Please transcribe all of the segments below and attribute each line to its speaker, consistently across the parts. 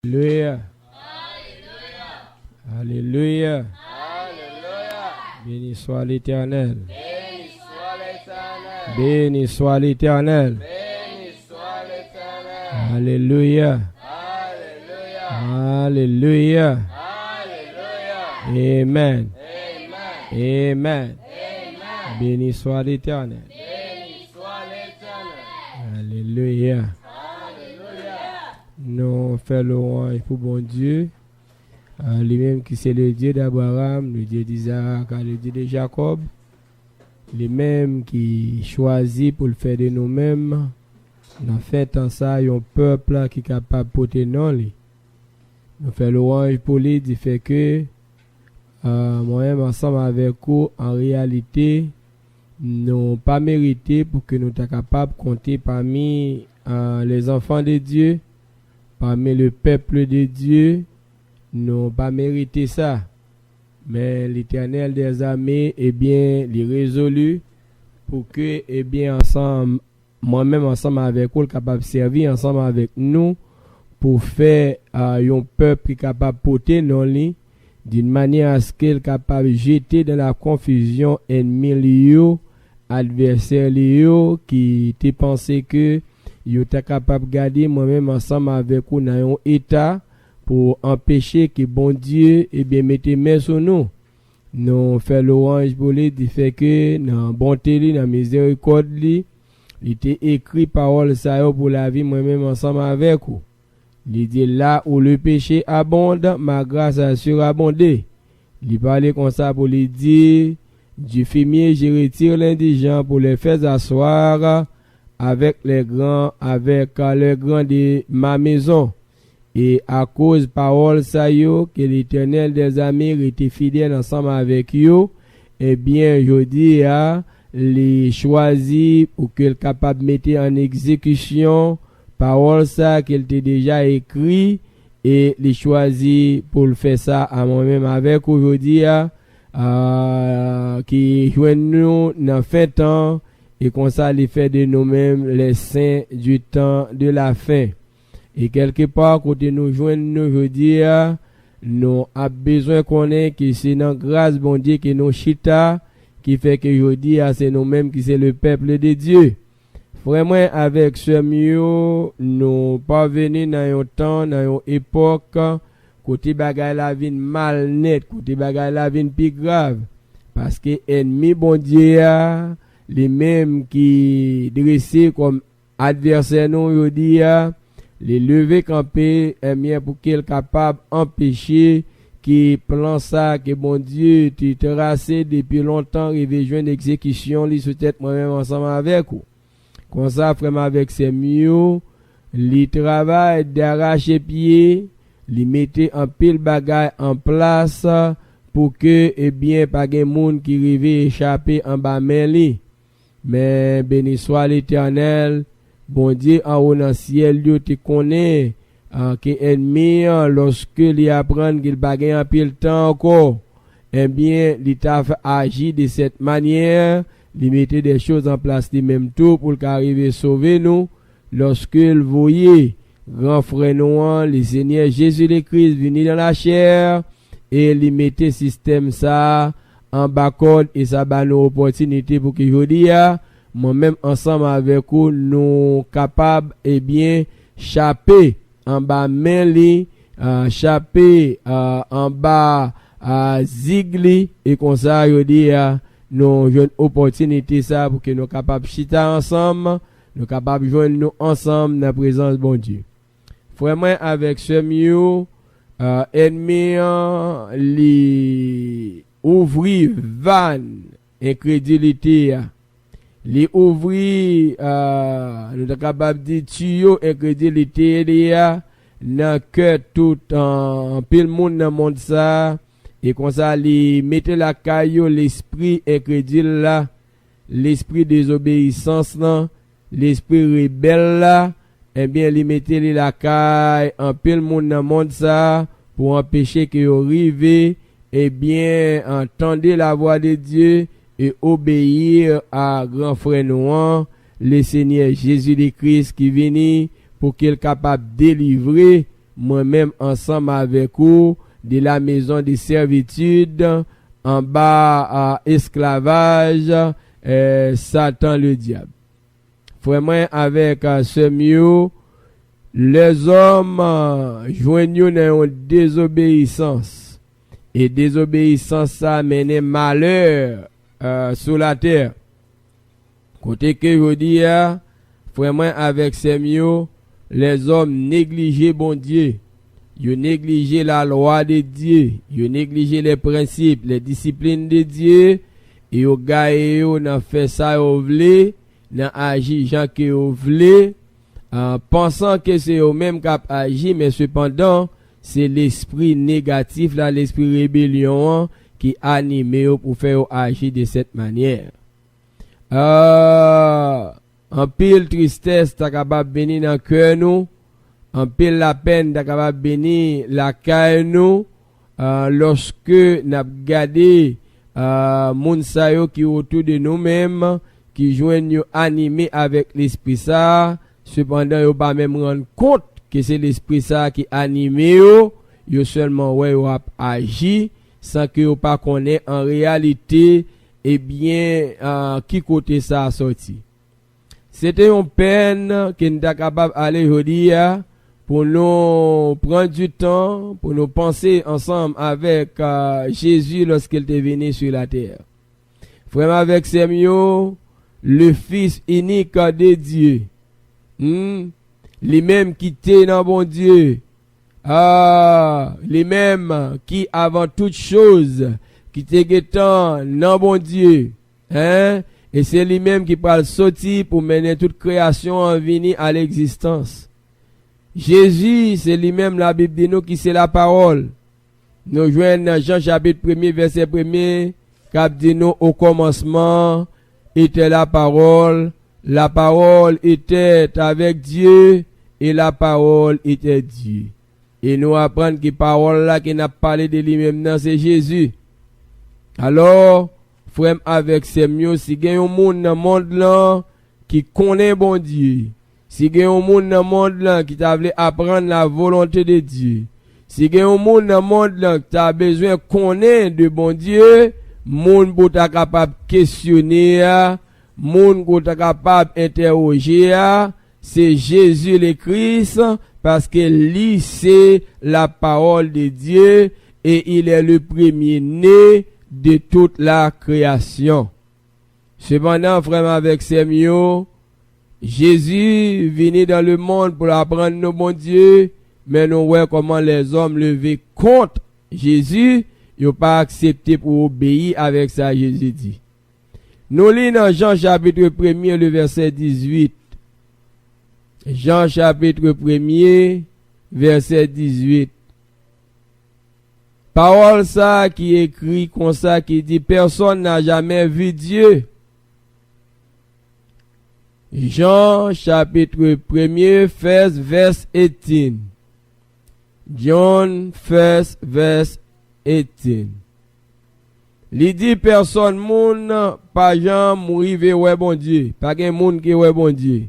Speaker 1: Alléluia. Alléluia. Béni soit l'Éternel. Béni soit l'Éternel. Alléluia. Alléluia. Amen. Amen. Béni soit l'Éternel. Alléluia. Nous faisons louange pour bon Dieu. Lui-même qui c'est le Dieu d'Abraham, le Dieu d'Isaac, le Dieu de Jacob. Lui-même qui choisit pour le faire de nous-mêmes. Nous fait en ça un peuple qui est capable de porter non lui. Nous faisons louange pour lui du fait que moi-même ensemble avec vous, en réalité, nous n'avons pas mérité pour que nous soyons capables de compter parmi les enfants de Dieu, parmi le peuple de Dieu. Nous n'avons pas mérité ça. Mais l'Éternel des armées, eh les résolu pour que, ensemble, moi-même ensemble avec vous, capable de servir ensemble avec nous pour faire un peuple capable de porter nos lignes d'une manière à ce qu'il capable de jeter dans la confusion ennemi adversaire qui te pensé que yo était capable de garder moi-même ensemble avec vous dans un état pour empêcher que bon Dieu mette main sur nous. Nous fait louange pour lui du fait que dans bonté dans miséricorde il était écrit parole ça pour la vie moi-même ensemble avec vous. Il dit là où le péché abonde, ma grâce a surabondé. Il parlait comme ça pour lui dire, du fumier je retire l'indigent pour les faire asseoir avec les grands de ma maison. Et à cause parole ça yo, que l'Éternel des armées était fidèle ensemble avec yo, je dis les choisi pour qu'elle capable de mettre en exécution parole ça qu'elle t'a déjà écrit et les choisi pour le faire ça à moi-même avec aujourd'hui qui joignent nous dans fin temps et qu'on ça les fait de nous-mêmes les saints du temps de la fin. Et quelque part côté nous joignent nous aujourd'hui nous a besoin qu'on ait que c'est dans grâce bon Dieu que nous chita qui fait que aujourd'hui c'est nous-mêmes qui c'est le peuple de Dieu. Vraiment avec ce mieux nous parvenir dans un temps dans une époque côté bagay la vie mal net côté bagay la vie plus grave parce que ennemi bon Dieu les mêmes qui dressés comme adversaires nous aujourd'hui les lever camper pour qu'il capable empêcher qui plan ça que bon Dieu tu tracé depuis longtemps et joindre exécution li sur tête moi-même ensemble avec vous. Comme ça, vraiment avec ses mieux, li travail d'arracher pied, li mette en pile bagay en place pour que, pas de monde qui rive échapper en bas main li. Mais béni soit l'Éternel, bon Dieu en haut dans le ciel, Dieu te connaît, que ennemi, lorsque li apprend qu'il bagay en pile temps encore, li t'a agi de cette manière, il mettait des choses en place de même tout pour qu'arriver sauver nous lorsque il voyait grand frère nous le Seigneur Jésus le Christ venir dans la chair et il mettait système ça en bas code et ça ba nos opportunités pour que aujourd'hui moi-même ensemble avec vous nous capables chaper en bas main li chaper en bas zigli et comme ça aujourd'hui nous jouons opportunité ça pour que nous capables chita ensemble, nous capables joindre nous ensemble dans la présence de bon Dieu. Vraiment avec ce mieux ennemi li ouvrir van incrédulité li ouvrir nous sommes capables de tuyau incrédulité dans cœur tout en pile monde dans le monde ça. Et comme ça, les mettez la caillou, l'esprit incrédule là, l'esprit désobéissance là, l'esprit rebelle là, les mettez la caille en pile monde dans le monde ça, pour empêcher que vous arrivez, entendez la voix de Dieu et obéir à grand frère nous, le Seigneur Jésus de Christ qui vient pour qu'il soit capable de délivrer moi-même ensemble avec vous de la maison de servitude en bas à esclavage Satan le diable. Vraiment avec ce mieux les hommes joignent dans une désobéissance et désobéissance ça mène malheur sur la terre. Côté que je dis vraiment avec ce mieux les hommes négligent bon Dieu. Ils négligent la loi de Dieu, ils négligent les principes, les disciplines de Dieu et ils gagnent dans fait ça au vle, dans agir gens que au vle, en pensant que c'est eux même qui agit, mais cependant c'est l'esprit négatif là, l'esprit rébellion qui anime pour faire agir de cette manière. En pile tristesse ta capable venir dans cœur nous, en pile la peine ta capable venir la caille nous lorsque n'a regardé moun sa yo qui autour de nous-mêmes qui joignent animés avec l'esprit ça, cependant yo pas même rendre compte que c'est l'esprit ça qui anime yo seulement ouais yo a agi sans que yo pas connaît en réalité et bien qui côté ça a sorti. C'était une peine que nous sommes capables d'aller aujourd'hui pour nous prendre du temps, pour nous penser ensemble avec Jésus lorsqu'il était venu sur la terre. Vraiment avec ses mieux, le Fils unique de Dieu. Lui-même qui était dans bon Dieu. Lui-même qui avant toute chose, qui était dans bon Dieu. Et c'est lui-même qui parle sortir pour mener toute création en venir à l'existence. Jésus, c'est lui-même la Bible dit nous qui c'est la parole. Nous joignons dans Jean chapitre 1er verset 1er, qui dit nous au commencement était la parole était avec Dieu et la parole était Dieu. Et nous apprenons que parole là qui n'a parlé de lui-même, c'est Jésus. Alors, frère avec ces mieux, si il y a un monde dans le monde là qui connaît bon Dieu, si il y a un monde dans le monde là qui t'a voulu apprendre la volonté de Dieu, si il y a un monde dans le monde là qui t'a besoin de connaître de bon Dieu, monde pour t'a capable questionner, monde pour t'a capable interroger, c'est Jésus le Christ parce que lui c'est la parole de Dieu et il est le premier-né de toute la création. Cependant, frère, avec ses mieux, Jésus venait dans le monde pour apprendre nos bons Dieu, mais nous voyons comment les hommes levaient contre Jésus, ils n'ont pas accepté pour obéir avec ça, Jésus dit. Nous lisons dans Jean chapitre 1er, le verset 18. Jean chapitre 1er, verset 18. Parole ça qui écrit comme ça qui dit personne n'a jamais vu Dieu. Jean chapitre 1er verse 18. John 1 verse 18. Il dit personne moun pas Jean mourive ouais bon Dieu, pas gen moun qui ouais bon Dieu.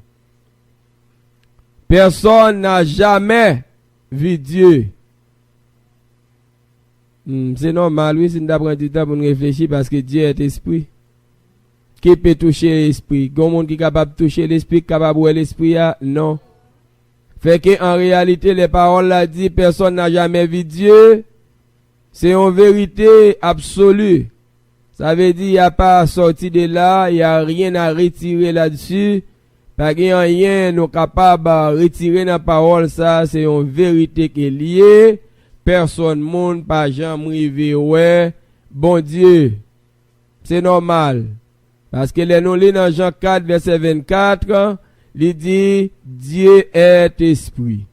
Speaker 1: Personne n'a jamais vu Dieu. C'est normal, oui, si nous avons du temps pour nous réfléchir parce que Dieu est esprit. Qui peut toucher l'esprit? Il y a un monde qui est capable de toucher l'esprit, capable de voir l'esprit? Non. Fait que en réalité, les paroles là dit personne n'a jamais vu Dieu. C'est une vérité absolue. Ça veut dire qu'il n'y a pas à sortir de là, il n'y a rien à retirer là-dessus. Pas qu'il y a rien nous capable de retirer dans la parole, ça, c'est une vérité qui est liée. Personne monde pas jamais rivé ouais bon Dieu. C'est normal. Parce que les nous lit dans Jean 4 verset 24, il dit Dieu est esprit.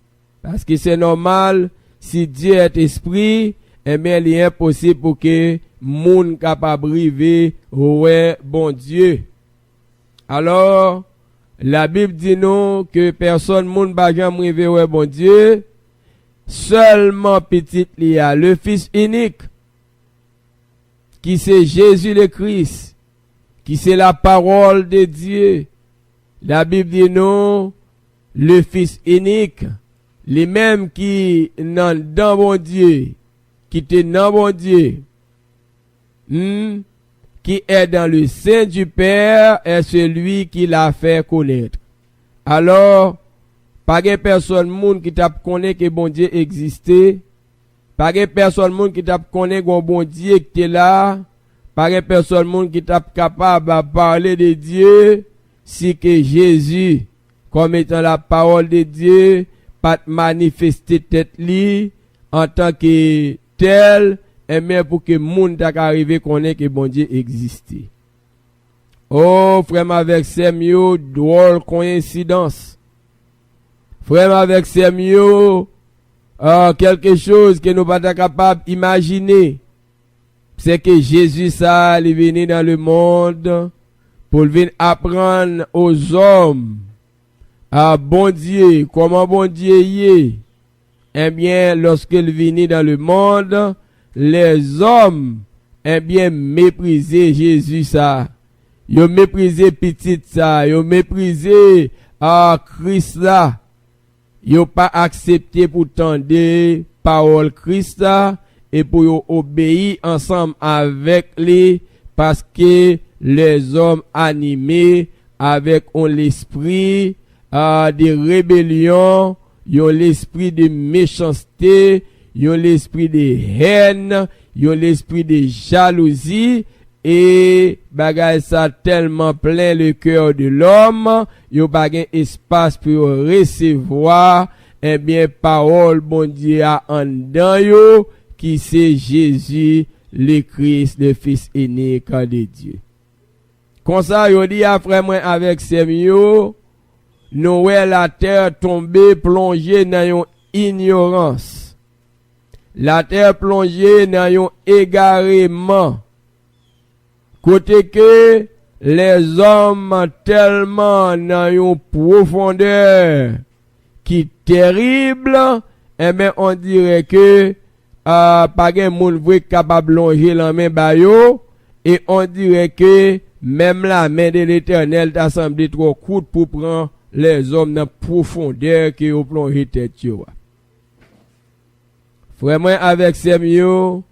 Speaker 1: Parce que c'est normal si Dieu est esprit, eh bien il est impossible pour que monde capable rivé ouais bon Dieu. Alors la Bible dit non que personne monde pas jamais rivé ouais bon Dieu. Seulement petit Lia, le Fils unique, qui c'est Jésus le Christ, qui c'est la parole de Dieu. La Bible dit non, le Fils unique, les mêmes qui nan dans bon Dieu, qui te dans bon Dieu, qui est dans le sein du Père, est celui qui l'a fait connaître. Alors, pas de personne monde qui t'a connaît que bon Dieu existait, pas de personne monde qui t'a connaît que bon Dieu qui est là, pas de personne monde qui t'a capable de parler de Dieu, si que Jésus, comme étant la parole de Dieu, pas manifester tête li en tant que tel, et même pour que monde t'a arrivé connaît que bon Dieu existait. Oh, frère avec Semio, drôle coïncidence. Frère avec Semio, quelque chose que nous pas capable d'imaginer. C'est que Jésus ça, il est venu dans le monde pour venir apprendre aux hommes à bon Dieu, comment bon Dieu y est. Eh bien, lorsqu'il venu dans le monde, les hommes, eh bien, méprisaient Jésus ça. Ils ont méprisé petit ça, ils ont méprisé Christ là. Ils n'ont pas accepté pour tendre parole Christ là et pour obéir ensemble avec lui parce que les hommes animés avec l'esprit de rébellion, ils ont l'esprit de méchanceté, ils ont l'esprit de haine, ils ont l'esprit de jalousie. Et bagay ça tellement plein le cœur de l'homme, yo bagay espace pour recevoir, eh bien, parole bon Dieu a en dedans yo, qui c'est Jésus, le Christ, le Fils unique de Dieu. Comme ça, yo dit à frère moi avec Semio, nous la terre tombée, plongée dans une ignorance. La terre plongée dans un égarement. Côté que les hommes tellement dans une profondeur qui terrible, eh bien on dirait que pas de monde vrai capable de longer la main bayo et on dirait que même la main de l'Éternel t'a semblé trop courte pour prendre les hommes dans profondeur qui ont plongé tête yo. Frère moi avec Semio,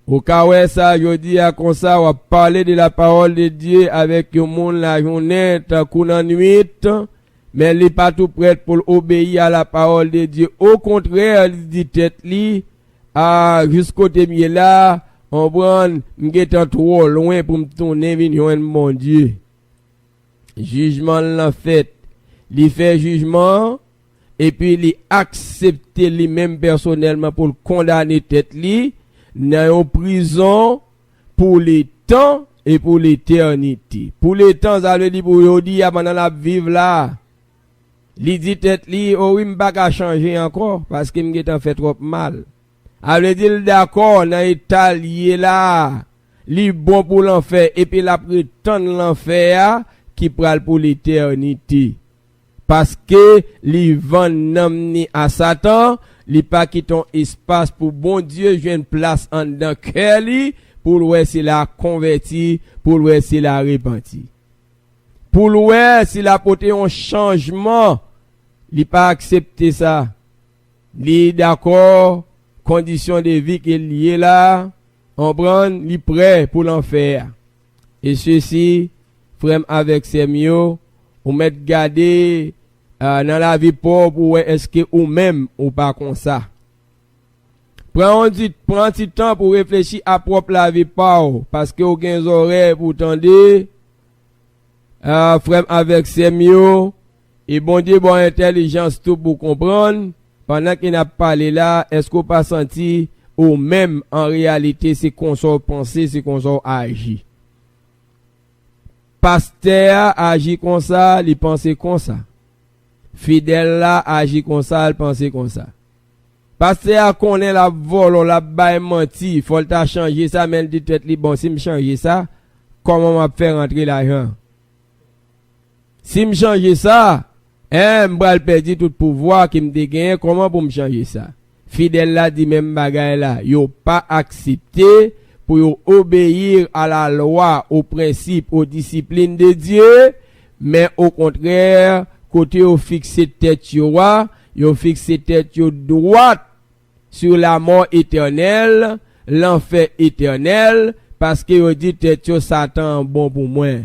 Speaker 1: au cas où ça, je dis à comme ça, on va parler de la parole de Dieu avec le monde la journée, tant qu'on en nuit, mais il n'est pas tout prêt pour obéir à la parole de Dieu. Au contraire, il dit tête li, jusqu'au demi là, on prend, m'étant trop loin pour me tourner vers mon Dieu. Jugement l'a fait, il fait jugement, et puis il accepte lui-même personnellement pour le condamner tête li, dans une prison pour les temps et pour l'éternité. Pour les temps, ça veut dire pour aujourd'hui, pendant la vivre là. Li dit tête li, oh oui, m'pas qu'à changer encore, parce que m'gétan fait trop mal. Ça veut dire d'accord, dans l'état lié là, li bon pour l'enfer, et puis la prétend l'enfer, qui pral pour l'éternité. Parce que li vend n'amni à Satan, li pas qui ton espace pour bon Dieu jouer une place en dedans cœur li pour l'ouer s'il a converti, pour l'ouer s'il a repenti. Pour l'ouer s'il a apporté un changement, li pas accepté ça. Li d'accord, condition de vie qu'il y est là, on prend li prêt pour l'enfer. Et ceci, frère avec Semio, ou mettre garder dans la vie pauvre ou est-ce que ou même ou pas comme ça. Prends un petit temps pour réfléchir à propre la vie pauvre parce que aucun oreilles pour tendre frère avec Semio et bon Dieu bon intelligence tout pour comprendre pendant qu'il n'a parlé là est-ce qu'on pas senti ou même en réalité c'est qu'on soit pensé c'est qu'on soit agi. Pasteur agit comme ça, il pense comme ça. Fidèle là agit comme ça, il pense comme ça. Pasteur connaît la vol, la baille menti, faut t'a changer ça, mais il dit tête li bon si me changer ça, comment m'a faire rentrer l'argent? Si me changer ça, m'bral perdu tout pouvoir qui me dégaine, comment pour me changer ça? Fidèle là dit même bagaille là, yo pas accepté pour obéir à la loi, aux principes, aux disciplines de Dieu, mais au contraire, côté au fixé tête yoa, yo fixé tête yo droite sur la mort éternelle, l'enfer éternel, parce que yo dit tête yo Satan bon pour moi.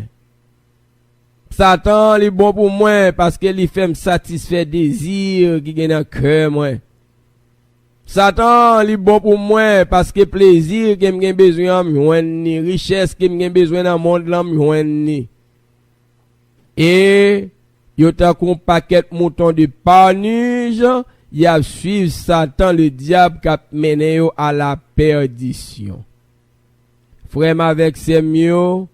Speaker 1: Satan li bon pour moi parce que li fait me satisfaire désir qui gen dans cœur moi. Satan li bon pour moi parce que plaisir que m'gen besoin m'joindre, richesse que m'gen besoin dans monde là m'joindre. Et yo ta kon paquet mouton de parnige, y a suivre Satan le diable qui mené yo à la perdition. Frère avec ses mieux,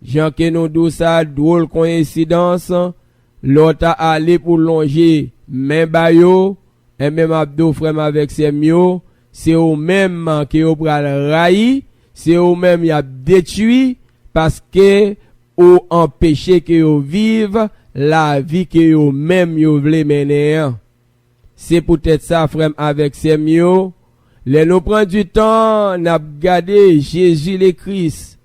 Speaker 1: Jean que nous dou ça drôle coïncidence, l'autre a allé pour longer men bayo, et même abdo frère avec ses mieux, c'est au même qui au pral raï, c'est au même y a détruit parce que ou empêcher que yo vive la vie que yo même yo vle mener. C'est peut-être ça frère avec ses mieux. Les nous prend du temps n'a regardé Jésus le Christ,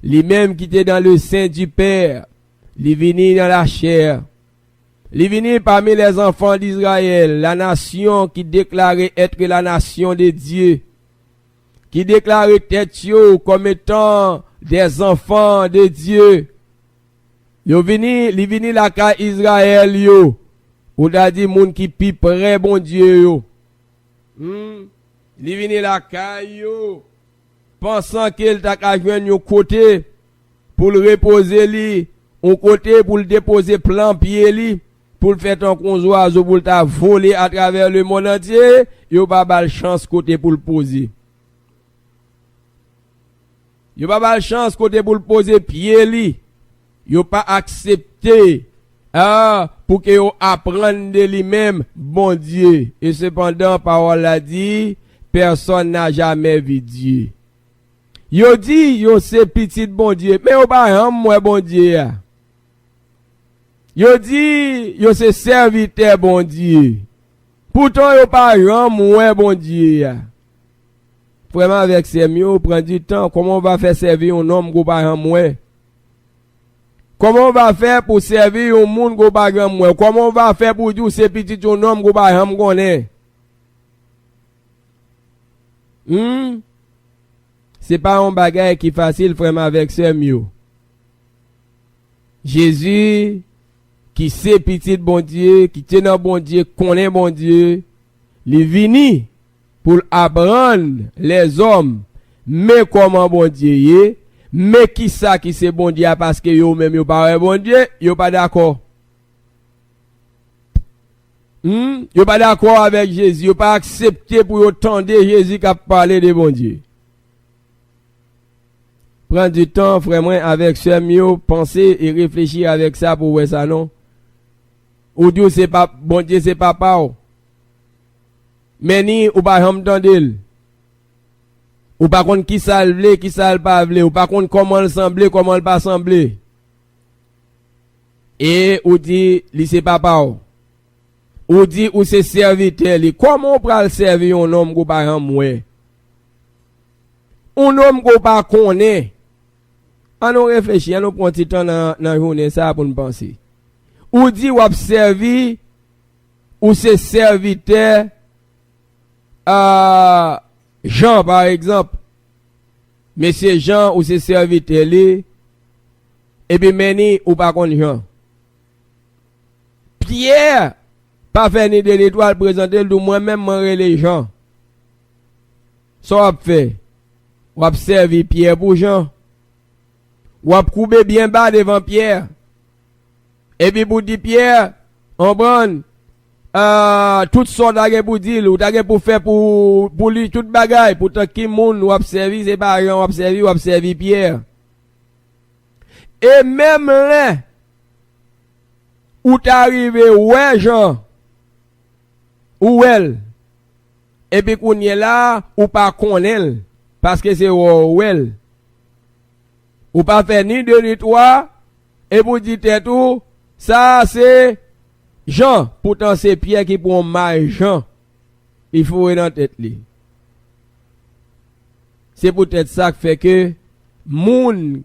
Speaker 1: lui-même qui était dans le sein du Père, lui venu dans la chair, lui venu parmi les enfants d'Israël, la nation qui déclarait être la nation de Dieu, qui déclarait tête yo comme étant des enfants de Dieu. Yo vini, li vini la ka Israël yo, ou da di moun qui pi près bon Dieu yo. Li vini la ka yo, pensant qu'il t'a ka jwenn yo côté pour le reposer li, on côté pour le déposer plan pied li, pour le faire ton oiseau pour t'a voler à travers le monde entier, yo pas bal chance côté pour le poser. Yo pas bal chance côté pour le poser pied li. Yo pas accepté pour que yo apprenne de lui-même bon Dieu. Et cependant parole a dit personne n'a jamais vu Dieu. Yo dit yo c'est petit bon Dieu, mais yo pas un moi bon Dieu. Yo dit yo c'est serviteur bon Dieu. Pourtant yo pas un moi bon Dieu. Vraiment avec ces mieux prend du temps, comment on va faire servir un homme go pas un moi? Comment on va faire pour servir un monde go pas grand moi? Comment on va faire pour dire c'est petit un homme go pas un connaît? C'est pas un bagage qui facile vraiment avec ce mieux. Jésus qui sait petit bon Dieu, qui tient dans bon Dieu, connaît bon Dieu, il vini pour apprendre les hommes mais comment bon Dieu est, mais qui ça qui c'est bon Dieu parce que yo même yo pas bon Dieu, yo pas d'accord. Yo pas d'accord avec Jésus, yo pas accepté pour yo tendre Jésus qui a parlé de bon Dieu. Prends du temps vraiment avec ce mieux, penser et réfléchir avec ça pour voir ça non. Ou Dieu c'est pas bon Dieu c'est papa. Mais ni ou pas m'tendel. Ou pas contre qui ça vle, qui ça pas vle, ou pas contre comment le semble, comment le pas semble. Et ou dit li c'est papa. Ou dit ou c'est serviteur li. Comment on pral servir un homme ko pas moi? Un homme ko pas connaît. On nous réfléchit, on nous prend petit temps dans journée ça pour nous penser. Ou dit ou observer ou c'est serviteur Jean par exemple, Monsieur Jean ou ses serviteurs li, et puis meni ou pas contre Jean. Pierre pas fait ni de l'étoile présenter de moi-même m'en les gens. Ça fait ou observer Pierre pour Jean. Ou couper bien bas devant Pierre. Et puis pour dire Pierre, on prend tout sorte d'agé pour dire ou d'agé pour faire pour lui toute bagaille pour tant qui monde ou observer c'est pas rien observer Pierre et même là où t'arrivé ouais Jean ou elle et puis qu'on y est là ou pas connaît parce que c'est well ou pas faire ni deux ni trois et vous dites tout ça c'est Jean, pourtant c'est Pierre qui prend mal Jean. Il faut dans tête li. C'est peut-être ça qui fait que moun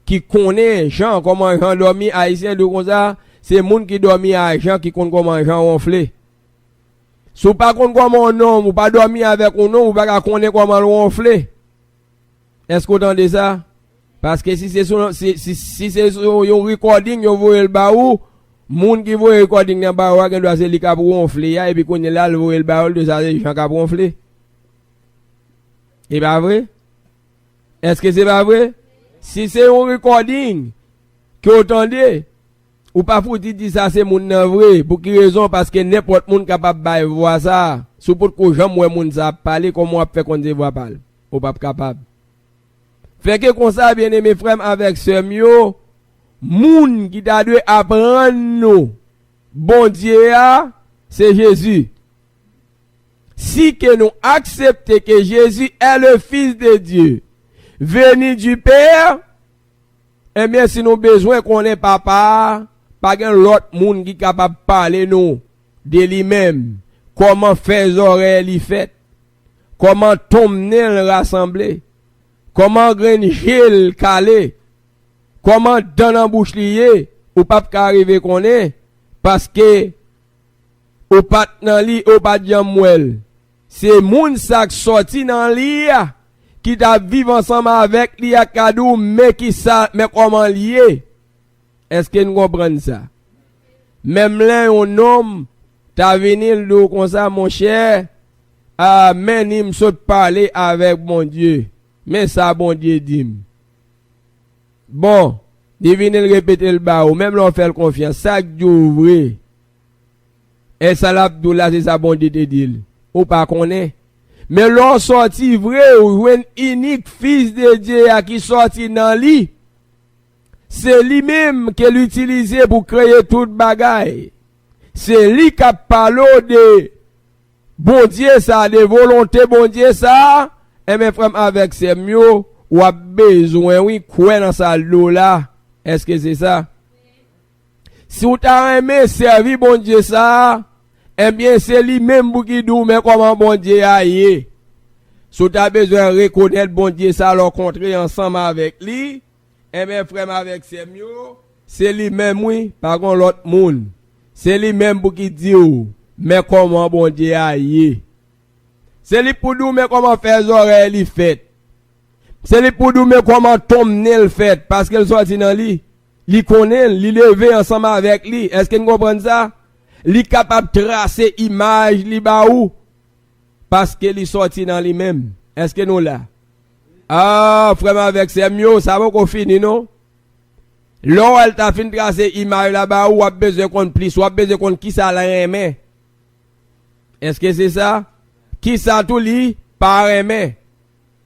Speaker 1: qui connaît Jean comment Jean dormi haïtien de comme ça, c'est moun qui dormi à Jean qui connaît comment Jean ronflé. Si pas contre comment un homme, ou pas dormir avec un homme, ou pas connaître comment le ronfler. Est-ce qu'on entend ça? Parce que si c'est sur un recording, vous voyez le baou, moun qui voit le recording dans le baou, il doit se li ka ronfler, et puis qu'on est là, vous voyez le baou, de ça, il ka ronfler. Et pas vrai? Est-ce que c'est pas vrai? Si c'est un recording, que vous entendez, ou pas faut dire ça c'est moun nan vrai, pour quelle raison? Parce que n'importe moun capable de voir ça, sous pour que jamais moun ça parler, comment on fait qu'on se voit parler. Ou pas capable. Fait que comme ça, bien aimé frère, avec ce mieux, moun qui t'a dû apprendre nous, bon Dieu, c'est Jésus. Si que nous acceptons que Jésus est le Fils de Dieu, venu du Père, eh bien, si nous besoin qu'on ait papa, pas qu'un l'autre monde qui est capable de parler nous, de lui-même, comment faire oreilles li fait, comment tomber le rassembler, comment granger le caler, comment donner en bouche lié, ou pas qu'arriver qu'on est, parce que, ou pas dans li, ou pas jamouel. C'est moun sa sorti dans li, qui t'a vivre ensemble avec li à kadou, mais qui ça, mais comment lié? Est-ce que nous comprenons ça? Même là, un homme, t'as venu le comme ça, mon cher, mais il me saute parler avec mon Dieu. Mais ça, bon Dieu dit. Bon, il vient le répéter le bas, même l'on fait confiance, ça d'ouvrir. Et ça l'abdoula, c'est ça, bon Dieu te dit. Ou pas connaît. Mais l'on sorti vrai, ou un unique fils de Dieu qui sorti dans lui. C'est lui-même qui l'utilisé pour créer toute bagaille. C'est lui qui a parlé de bon Dieu ça, de volonté bon Dieu ça. Et mes frères, avec ces mieux, ou a besoin, oui, quoi dans sa l'eau là. Est-ce que c'est ça? Si vous t'as aimé servir bon Dieu ça, eh bien c'est lui-même qui dit, mais comment bon Dieu a yé. Si vous avez besoin de reconnaître bon Dieu ça, le rencontrer ensemble avec lui, et mes frères avec ses mieux, c'est lui-même, oui, par contre l'autre monde. C'est lui-même qui dit, mais comment bon Dieu a yé. C'est lui pour nous, mais comment faire oreilles li fait. C'est lui pour nous, mais comment tomber le fait, parce qu'elle soit dans lui. Li connaît, li lever ensemble avec lui. Est-ce que vous comprenez ça? Li capable de tracer image, li ba ou? Parce que li sorti dans lui-même. Est-ce que nous là? Ah, frère, avec c'est mieux, ça va qu'on finit, non? Là, elle t'a fait tracer image là-bas, ou a besoin qu'on plus, ou a besoin qu'on qui ça la aimé. Est-ce que c'est ça? Qui ça tout li? Par aimé.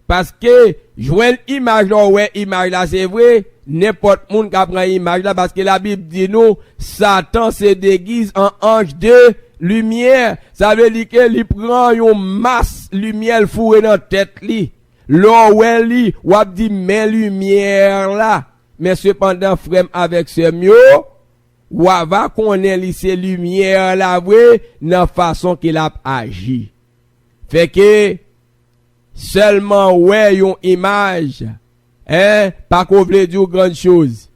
Speaker 1: Parce que, jouer l'image là, ouais, image là, c'est vrai, n'importe monde qui prend image là, parce que la Bible dit nous, Satan se déguise en ange de lumière. Ça veut dire qu'il prend une masse lumière fourrée dans la tête li. Là, ouais, li, ou a dit, mais lumière là. Mais cependant, frère, avec ce mieux, ou va connaître ces lumières là, ouais, dans la façon qu'il a agi. Fait que, seulement, ouais, une image, hein, pas qu'on veut dire grande chose.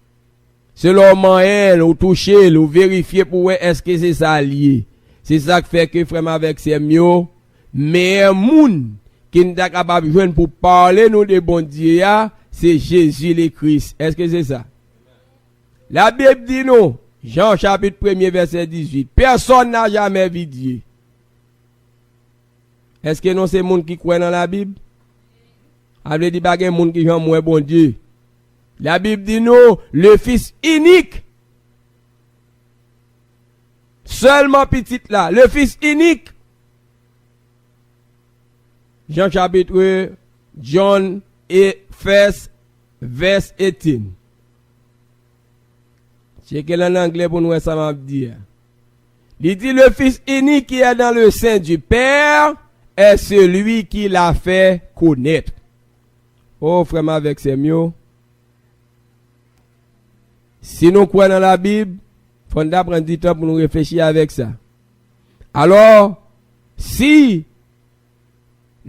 Speaker 1: Seulement, elle, ou toucher, ou vérifier pour ouais, est-ce que c'est ça lié. C'est ça qui fait que, frère, avec ces mieux, mais un monde, qui n'est pas capable de jouer pour parler nous de bon Dieu, c'est Jésus le Christ. Est-ce que c'est ça? La Bible dit nous, Jean chapitre 1er verset 18, personne n'a jamais vu Dieu. Est-ce que non c'est monde qui croit dans la Bible? Avec dit bagay monde qui j'en moins bon Dieu. La Bible dit nous, le Fils unique. Seulement petit là, le Fils unique. Jean chapitre John et verse 18. C'est quel en anglais pour nous ça m'a dit. Il dit le Fils unique qui est dans le sein du Père est celui qui l'a fait connaître. Oh frère avec ses mieux. Si nous croyons dans la Bible, il faut prendre du temps pour nous réfléchir avec ça. Alors, si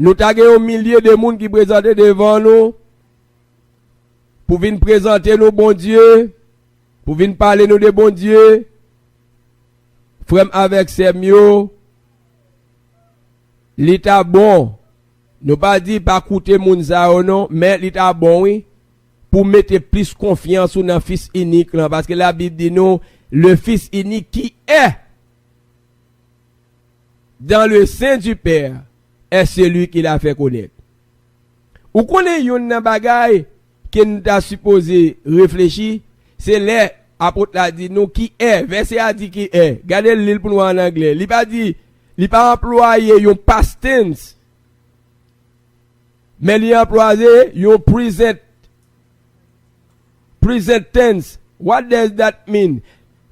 Speaker 1: nous avons au milieu de monde qui présentent devant nous, pour venir présenter nos bon Dieu, pour venir parler nous de bon Dieu, frère avec ses mieux, L'état bon. Nous pas dit pas coûter moun sa ou non, mais l'état bon oui pour mettre plus confiance dans le fils unique là, parce que la Bible dit nous le fils unique qui est dans le sein du Père est celui qui l'a fait connaître. Ou connaît yon bagay que nous t'a supposé réfléchir, c'est les apôtre a dit nous qui est, verset a dit qui est. Regardez l'île pour nous en anglais. Il pas dit, il pas employé yon past tense. Mais il a employé yon present tense. What does that mean?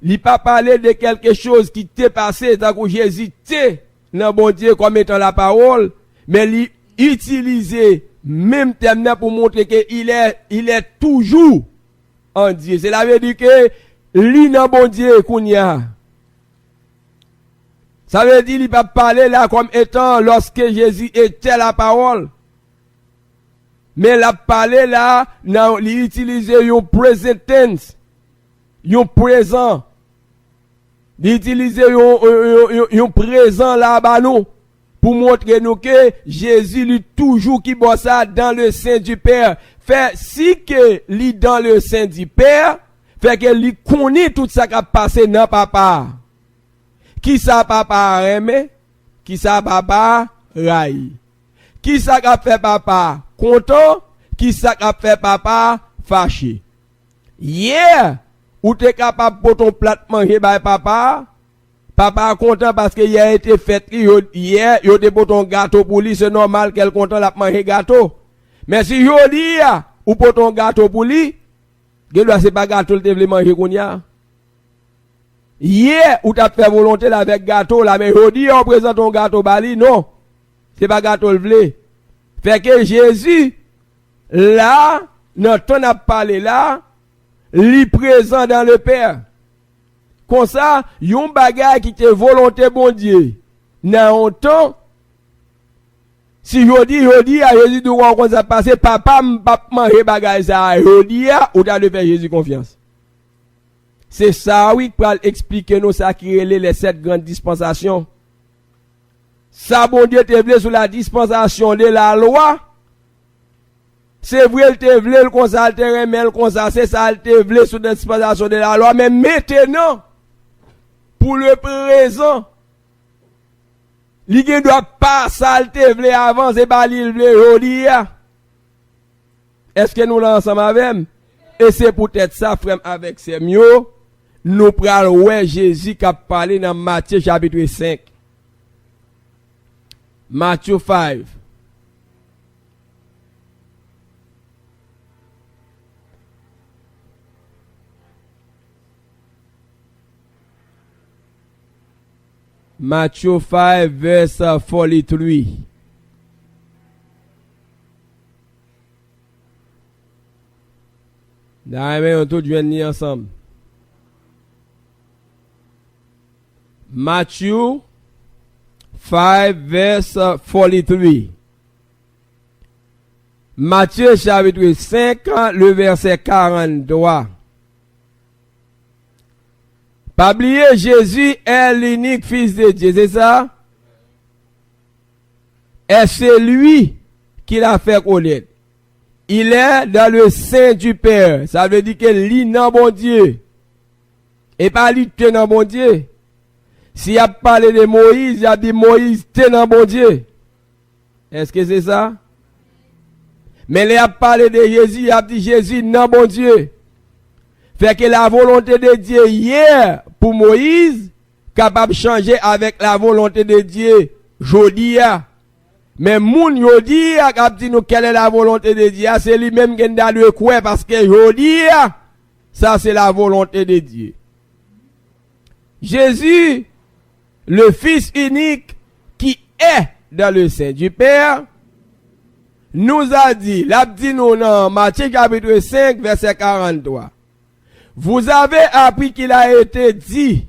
Speaker 1: Il pas parlé de quelque chose qui t'est passé, tant que Jésus t'est dans bon Dieu comme étant la parole, mais il utilisé même terme pour montrer que il est toujours en Dieu. C'est la veut dire que lui dans bon Dieu qu'on y a. Ça veut dire il pas parler là comme étant lorsque Jésus était la parole. Mais la parler là, il utilise un present tense, un présent. Il utilise un présent là-bas nous pour montrer nous que Jésus lui toujours qui boit ça dans le sein du Père. Fait si que lui dans le sein du Père, fait que lui connaît tout ça qui a passé dans papa. Qui ça papa aimé, qui ça papa raille. Qui ça qu'a fait papa content, qui ça qu'a fait papa fâché. Hier, ou t'es capable pour ton plat manger by papa, papa content parce que il a été fait hier, il a pour ton gâteau pour lui, c'est normal qu'elle content la manger gâteau. Mais si yo dit ou pour ton gâteau pour lui, que c'est pas gâteau le te vle manger qu'on y a. Hier, ou t'as fait volonté là avec gâteau là, mais yo dit on présente ton gâteau bali, non. C'est pas gâteau le vle. Fait que Jésus, là, notre on a parlé là, li présent dans le Père. Comme ça, yon bagay qui te volonté bon Dieu. Nan un temps, si yo di a Jésus de quoi ça passe, papa m'pap manger bagay ça, yo di ou t'as de faire Jésus confiance. C'est ça oui pour expliquer nous ça qui relève les 7 grandes dispensations. Ça bon Dieu te vle sous la dispensation de la loi. C'est vrai il te vle comme ça, il te remel comme ça, c'est ça il te vle sous la dispensation de la loi, mais maintenant pour le présent, li gen doit pas ça il te vle avant, c'est pas li vle jodi. Est-ce que nous l'ensemble avec? Et c'est peut-être ça frère avec c'est mieux nous pral ouais Jésus qui a parlé dans Matthieu chapitre 5. Matthieu 5. Matthieu 5 verse 43. D'ailleurs, on tout joindre ensemble. Matthieu 5 verse 43. Matthieu chapitre 5, le verset 43. Pas oublier, Jésus est l'unique fils de Dieu, c'est ça? Et c'est lui qui l'a fait connaître. Il est dans le sein du Père. Ça veut dire que lui dans bon Dieu. Et pas lui te dans bon Dieu. S'il a parlé de Moïse, il a dit Moïse te dans bon Dieu. Est-ce que c'est ça? Mais il a parlé de Jésus, il a dit Jésus dans bon Dieu. Fait que la volonté de Dieu hier pour Moïse, capable de changer avec la volonté de Dieu jodi. Mais moun jodi a dit nous quelle est la volonté de Dieu, c'est lui-même qui a de quoi parce que jodi ça c'est la volonté de Dieu. Jésus, le Fils unique qui est dans le sein du Père, nous a dit, l'a dit nous dans Matthieu chapitre 5 verset 43. Vous avez appris qu'il a été dit,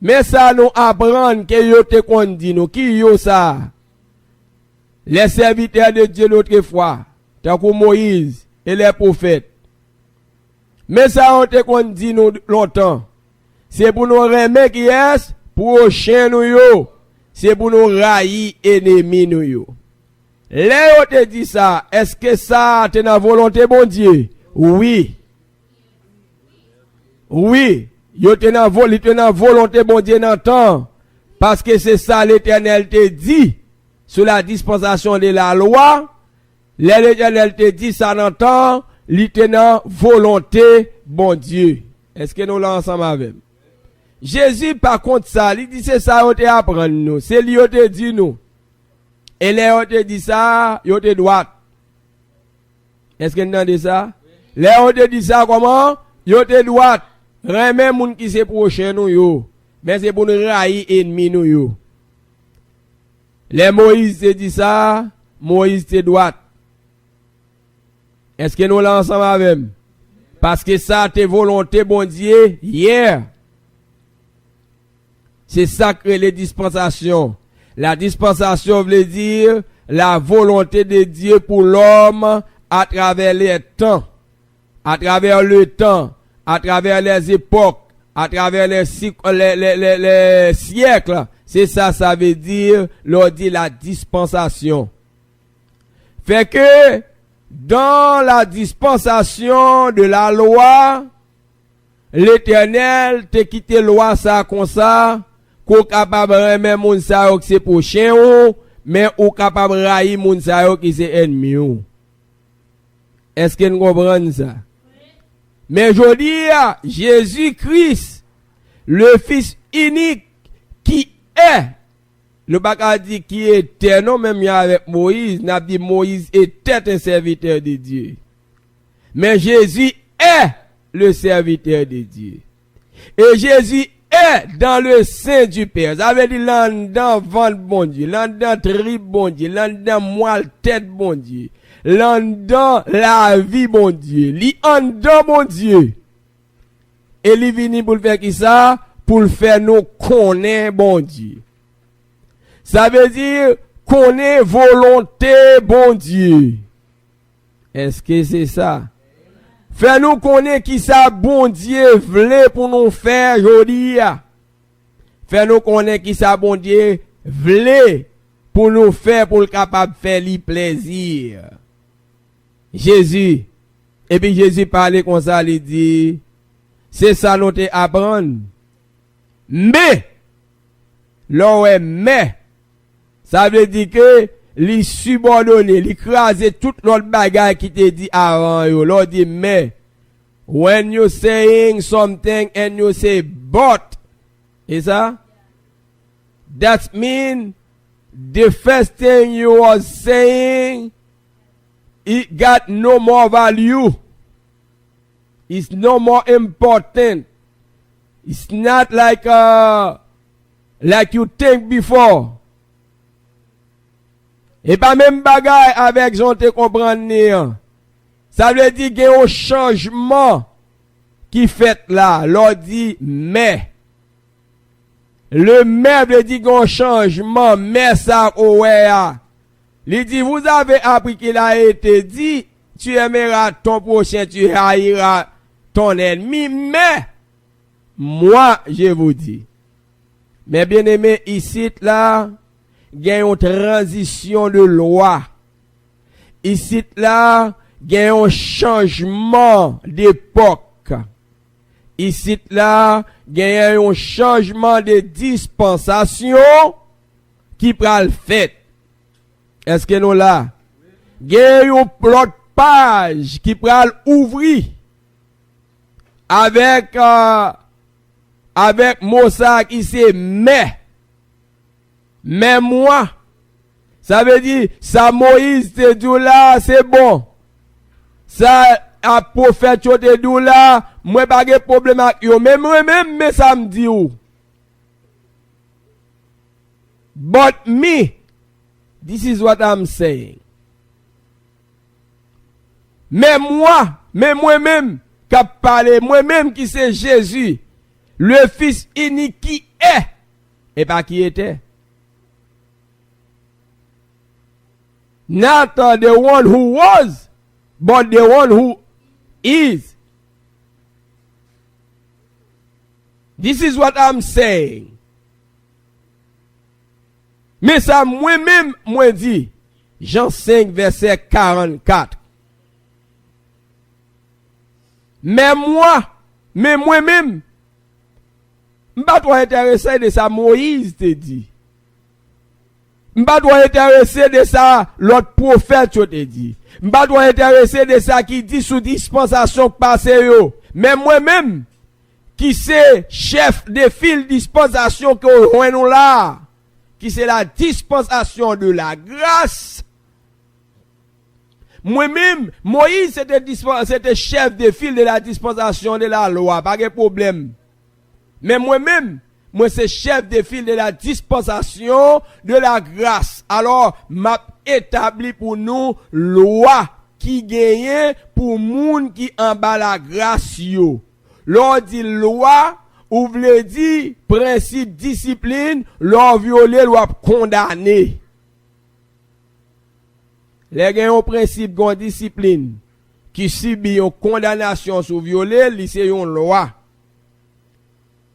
Speaker 1: mais ça nous apprend que yo te kon dit nous, qui yo ça? Les serviteurs de Dieu l'autre fois, tant que Moïse et les prophètes. Mais ça on te kon dit nous longtemps. C'est pour nous remettre qui est, pour chien nous yo. c'est pour nous railler ennemis nous yo. Là, te dit ça, est-ce que ça te dans volonté bon Dieu? Oui. Oui. Yo te dans volonté bon Dieu dans temps. Parce que c'est ça l'Éternel te dit sous la dispensation de la loi. L'Éternel te dit ça dans temps, il te dans volonté bon Dieu. Est-ce que nous l'avons ensemble avec? Jésus par contre ça, il dit c'est ça yo te apprendre nous, c'est lui yo te dit nous. Et là, on te dit ça, on te droite. Est-ce que vous entendez ça? Là, on te dit ça comment? On te droite. Remè moun qui se prochain nous yo. Mais c'est pour nous railler ennemi nous yo. Les Moïse te dit ça, Moïse te droite. Est-ce que nous l'avons ensemble avec? Parce que ça, te volonté, bon Dieu, hier. C'est ça que les dispensations. La dispensation veut dire la volonté de Dieu pour l'homme à travers les temps, à travers le temps, à travers les époques, à travers les siècles. C'est ça, ça veut dire, l'on dit la dispensation. Fait que, dans la dispensation de la loi, l'Éternel te quitté loi ça comme ça, qu'on capable remettre moun sa yo qui c'est prochain ou, mais ou capable railler moun sa yo qui c'est ennemi ou. Est-ce que nous comprenons ça? Mais je dis, Jésus-Christ, le Fils unique qui est, le baka dit qui était, non même avec Moïse, n'a dit Moïse était un serviteur de Dieu. Mais Jésus est le serviteur de Dieu. Et Jésus est dans le sein du Père. Ça veut dire l'en dans ventre bon Dieu, l'en dans trip bon Dieu, l'en dans moelle tête bon Dieu, l'en dans la vie bon Dieu, li en dans bon Dieu. Et il vini pour le faire qui ça? Pour le faire nous connaître bon Dieu. Ça veut dire connaître volonté bon Dieu. Est-ce que c'est ça? Fais-nous connaître qui ça bon Dieu voulait pour nous faire aujourd'hui. Fais-nous connaître qui ça bon Dieu voulait pour nous faire, pour le capable de faire lui plaisir. Jésus. Et puis Jésus parlait comme ça, il dit, c'est ça nous te apprendre. Mais, mais, ça veut dire que, li subordonné, li crasé tout l'autre bagage qui te dit avant yo. L'on dit mais when you saying something and you say but, is that? That mean the first thing you was saying it got no more value. It's no more important. It's not like you think before. Et pas même bagaille avec j'en te comprendre. Ça veut dire qu'il y a un changement qui fait là. L'on dit mais. Le mais veut dire qu'il y a un changement. Mais ça, ouais. Il dit, vous avez appris qu'il a été dit, tu aimeras ton prochain, tu haïras ton ennemi. Mais, moi, je vous dis. Mais bien aimé, ici, là, il y a une transition de loi. Ici, là, il y a un changement d'époque. Ici, là, il y a un changement de dispensation qui prend le fait. Est-ce que nous là? Il y a une autre page qui prend ouvrir avec Moussa qui c'est mais. Mais moi, ça veut dire, ça Moïse te dit là, c'est bon. Ça, a prophète te dit là, moi pas de problème avec yo. Mais moi-même, mais ça me dit où? But me, this is what I'm saying. Mais moi-même, qui a parlé, moi-même qui c'est Jésus, le Fils unique qui est, et pas qui était. Not the one who was, but the one who is. This is what I'm saying. Mais ça, moi-même, moi dit, Jean 5, verset 44. Mais moi-même, m'pas toi intéressé de ça, Moïse te dit. M'pas toi intéressé de ça, l'autre prophète te dit. M'pas toi intéressé de ça qui dit sous dispensation passée yo. Mais moi-même, qui c'est chef de file dispensation que nous là, qui c'est la dispensation de la grâce. Moi-même, Moïse c'était chef de file de la dispensation de la loi, pas de problème. Mais moi-même, moi c'est chef de file de la dispensation de la grâce. Alors, m'a établi pour nous loi qui gagne pour moun qui en bas la grâce yo. L'on dit loi, ou vle dit principe discipline, l'on violé, l'on condamné. Les gens ont principe gon discipline qui subit une condamnation sous violé, c'est une loi.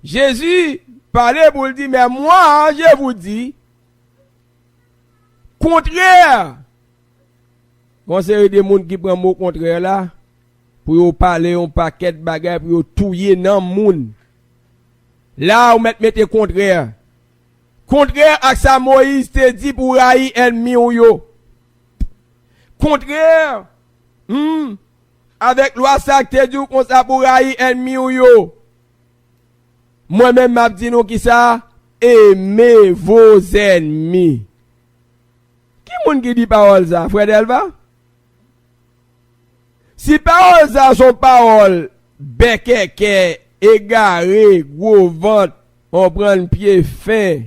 Speaker 1: Jésus parlait pour le dire, mais moi, je vous dis, contraire. Bon, c'est des gens qui prennent mot contraire là, pour parler un paquet de bagages, pour touiller dans le monde. Là, vous mettez contraire. Contraire à ça, Moïse te dit pour haïr ennemi yo. Contraire, avec loi ça te dit qu'on ça pour haïr ennemi yo. Moi-même, m'a dit nous qui ça, aimez vos ennemis. Qui moun qui dit parole ça, frère Delva? Si parole ça sont paroles, bekeke, égaré, gros ventre, on prend le pied fin.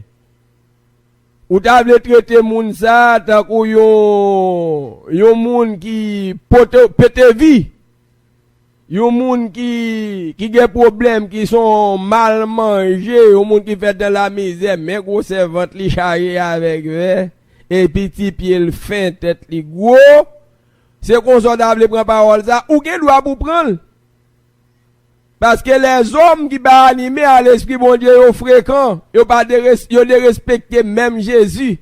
Speaker 1: Ou t'as voulu traiter moun ça, tant qu'on yon moun qui pète vie. Yon moun qui gen problème, qui sont mal mangés, yon moun qui fait dans la misère, mais gros servante li chargé avec eux, et petit pied le fin, tête li gros. C'est qu'on s'en doit prendre parole ça, ou gen doit pour prendre. Parce que les hommes qui ba animés à l'esprit bon Dieu yo fréquent, yo pas de respecter même Jésus.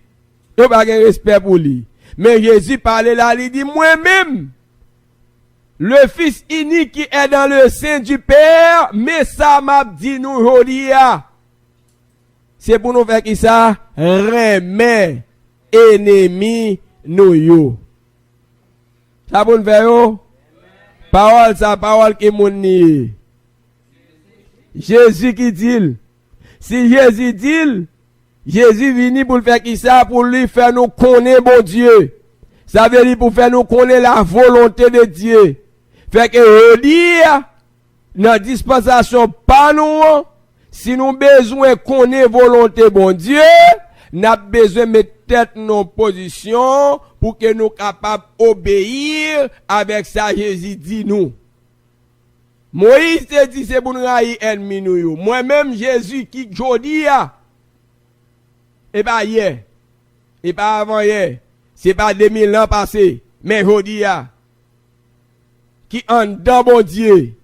Speaker 1: Yo pas de respect pour lui. Mais Jésus parlait là, il dit moi-même le fils unique qui est dans le sein du Père, mais ça m'a dit nous aujourd'hui. C'est pour nous faire qui ça? Remet ennemi nous yo. Ça pour nous faire yo? Parole ça, parole qui moun ni. Jésus qui dit, si Jésus dit, Jésus vini pour le faire qui ça, pour lui faire nous connaître bon Dieu. Ça veut dire pour faire nous connaître la volonté de Dieu. Fait que dire, dans dispensation pas nous, si nous besoin connaître volonté bon Dieu, n'a besoin mettre tête nos positions pour que nous capables obéir avec ça Jésus dit nous. Moïse te dit c'est pour nous haïr ennemi nous. Moi-même Jésus qui jodi a. Et pas hier. Et pas avant hier. C'est pas 2000 ans passé. Mais jodi a. Qui en dans bon Dieu.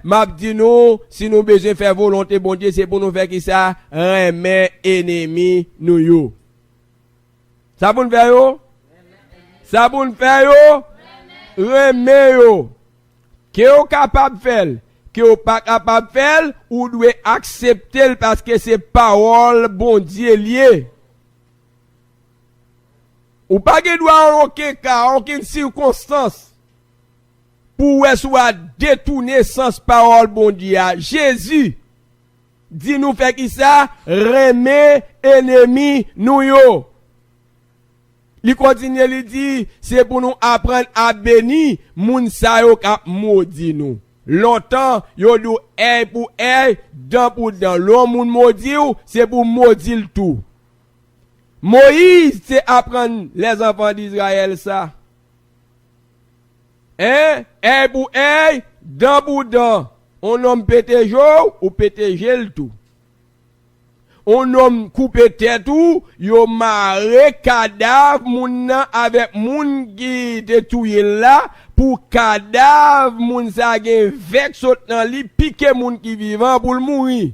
Speaker 1: M'a dit nous, si nous besoin faire volonté bon Dieu, c'est pour nous faire qui ça? Remet ennemi nous yo. Ça pour nous faire yo? Ça pour nous faire yo? Remet yo. Que vous capable de faire, que vous pas capable de faire, ou doit accepter parce que c'est parole bon Dieu lié. Ou pas que doit en aucun cas, en aucune circonstance, pour soit détourner sans parole bon Dieu. Jésus dit nous fait qui ça? Remet ennemi nous yo. Il continue, il dit, c'est pour nous apprendre à bénir, moun sa yo k'ap maudit nous. Longtemps, yo dou œil pour œil, dent pour dent. L'homme moun maudit ou, c'est pour maudire tout. Moïse, c'est apprendre les enfants d'Israël ça. Œil pour œil, dent pour dent. On homme pété jour ou pété gel tout. On homme coupé tête ou, yo maré cadavre moun avec moun qui te touye là, pour cadavre moun sa gen vek sot nan li, pique moun qui vivant pour le mourir.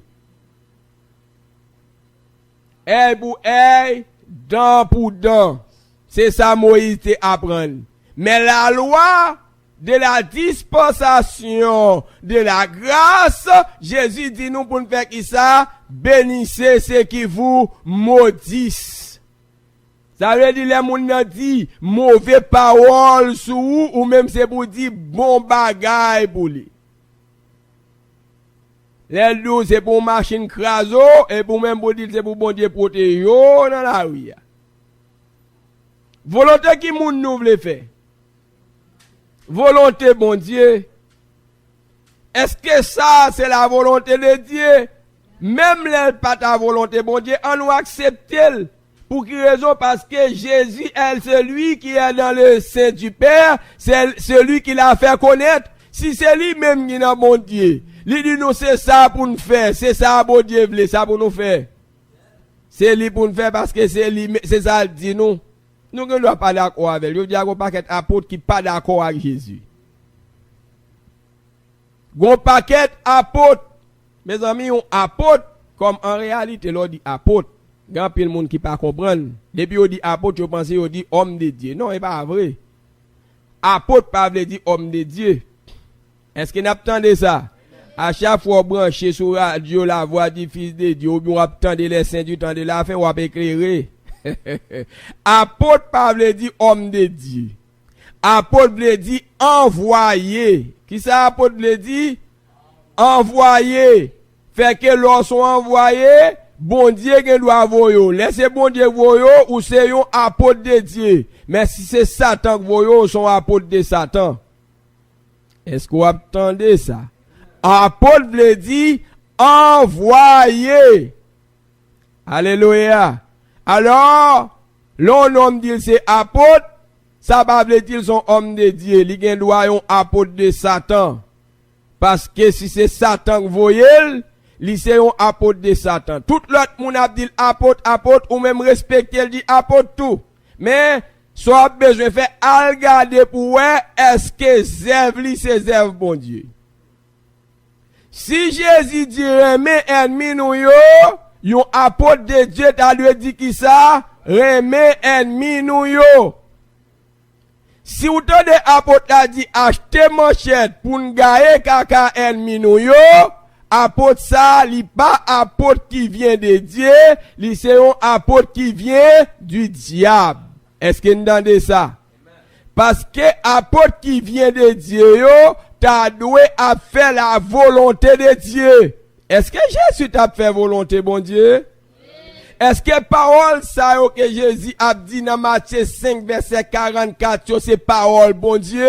Speaker 1: œil pour œil, dent pour dent. C'est ça Moïse te apprendre. Mais la loi de la dispensation de la grâce, Jésus dit nous pour nous faire qui ça? Bénissez ceux qui vous maudissent. Ça veut dire les gens dit mauvais parole sur vous ou même c'est pour dire bon bagay pour lui. Les deux c'est pour machine craso et pour même pour dire c'est pour bon Dieu protéger dans la rue. Volonté qui moun nou vle faire. Volonté bon Dieu. Est-ce que ça c'est la volonté de Dieu? Même les pas ta volonté bon Dieu, on nous accepte. Pour quelle raison? Parce que Jésus est celui qui est dans le sein du Père, c'est celui qui l'a fait connaître. Si c'est lui-même qui est dans bon Dieu, lui dit nous c'est ça pour nous faire, c'est ça bon Dieu voulait, ça pour nous faire. C'est lui pour nous faire parce que c'est lui, c'est ça dit nous. Nous ne sommes pas d'accord avec lui. Je dis à un paquet d'apôtres qui ne sont pas d'accord avec Jésus. Un paquet d'apôtres, mes amis, un apôtre, comme en réalité, l'on dit apôtre. Il y a plein de monde qui ne pas comprendre. Depuis on dit apôtre, je pense qu'on dit homme de Dieu. Non, ce n'est pas vrai. Apôtre, pas veut dire homme de Dieu. Est-ce que vous attendez ça? À chaque fois, vous branchez sur la radio la voix du Fils de Dieu, vous attendez les saints du temps de la fin, vous avez éclairé. Apôtre pas veut dire homme de Dieu. Apôtre veut dire envoyé. Qui ça apôtre veut dire? Envoyé. Fait que lorsqu'on envoyé, bon Dieu qui doit envoyer. Laissez bon Dieu envoyer ou c'est un apôtre de Dieu. Mais si c'est Satan qui envoie, son apôtre de Satan. Est-ce que vous attendez ça? Apôtre veut dire envoyé. Alléluia. Alors, l'homme dit c'est apôtre, ça va veut dire son homme de Dieu, il a droit un apôtre de Satan. Parce que si c'est Satan qui voyait, il c'est un apôtre de Satan. Tout l'autre monde a dit apôtre, ou même respecter, il dit apôtre tout. Mais, soit besoin de faire regarder pour voir, est-ce que zève li c'est zève bon Dieu. Si Jésus dit remet ennemi nous yo, yon apôtre de Dieu t'a lui dit qui ça? Remet ennemi nous yo. Si vous t'en de apôtre a dit acheter manchette pour n'gaye kaka ennemi nous yo, apôtre ça, li pas apôtre qui vient de Dieu, li c'est un apôtre qui vient du diable. Est-ce que vous entendez ça? Parce que apôtre qui vient de Dieu yo, t'as doué à faire la volonté de Dieu. Est-ce que Jésus t'a fait volonté, bon Dieu? Est-ce que parole ça que Jésus a dit dans Matthieu 5 verset 44 c'est parole bon Dieu?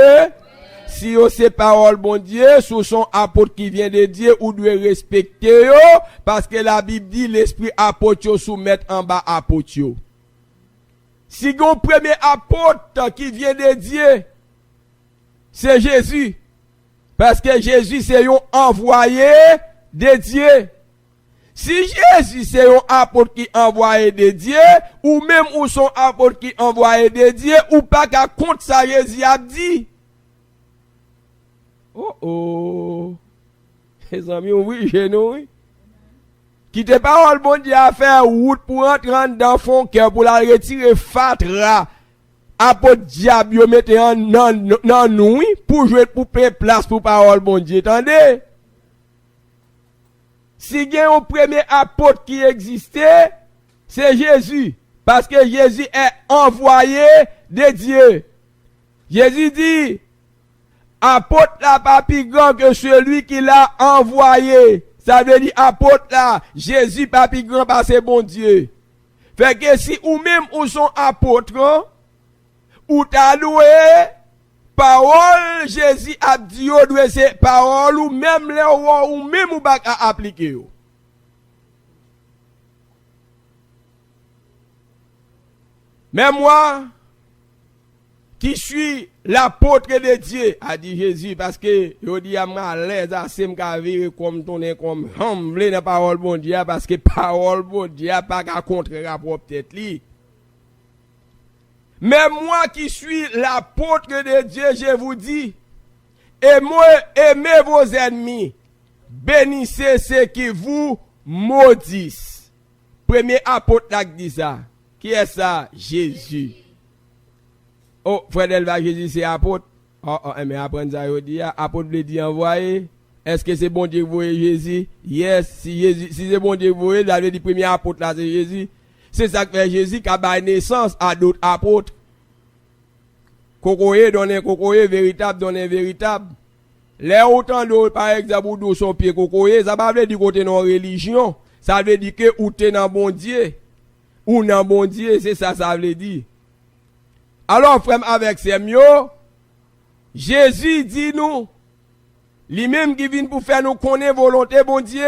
Speaker 1: Si c'est parole bon Dieu, sous son apôtre qui vient de Dieu, ou doit respecter yo, parce que la Bible dit l'esprit apôtre soumettre en bas apôtre. Si gon premier apôtre qui vient de Dieu, c'est Jésus. Parce que Jésus c'est un envoyé de Dieu. Si Jésus c'est un apôtre qui envoyé de Dieu, ou même ou son apôtre qui envoyé de Dieu, ou pas qu'à compte ça Jésus a dit. Oh. Les amis, oui, chez nous, oui. Qui te parole bon Dieu à faire route pour entrer dans fond cœur pour la retirer fatra. Apôtre diable yo mette nan nous pour jouer pour prendre place pour parole bon Dieu. Attendez. Si il y a un premier apôtre qui existait, c'est Jésus. Parce que Jésus est envoyé de Dieu. Jésus dit, apôtre là pas plus grand que celui qui l'a envoyé. Ça veut dire apôtre là, Jésus pas plus grand parce que bon Dieu. Fait que si ou même ou sont apôtres, ou t'as loué, parole Jésus a dit ou doit c'est parole ou même les ou même ou pas à appliquer. Mais moi, qui suis l'apôtre de Dieu, a dit Jésus, parce que je dis à moi, l'aise à s'emka vire comme tourner comme humble dans parole bon Dieu, parce que parole bon Dieu, pas qu'à contrer la propre tête li. Mais moi qui suis l'apôtre de Dieu, je vous dis, aimez vos ennemis, bénissez ceux qui vous maudissent. Premier apôtre qui dit ça. Qui est ça? Jésus. Oh, frère Delva, Jésus c'est apôtre. Mais après ça, il dit, apôtre veut dire envoyé. Est-ce que c'est bon Dieu qui voit Jésus? Yes, si c'est bon Dieu qui voit, il avait dit premier apôtre là, c'est Jésus. C'est ça que fait Jésus qui a donné naissance à d'autres apôtres. Cocoye donne cocoye, véritable donne véritable. Les autant de, par exemple, ou son pied cocoye, ça ne veut pas dire que tu es dans religion. Ça veut dire que ou tu es dans bon Dieu. Ou dans bon Dieu, c'est ça, ça veut dire. Alors, frère, avec ces mots, Jésus dit nous, lui-même qui vient pour faire nous connaître volonté bon Dieu,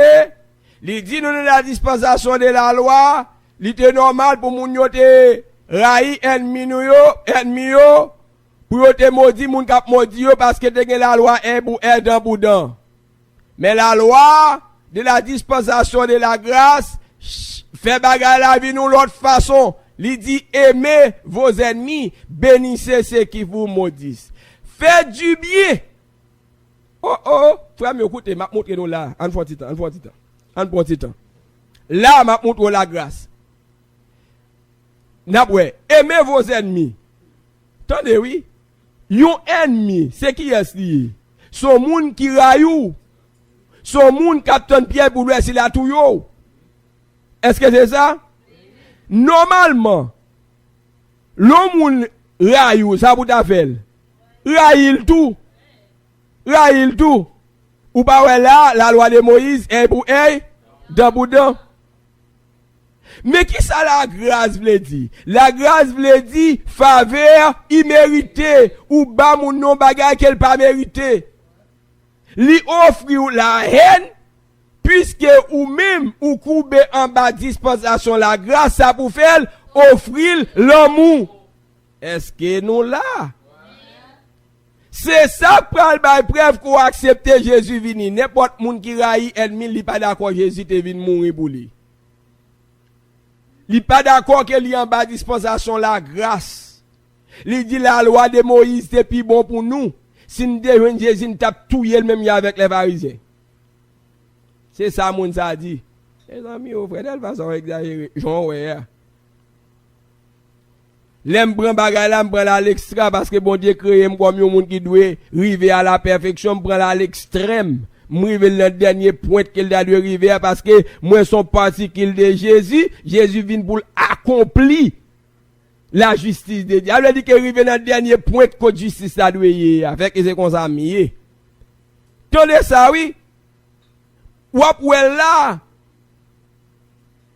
Speaker 1: il dit nous dans la dispensation de la loi, il était normal pour nous te raï ennemi yo, pour te maudit moun kap maudit yo parce que te la loi est pour aider boudin. Mais la loi de la dispensation de la grâce fait bagarre la vie nous l'autre façon. Il dit aimez vos ennemis, bénissez ceux qui vous maudissent. Faites du bien. Frère, écoutez, m'a montré nous là, en petit temps. Là, m'a montré la grâce. Aimez vos ennemis. Attendez, oui. Yon ennemi, c'est qui est lié? Son moun qui raillou. Son moun captain Pierre pour lui, c'est la tout yo. Est-ce que c'est ça? Normalement, l'homme moun raillou, ça vous t'appelle. Raïl tout. Ou pas ouais là, la loi de Moïse est pour dans boudin. Mais qui ça la grâce veut dire? La grâce veut dire faveur imméritée ou bas mon non bagay qu'elle pas mérité. Li offre ou la haine puisque ou même ou coube en bas dispensation la grâce ça pour faire offrir l'amour. Est-ce que nous là? C'est ça pour le preuve qu'on accepte Jésus vini. N'importe monde qui raille ennemi, li pas d'accord Jésus te vini mourir pour lui. Li pas d'accord que li en bas dispensation la grâce. Li dit la loi de Moïse c'est plus bon pour nous. Si nous devons Jésus nous tape tout le même avec les pharisiens. C'est ça moun ça dit. Les amis au frère elle va s'en exagérer. Jean ouais. L'aime prend bagay là, m'prend à l'extrême parce que bon Dieu créé comme un monde qui doit arriver à la perfection, m'prend à l'extrême. M'rive le dernier point qu'il a dû arriver parce que moi son particule de Jésus, Jésus vient pour accomplir la justice de Dieu. Elle dit qu'il arrive dans le dernier point que justice a doit y avec c'est comme ça mié. Tenez ça oui. Ou après là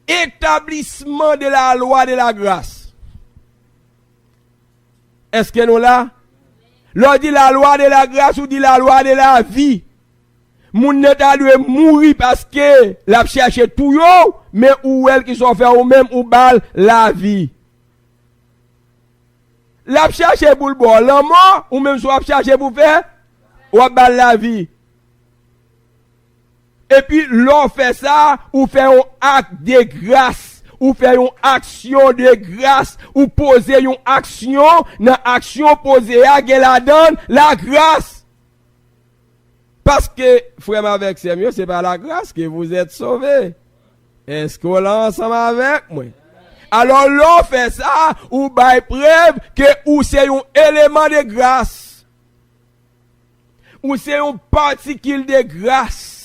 Speaker 1: établissement de la loi de la grâce. Est-ce que nous là? L'on dit la loi de la grâce ou dit la loi de la vie. Moun ne ta doit mourir parce que la cherche tout yo, mais ou elle qui sont fait ou même ou bal la vie. La cherche pour le bon, la mort ou même soit cherche pour faire ou bal la vie. Et puis l'on fait ça ou fait un acte de grâce. Ou faire une action de grâce, ou poser une action, dans action posée à la donne la grâce. Parce que, frère avec c'est mieux, c'est par la grâce que vous êtes sauvés. Est-ce qu'on l'a ensemble avec moi? Alors l'on fait ça, ou by preuve que ou c'est un élément de grâce. Ou c'est une particule de grâce.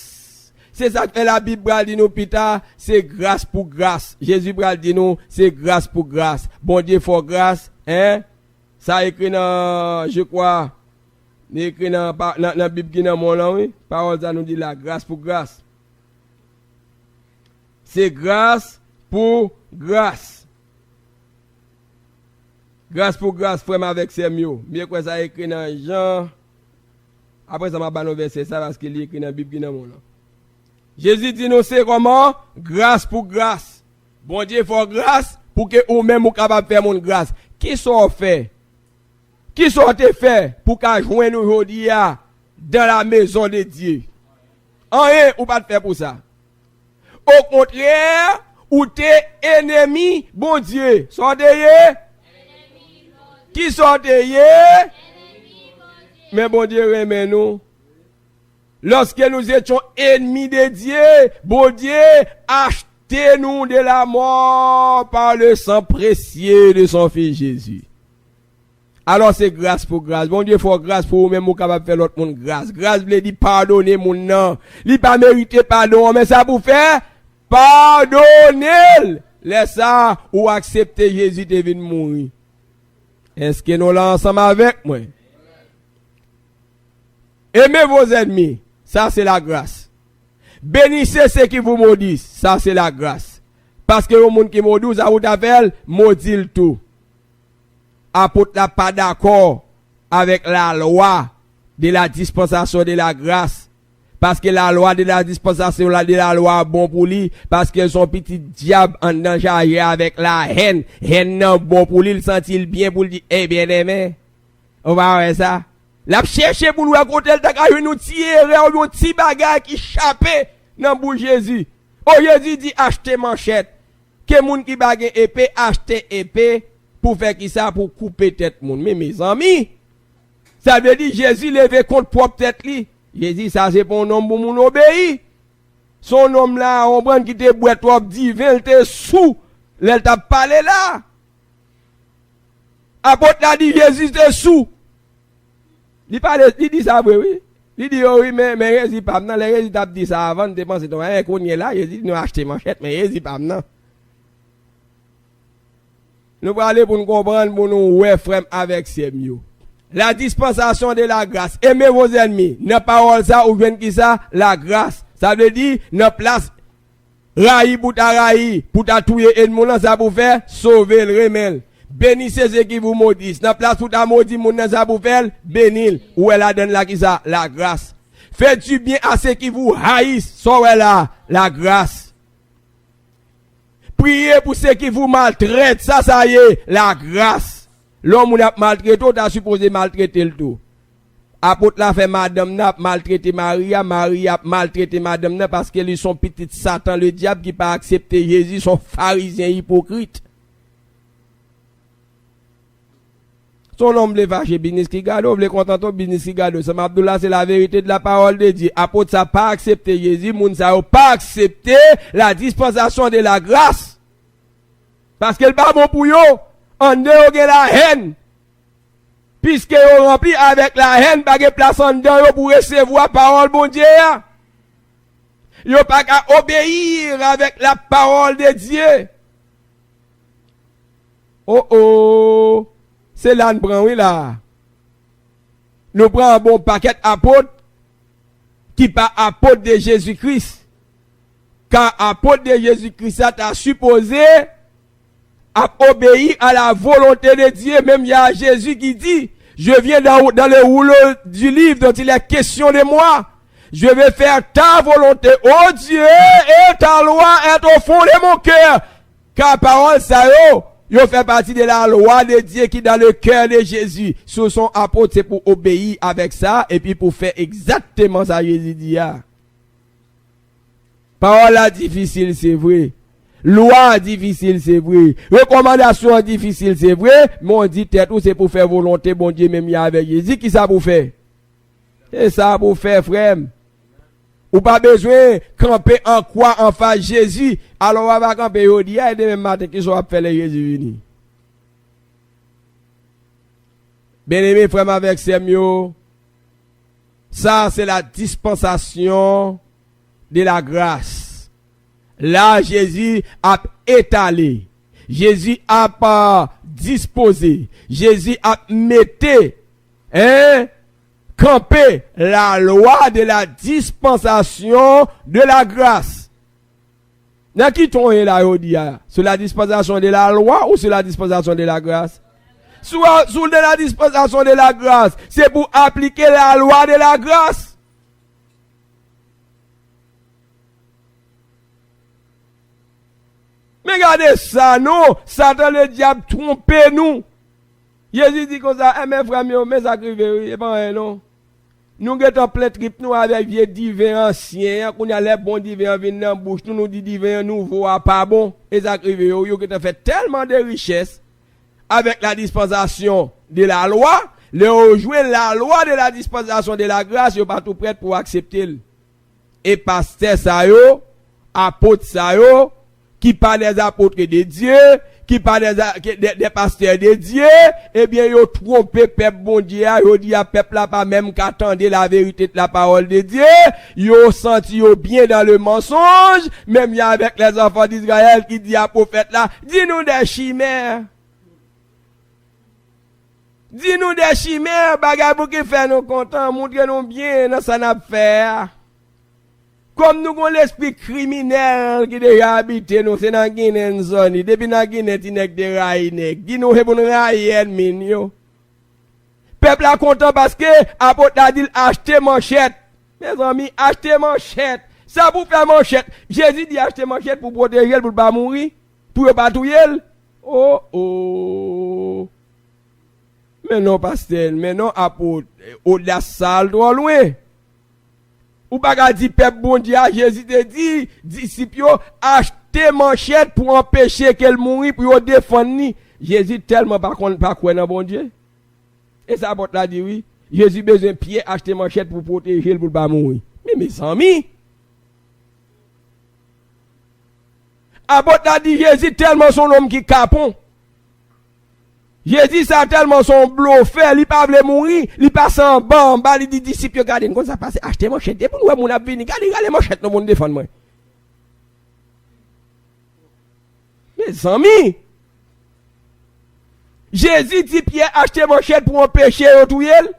Speaker 1: C'est ça que la Bible dit nous, Peter, c'est grâce pour grâce. Jésus dit nous, c'est grâce pour grâce. Bon Dieu, faut grâce, hein? Ça écrit dans, je crois, écrit dans la Bible qui est dans mon nom, oui. Parole ça nous dit la grâce pour grâce. C'est grâce pour grâce. Grâce pour grâce, frère avec ses mieux. Bien que ça écrit dans Jean. Après ça m'a banné verset ça parce qu'il est écrit dans la Bible qui est dans mon nom. Jésus dit nous c'est comment? Grâce pour grâce. Bon Dieu faut grâce pour que ou même ou capable faire mon grâce. Qui sont fait? Qui sont fait pour qu'à joindre aujourd'hui dans la maison de Dieu? Rien ou pas de faire pour ça. Au contraire, ou t'es ennemi bon Dieu. Sortez. Qui sortez? Mais bon Dieu remet nous. Lorsque nous étions ennemis de Dieu, bon Dieu nous de la mort par le sang précieux de son Fils Jésus. Alors c'est grâce pour grâce. Bon Dieu, faut grâce pour vous-même, vous capable de faire l'autre monde grâce. Grâce veut dire pardonner mon nom. Il pas mérité pardon, mais ça vous fait pardonner. Laisse ça ou accepter Jésus de venir mourir. Est-ce que nous là ensemble avec moi? Aimez vos ennemis, ça c'est la grâce. Bénissez ceux qui vous maudissent, ça c'est la grâce. Parce que le monde qui maudit, ça vous appelle maudit le tout. Apôtre n'a pas d'accord avec la loi de la dispensation de la grâce. Parce que la loi de la dispensation de la loi bon pour lui. Parce que son petit diable en danger avec la haine. Haine non bon pour lui, il sentit bien pour lui. Eh bien aimé, on va voir ça. La chercher pour nous raconter le tagay nous tirer un petit bagage qui échappé dans bouche Jésus. Oh Jésus dit acheter manchette. Que moun qui bagay épée acheter épée pour faire qui ça pour couper tête moun. Mais mes amis, ça veut dire Jésus levé contre propre tête li. Jésus ça c'est pour un homme pour moun obéir. Son homme là on prend qui te boîte trop divin, il te sous. Il t'a parlé là. Apôtre a dit Jésus te sous. Il dit ça oui. Il dit oui mais Jésus pas non, les Jésus t'a dit ça avant de dépenser ton qu'on est là, Jésus nous acheter manchette mais Jésus pas non. Nous allons aller pour nous comprendre pour nous ouais frère avec ces mieux. La dispensation de la grâce. Aimez vos ennemis. Ne parole ça ou bien qui ça la grâce. Ça veut dire ne place raï pour ta raï pour ta tuer ennemi ça pour faire sauver le remel. Bénissez ceux qui vous maudissent. Ne place pour ta maudit moun ça pour faire bénir. Ou elle a donne la qui ça la grâce. Faites du bien à ceux qui vous haïssent. Soit là la grâce. Priez pour ceux qui vous maltraitent. Ça y est, la grâce. L'homme ou n'a maltraité, t'as supposé maltraiter le tout. Apôtre l'a fait madame n'a maltraité Maria, Maria maltraité madame n'a parce qu'ils sont petits Satan, le diable qui pas accepté Jésus, sont pharisiens hypocrites. Son homme le vache business qui garde, le content business qui garde. Ça Abdullah c'est la vérité de la parole de Dieu. Apôtre ça pas accepté Jésus, moun ça pas accepté la dispensation de la grâce. Parce qu'elle pas bon pour yo, en dehors de la haine. Puisque yo rempli avec la haine, pas de place en dedans pour recevoir parole bon Dieu. Yo pas qu'à obéir avec la parole de Dieu. Oh. C'est là nous prenons, oui là. Nous prenons un bon paquet apôtre qui pas apôtre de Jésus-Christ. Car apôtre de Jésus-Christ, ça t'a supposé à obéir à la volonté de Dieu. Même il y a Jésus qui dit, je viens dans le rouleau du livre dont il est question de moi. Je vais faire ta volonté, oh Dieu, et ta loi est au fond de mon cœur. Car parole ça yo fait partie de la loi de Dieu qui est dans le cœur de Jésus. Sous son apôtre, c'est pour obéir avec ça et puis pour faire exactement ça Jésus dit. Parole difficile, c'est vrai. Loi difficile, c'est vrai. Recommandation difficile, c'est vrai. Mais on dit tête ou c'est pour faire volonté, bon Dieu, même avec Jésus, qui ça pour faire? C'est ça pour faire, frère. Ou pas besoin camper en quoi en face Jésus. Alors on va camper au dia et demain matin qui soit faire les Jésus vini. Bien-aimé frère avec Semio. Ça c'est la dispensation de la grâce. Là Jésus a étalé. Jésus a pas disposé. Jésus a metté camper la loi de la dispensation de la grâce. N'a qui ton est là aujourd'hui? Sur la dispensation de la loi ou sur la dispensation de la grâce? Sur de la dispensation de la grâce, c'est pour appliquer la loi de la grâce. Mais regardez ça, non, Satan le diable trompe nous. Jésus dit comme ça, mes frères, mes sacrifiés, et pas non. Nous avons plein trip nous avec vieux divins anciens, qu'on a les bons divins venus dans la bouche, nous dit divins nouveaux, pas bon. Et sacrifiés, ils ont fait tellement de richesses avec la dispensation de la loi, le jouer la loi de la dispensation de la grâce, ils sont pas tout prêts pour accepter. Et pasteur ça yo, apôtre ça yo, qui pas des apôtres de Dieu, qui pas des pasteurs de Dieu, eh bien, ils ont trompé peuple bon Dieu, ils ont dit à peuple là pas même qu'attendre la vérité de la parole de Dieu, ils ont senti bien dans le mensonge, même il y a avec les enfants d'Israël qui dit à prophète là, dis-nous des chimères. Dis-nous des chimères, bagay pour qui fait nous contents, montrez-nous bien dans ça n'a fait. Comme nous avons l'esprit criminel qui déjà habite nous, c'est dans Guinée zone, depuis dans Guinée, tu n'es que des raïnek. Dis-nous, c'est pour nous raïer, minyo. Peuple est content parce que, apôtre a dit, achetez manchette. Mes amis, achetez manchette. Ça pour faire manchette. Jésus dit acheter manchette pour protéger, pour ne pas mourir, pour ne pas tuer. Oh, oh. Mais non, pasteur, mais non, apôtre, au-delà salle, trop loin. Ou pas dire peuple bon Dieu, Jésus te dit, disciples, achetez manchette pour empêcher qu'elle mourit, pour défendre. Jésus tellement pas quoi dans bon Dieu. Et ça, apôtre l'a dit oui. Jésus besoin de pied, acheter manchette pour protéger, pour pas mourir. Mais mes amis, apôtre l'a dit Jésus tellement son homme qui capon. Jésus ça tellement son bluffé, il pas veut mourir, il passe en bas, il dit disciples regardez comme ça passe, achetez manchette pour nous mon venir, regardez manchette nous monde défendre moi. Mes amis, Jésus dit Pierre achetez manchette pour empêcher tout yel.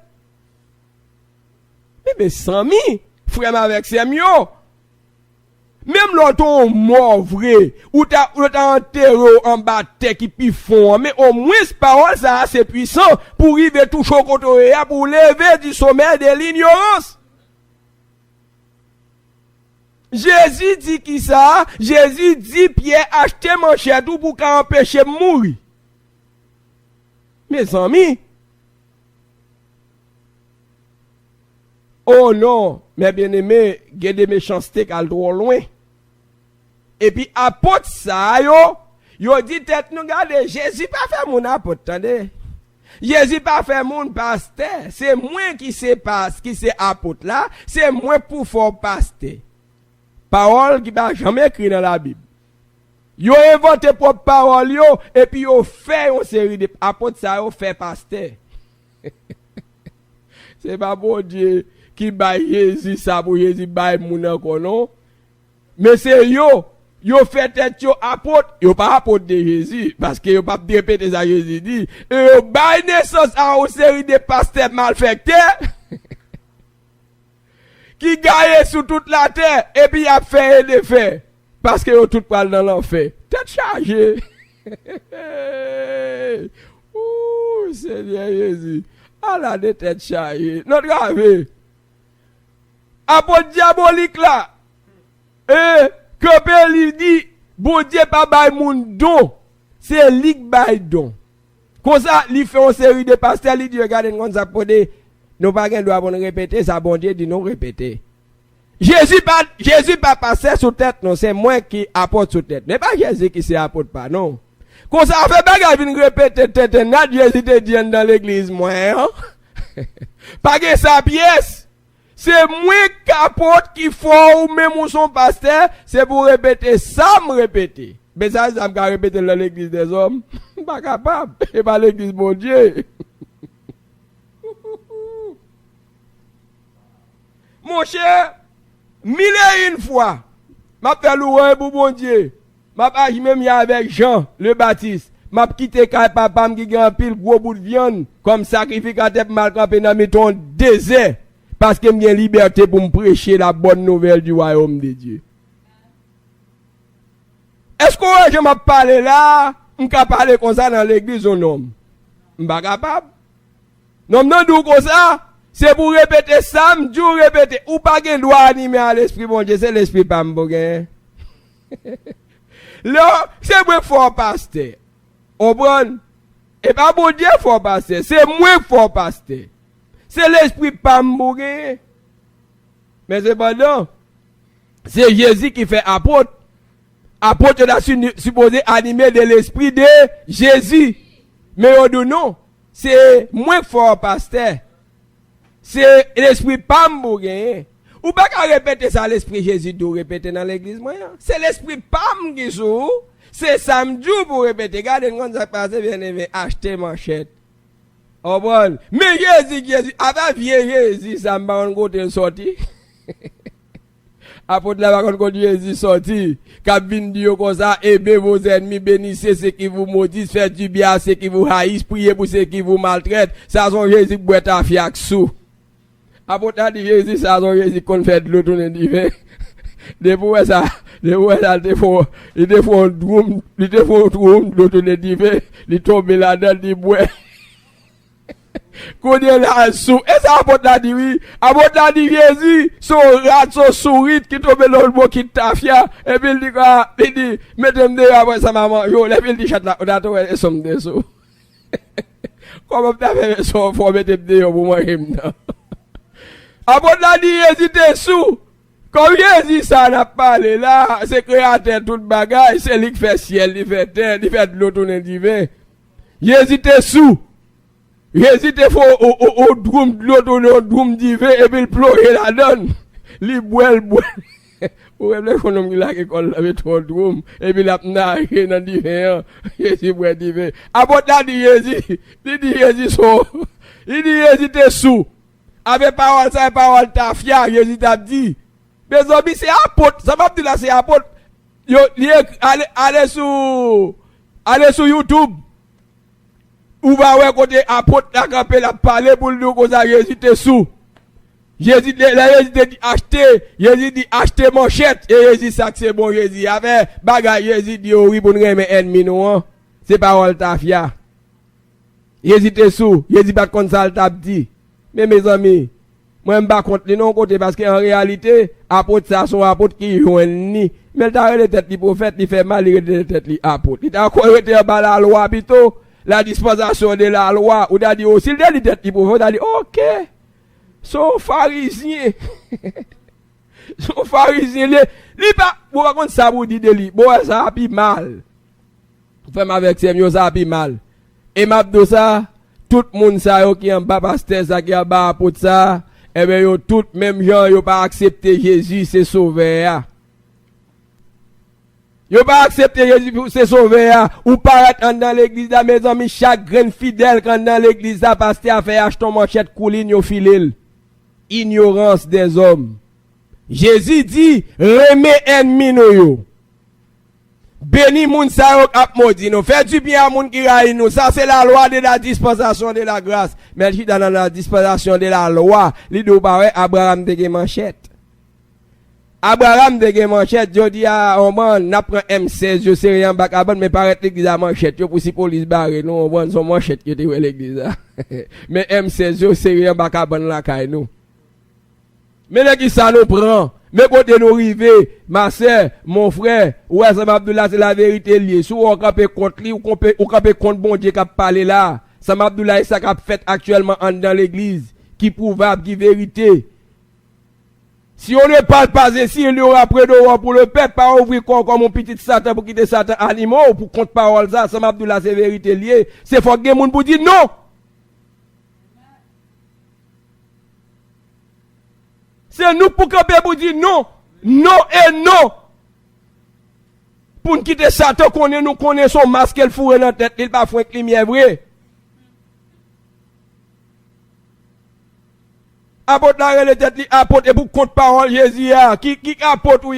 Speaker 1: Mais mes amis, frère avec c'est mieux. Même l'autre mort vrai, ou t'as enterré en bas terre qui pi fond, mais au moins parole ça assez puissant pour arriver tout chaud côté pour lever du sommet de l'ignorance. Jésus dit qui ça? Jésus dit Pierre achetez manchette pour empêcher de mourir. Mes amis, oh non, mes bien-aimés, il y a des méchancetés qui sont trop loin. Et puis, apôtre ça, yo dit tête nous garde, Jésus pas fait mon apôtre, attendez. Jésus pas fait mon pasteur, c'est moi qui sais pas, qui c'est apôtre là, c'est moi pour faire pasteur. Parole qui va jamais écrit dans la Bible. Yo inventé propre parole yo, et puis yo fait une série de apôtres ça, yo fait pasteur. C'est pas bon Dieu qui baille Jésus ça pour Jésus baille moun encore non. Mais c'est yo fait tête yo apôtre, yo pas apôtre de Jésus parce que yo pas répéter ça Jésus dit et yo baille naissance à une série de pasteurs malfectés qui gagne sur toute la terre et puis a fait des faits parce que yo tout parle dans l'enfer. Tête chargée. Ouh, Seigneur Jésus. Ah la de tête chargée. Notre grave. Apôtre diabolique là. Que lui dit, bon Dieu pas bail moun don. C'est lui qui bail don. Comme ça, il fait une série de pasteurs, il dit, regardez, comme ça, pour des, nous pas qu'un doit répéter, ça, bon Dieu dit non répéter. Jésus pas passé sous tête, non, c'est moi qui apporte sous tête. Mais pas Jésus qui s'apporte pas, non. Comme ça, fait bagarre, vient répéter tête, n'a Jésus te dit dans l'église, moi, hein. Pas que sa pièce. C'est moi qui apporte qui faut ou même son pasteur, c'est pour répéter ça, me répéter. Mais ça me répéter dans l'église des hommes. Pas capable. Et pas l'église mon Dieu. Mon cher, mille et une fois, m'a fait louer pour mon Dieu. M'a pas même avec Jean, le Baptiste. M'a quitté papa qui gagne pile gros bout de viande, comme sacrificateur mal campé dans mettons désert. Parce que j'ai liberté pour me prêcher la bonne nouvelle du royaume de Dieu. Est-ce que je m'a parlé là, je peux parler comme ça dans l'église ou non? Je ne suis pas capable. Non, non, comme ça, c'est pour répéter ça, je répéter. Ou pas que doit animer à l'esprit, bon Dieu, c'est l'esprit pas m'bouguer. Là, c'est moi fort pasteur. Au bon, et pas bon Dieu fort pasteur, c'est moi fort pasteur. C'est l'esprit pas m'bouguer. Mais cependant, c'est Jésus qui fait apôtre. Apôtre là supposé animer de l'esprit de Jésus. Mais au non, c'est moins fort pasteur. C'est l'esprit pas m'bouguer. Ou pas qu'à répéter ça, l'esprit Jésus doit répéter dans l'église moyen. C'est l'esprit Pam qui joue. C'est samedi pour répéter. Regardez quand ça passe, bien aimé, acheter manchette. Oh bon. Mais Jésus, avec vieux Jésus, ça m'a un côté sorti. Apôtre là, par contre, Jésus sorti. Cabine Dieu comme ça, aimez vos ennemis, bénissez ceux qui vous maudissent, faites du bien à ceux qui vous haïssent, priez pour ceux qui vous maltraitent. Ça, son Jésus boit à fiac sous. Apôtre là, dit Jésus, ça, son Jésus qu'on fait de l'autre, on dit, depuis ça, il te faut un drum, l'autre, on dit, il tombe là-dedans, il boit. Qu'on est là sous. Et ça apporte la dit oui. Apporte la dit Jésus. Son rat, son souris qui tombe dans le mot qui tafia. Et puis il dit quoi? Il dit, mettez-moi dehors après sa maman. Yo, et puis il dit, chat là, on a tout et somme dessous. Comment tu as fait son faut mettre dehors pour moi, apporte la dit Jésus t'es sous. Comme Jésus ça n'a parlé là, c'est créateur toute bagaille. C'est lui qui fait ciel, il fait terre, il fait de l'autre, on est divin. Jésus t'es sous. Jésus te faut au drum, l'autre drum divin, et puis il pleure la donne. Il boit. Ou le qu'on là qui colle avec ton drum, et puis la narré dans divin. Jésus boit divin. Après ça dit Jésus, il dit Jésus so. Il dit Jésus te sous. Avec parole ça, parole ta fière, Jésus t'a dit. Mais zombie c'est apôtre, ça va dire là c'est apôtre. Yo, allez sur YouTube. Ou va ouais côté apôtre la campé la parler pour nous cause Jésus te sous. Jésus dit acheter manchette et Jésus ça c'est bon Jésus avec bagay Jésus dit oui pour nous aimer ennemi nous c'est parole ta fia. Jésus te sous, Jésus pas comme ça t'a dit. Mais mes amis, moi m'pas contre les non côté parce qu'en réalité apôtre ça son apôtre qui joindni mais t'as les tête li prophète il fait mal il les tête li apôtre. Il t'a encore été en bas la loi plutôt. La dispensation de la loi, ou dit aussi, il dit tête, il peut dire, ok, son pharisien, il pas, vous racontez ça, vous dites de lui, bon, ça a pi mal. Femme avec ses mieux, ça a pi mal. Et m'a dit ça, tout le monde, ça, qui en bas, pasteur, ça, qui en bas, pour ça, eh bien, yo, tout, même gens, yo, pas accepté Jésus, c'est sauveur. Yo pas accepter Jésus pour se sauver ou paraître dans l'église là mes amis chaque grain fidèle quand dans l'église là pasteur a fait acheter manchette couline yo filil. Ignorance des hommes. Jésus dit remet ennemi nous yo. Béni moun sa yo ap maudit nous. Fait du bien à moun qui raille nous. Ça c'est la loi de la dispensation de la grâce. Mais dans la dispensation de la loi, li do ba Abraham de manchette. Abraham de manchette, je dis à on n'a prend M16, je sais rien bac à mais paraît l'église à manchette, yo pour si police barré nous on prend son manchette qui était l'église. Mais M16 je sais rien bac à la caille nous. Mais là qui ça nous prend, mais côté nous river, ma sœur, mon frère, ouais ça Abdullah c'est la vérité liée. Si on camper contre lui ou camper contre bon Dieu qui a parlé là, ça Abdullah ça qu'a fait actuellement dans l'église, qui prouvable, qui vérité. Si on ne parle pas ainsi, il y aura près de pour le peuple, pas ouvrir comme un petit Satan pour quitter Satan animaux, ou pour contre parole ça, ça Abdullah c'est vérité liée. C'est faut que moun pour dire non. C'est nous pour camper pour dire non. Non et non. Pour nous quitter Satan, nous connaissons son masque, il fourre dans la tête, il pas fouet avec lumière vrai. Apôtre la tête li apôtre et pour contre parole Jésus qui apôtre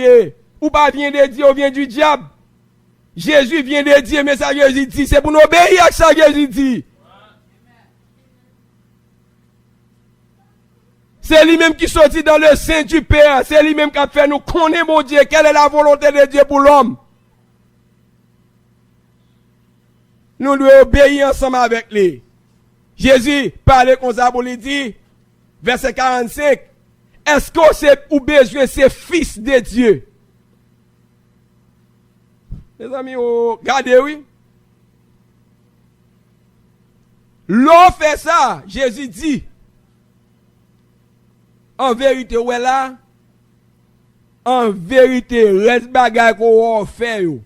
Speaker 1: ou pas vient de Dieu ou vient du diable. Jésus vient de Dieu mais ça Jésus dit c'est pour nous obéir à ça Jésus dit. C'est lui-même qui sortit dans le sein du Père, c'est lui-même qui a fait nous connaître mon Dieu, quelle est la volonté de Dieu pour l'homme. Nous devons obéir ensemble avec lui. Jésus parlait comme ça pour lui dire verset 45. Est-ce que c'est ou besoin c'est fils de Dieu? Les amis, regardez, oui. L'on fait ça, Jésus dit. En vérité, ouais là. En vérité, reste bagay qu'on fait, yo.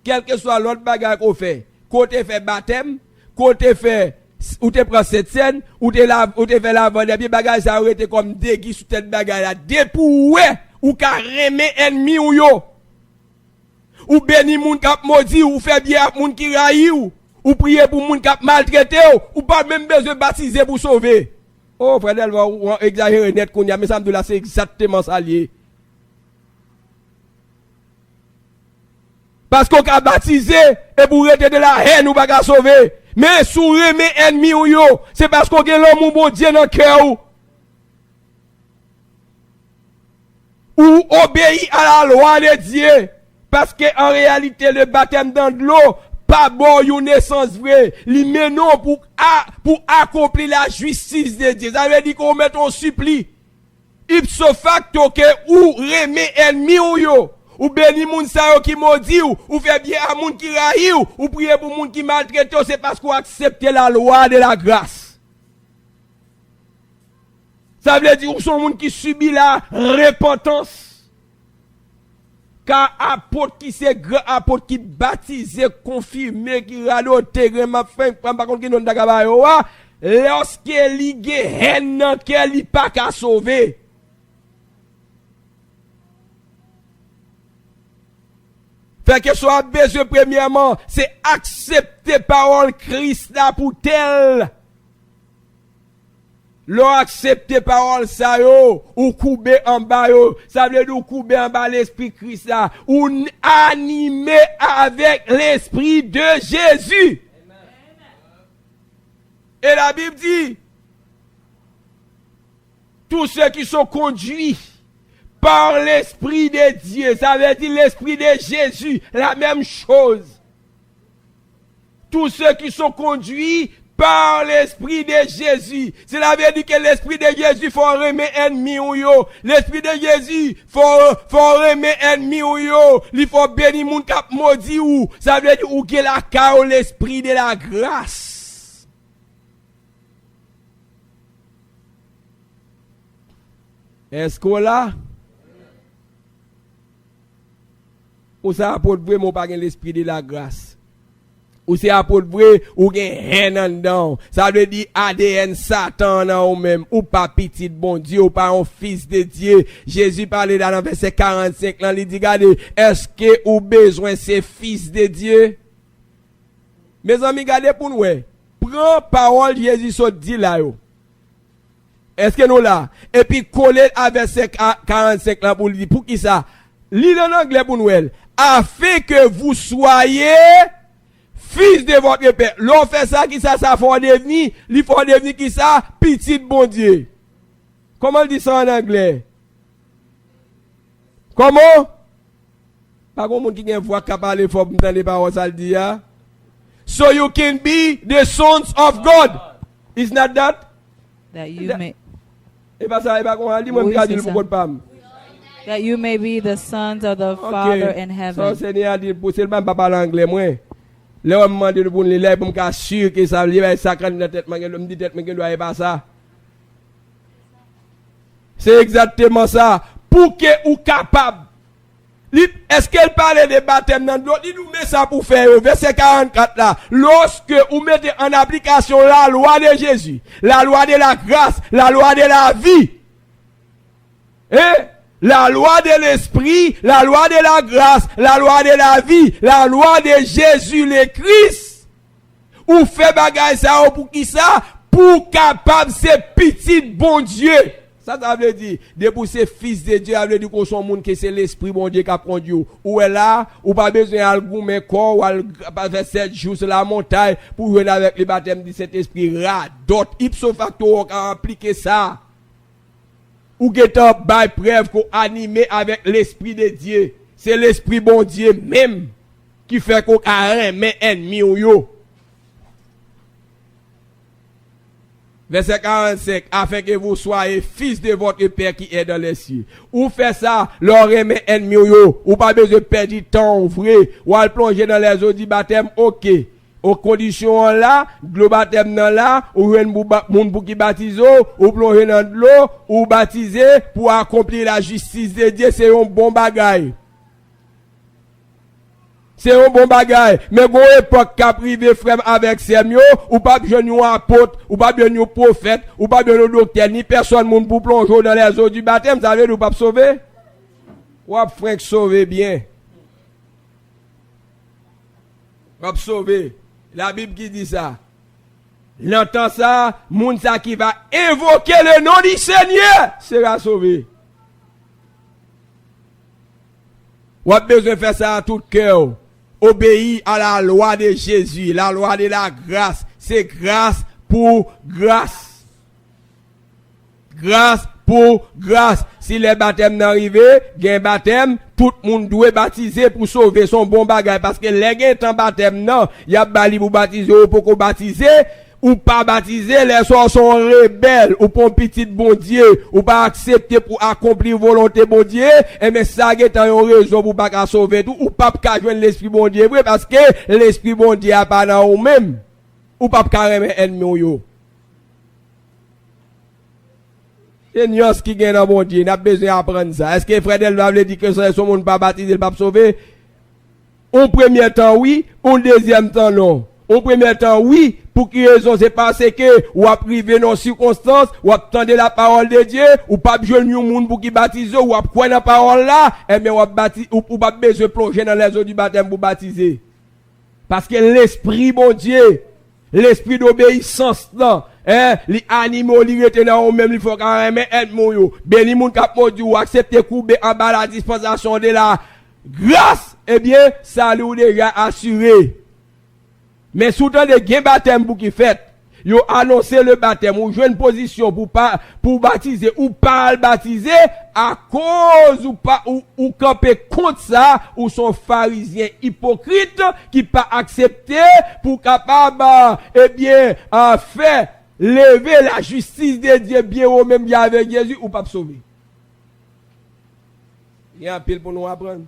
Speaker 1: Quel que soit l'autre bagay qu'on fait. Côté fait baptême, côté fait ou te prend cette scène, ou te fait la vendre, et puis bagage ça aurait été comme déguis sous tête bagage là, dépoué, ou carrément ennemi ou yo. Ou béni moun kap maudit, ou fait bien à moun qui raï ou prier pour moun kap maltraité ou pas même besoin de baptiser pour sauver. Oh frère, elle va exagérer net qu'on y a, mais ça me dit là c'est exactement ça lié. Parce qu'on a baptisé et pour rester de la haine ou pas sauver. Mais sous remet ennemi ou yo, c'est parce qu'on a l'homme bon Dieu dans le cœur ou obéit à la loi de Dieu. Parce que en réalité le baptême dans de l'eau pas bon une naissance vraie, li menon pour accomplir la justice de Dieu. Ça veut dire qu'on met on supplie. Ipso facto que ou remet ennemi ou yo. Ou béni moun sa yo qui maudit ou fait bien à moun qui raï ou prier pour moun qui maltraite, c'est parce qu'on accepte la loi de la grâce. Ça veut dire ou son moun qui subit la repentance. Car apôtre qui c'est grand apôtre qui baptisé, confirmé, qui radote, m'a fait par contre qui non d'agaba yo, lorsque li gen nan ke li pas ka sauver. Fait que soit besoin premièrement, c'est accepter parole Christ là pour tel. L'on accepte parole ça yo, ou coube en bas yo, ça veut dire ou coube en bas l'esprit Christ là, ou animé avec l'esprit de Jésus. Amen. Et la Bible dit, tous ceux qui sont conduits par l'esprit de Dieu, ça veut dire l'esprit de Jésus, la même chose. Tous ceux qui sont conduits par l'esprit de Jésus. Cela veut dire que l'esprit de Jésus faut remettre ennemi ou yo. L'esprit de Jésus faut remettre ennemi ou yo. Il faut bénir moun kap maudit ou. Ça veut dire ou que la kao l'esprit de la grâce. Est-ce qu'on là? Ou ça apporte vraiment pas l'esprit de la grâce? Ou c'est apôtre vrai ou gen haine en dedans. Ça veut dire ADN Satan en ou même ou pas petit bon Dieu ou pas un fils de Dieu. Jésus parlait dans verset 45 là, il dit regardez, est-ce que ou besoin c'est fils de Dieu? Mes amis, regardez pour nous. Prends parole Jésus so dit là yo. Est-ce que nous là? Et puis coller à verset 45 là pour dire pour qui ça? Lis en anglais pour nous. Afin que vous soyez fils de votre père. L'on fait ça, qui ça faut devenir, il faut devenir qui ça, petit bon Dieu. Comment on dit ça en anglais? Comment? Pas comme qui a une voix capable de faire entendre les paroles, ça le dit, hein? So you can be the sons of God. Is not that?
Speaker 2: That you may.
Speaker 1: Et pas ça, et pas comment dit, moi, je dis le beaucoup de pam.
Speaker 2: That you may be the sons of the Father in heaven.
Speaker 1: So Seigneur dit, pour seulement pas parler anglais, moi. Là, on m'a demandé pour les lèvres, pour me assurer que ça va être sacré dans la tête, je me dis tête, mais que doit pas ça. C'est exactement ça. Pour que ou capable. Est-ce qu'elle parlait de baptême dans l'autre? Il nous met ça pour faire, verset 44 là. Lorsque vous mettez en application la loi de Jésus, la loi de la grâce, la loi de la vie, la loi de l'esprit, la loi de la grâce, la loi de la vie, la loi de Jésus le Christ. Ou fait bagay ça pour qui ça? Pour capable ces petits bon Dieu. Ça veut dire, depuis ces fils de Dieu, ça veut dire qu'on soit monde que c'est l'esprit bon Dieu qui a conduit. Ou est là, ou pas besoin de goûter corps, ou à faire 7 jours sur la montagne pour jouer avec le baptême de cet esprit là. D'autres ipso facto ont appliqué ça. Ou qui est by preuve qu'on animé avec l'esprit de Dieu. C'est l'esprit bon Dieu même qui fait qu'on a remis ennemi ou yo. Verset 45, afin que vous soyez fils de votre Père qui est dans les cieux. Ou fait ça, leur remet ennemi ou yo. Ou pas besoin de perdre du temps, vrai. Ou à plonger dans les eaux du baptême, ok. Aux conditions là, le baptême là, ou un monde pour qui baptise, ou plonger dans l'eau, ou baptiser pour accomplir la justice de Dieu, c'est un bon bagage. C'est un bon bagage. Mais gon époque qu'a privé frère avec Semio, ou pas besoin d'un apôtre, ou pas besoin d'un prophète, ou pas besoin d'un docteur, ni personne monde pour plonger dans les eaux du baptême, ça veut dire ou pas sauver? Ou frère sauver bien. Ou sauver. La Bible qui dit ça. L'entend ça, moun ça qui va invoquer le nom du Seigneur sera sauvé. Ou a besoin de faire ça à tout cœur. Obéir à la loi de Jésus, la loi de la grâce. C'est grâce pour grâce. Grâce pour grâce. Si les baptêmes n'arrivent, il y a un baptême, tout le monde doit baptiser pour sauver son bon bagage. Parce que les gens sont baptême, non, il y a bali pour baptiser ou pour baptiser. Ou pas baptiser, les soeurs sont rebelles, ou pour un petit bon Dieu, ou pas accepter pour accomplir volonté bon Dieu, et mais ça est une raison pour pas sauver tout, ou pas joindre l'esprit bon Dieu, parce que l'esprit bon Dieu a pas dans ou même, ou pas carrément ennemi yo. C'est une qui gagne dans bon Dieu, n'a besoin d'apprendre ça. Est-ce que frère Delva veut dire que son monde pas baptisé, il pas sauver? Au premier temps oui, au deuxième temps non. Au premier temps oui, pour qui raison? C'est parce que ou a privé nos circonstances, ou a tendre la parole de Dieu, ou pas besoin de monde pour qui baptise, ou a croire dans la parole là, et bien ou pas besoin de plonger dans les eaux du baptême pour baptiser. Parce que l'esprit bon Dieu, l'esprit d'obéissance là, les animaux li rete dans ou même il faut carrément être mon béni moun k'ap modi ou accepter couper en bas la dispensation de la grâce, eh bien ça lui déjà assuré. Mais sous temps de gen baptême pour qui fait, yo annoncé le baptême ou jouer une position pour baptiser ou pas baptiser à cause ou pas ou camper contre ça ou son pharisien hypocrite qui pas accepté pour capable eh bien faire lever la justice de Dieu bien ou même bien avec Jésus ou pas sauver. Il y a un pile pour nous apprendre.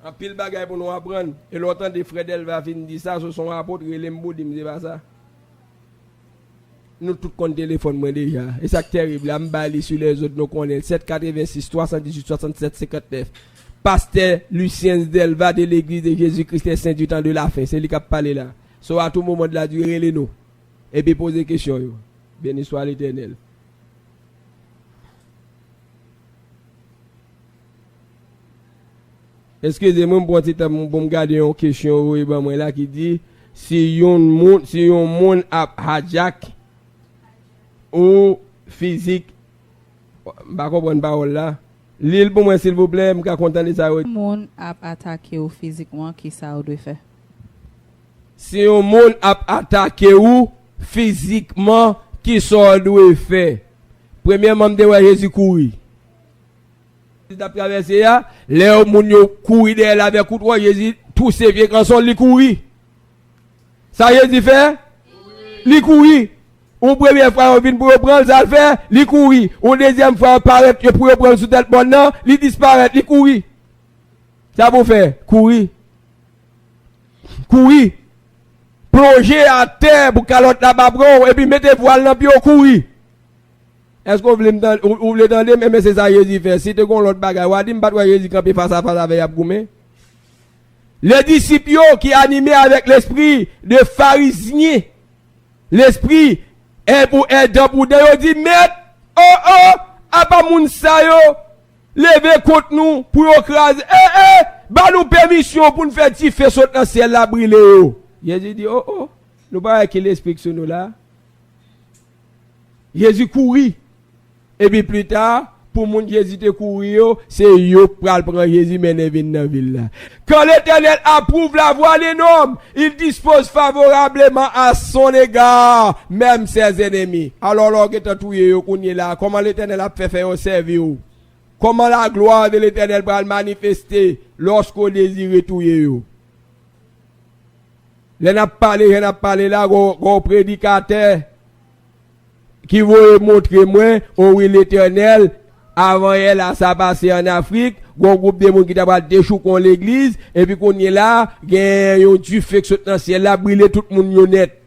Speaker 1: Un pile bagaille pour nous apprendre. Et l'autant des frères d'Elva viennent dire ça, ce sont apôtres, et les mots disent pas ça. Nous tous compte téléphone moi déjà. Et ça terrible, là, m'bali sur les autres, nous connaissons 786 318 67 59. Pasteur Lucien d'Elva de l'église de Jésus-Christ Saint du temps de la fin. C'est lui qui a parlé là. So à tout moment de la durée, les nous. Et puis poser des questions. Béni soit l'Éternel. Excusez-moi pour me garder une question moi là qui dit si yon moun ap hajak ou physique pas comprendre parole là l'île pour moi s'il vous plaît m'ka content de ça
Speaker 2: moun ap attaqué ou physiquement qui ça doit faire
Speaker 1: si yon moun ap attaqué ou physiquement qui ça doit faire premièrement me de Jésus courir t'as traversé là les moun yo courir derrière avec coup de Jésus tous ces vieux garçons li courir ça Jésus fait li courir ou première fois on vient pour prendre ça le fait li courir ou deuxième fois apparaître pour prendre sous tête bonne non li disparaît li courir ça pour faire courir plonger à terre pour calotte la babron et puis mettez voile dans puis courir. Est-ce que vous voulez entendre mais c'est ça Jésus fait si tu gon l'autre bagaille ou dit m'pas Jésus camper face à face avec Abgoumé. Les disciples qui animés avec l'esprit de pharisien, l'esprit est pour aider pour dire dit maître a pas moun sa yo lever contre nous pour écraser ba nous permission pour nous faire tiffer sauter dans ciel la briller yo. Jésus dit nous pas que l'esprit sur nous là. Jésus courit. Et puis plus tard, pour mon Jésus te courir, c'est yo pral prendre Jésus mener vinn dans ville là. Quand l'Éternel approuve la voie des hommes, il dispose favorablement à son égard, même ses ennemis. Alors lorsque tu touye yo kounye là, comment l'Éternel a fait faire servir ou? Comment la gloire de l'Éternel pral manifester lorsqu'on désire touye yo? J'en a parlé là, gros prédicateur qui veut montrer moi où l'Éternel avant elle a ça passé en Afrique gon groupe de monde qui t'a déchou kon l'église et puis qu'on est là gen yon du fait que dans ciel là brûler tout le monde net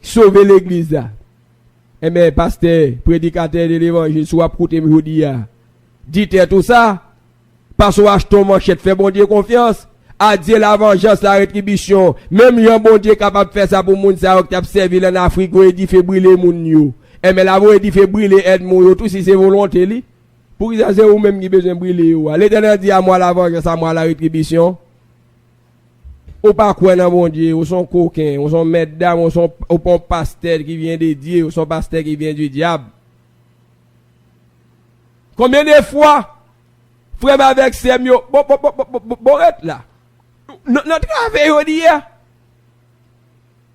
Speaker 1: sauver l'église là et mais pasteur prédicateur de l'évangile soit côté jodi a dites tout ça Parce que achète ton manchette, fait bon Dieu confiance. A Dieu la vengeance, la rétribution. Même un bon Dieu capable de faire ça pour moun sa qui a servi en Afrique, ou dit fait brûler moun yo. Et mais la voie dit fait brûler aide moun yo, tout si c'est volonté li. Pour ça c'est ou même qui besoin brûler yo. L'Éternel dit à moi la vengeance, à moi la rétribution. Ou pas quoi dans bon Dieu, ou son coquin, ou son maître d'âme, ou son pasteur qui vient de Dieu, ou son pasteur qui vient du diable. Combien de fois, frère avec Semio, bon, là. Notre travail, hier,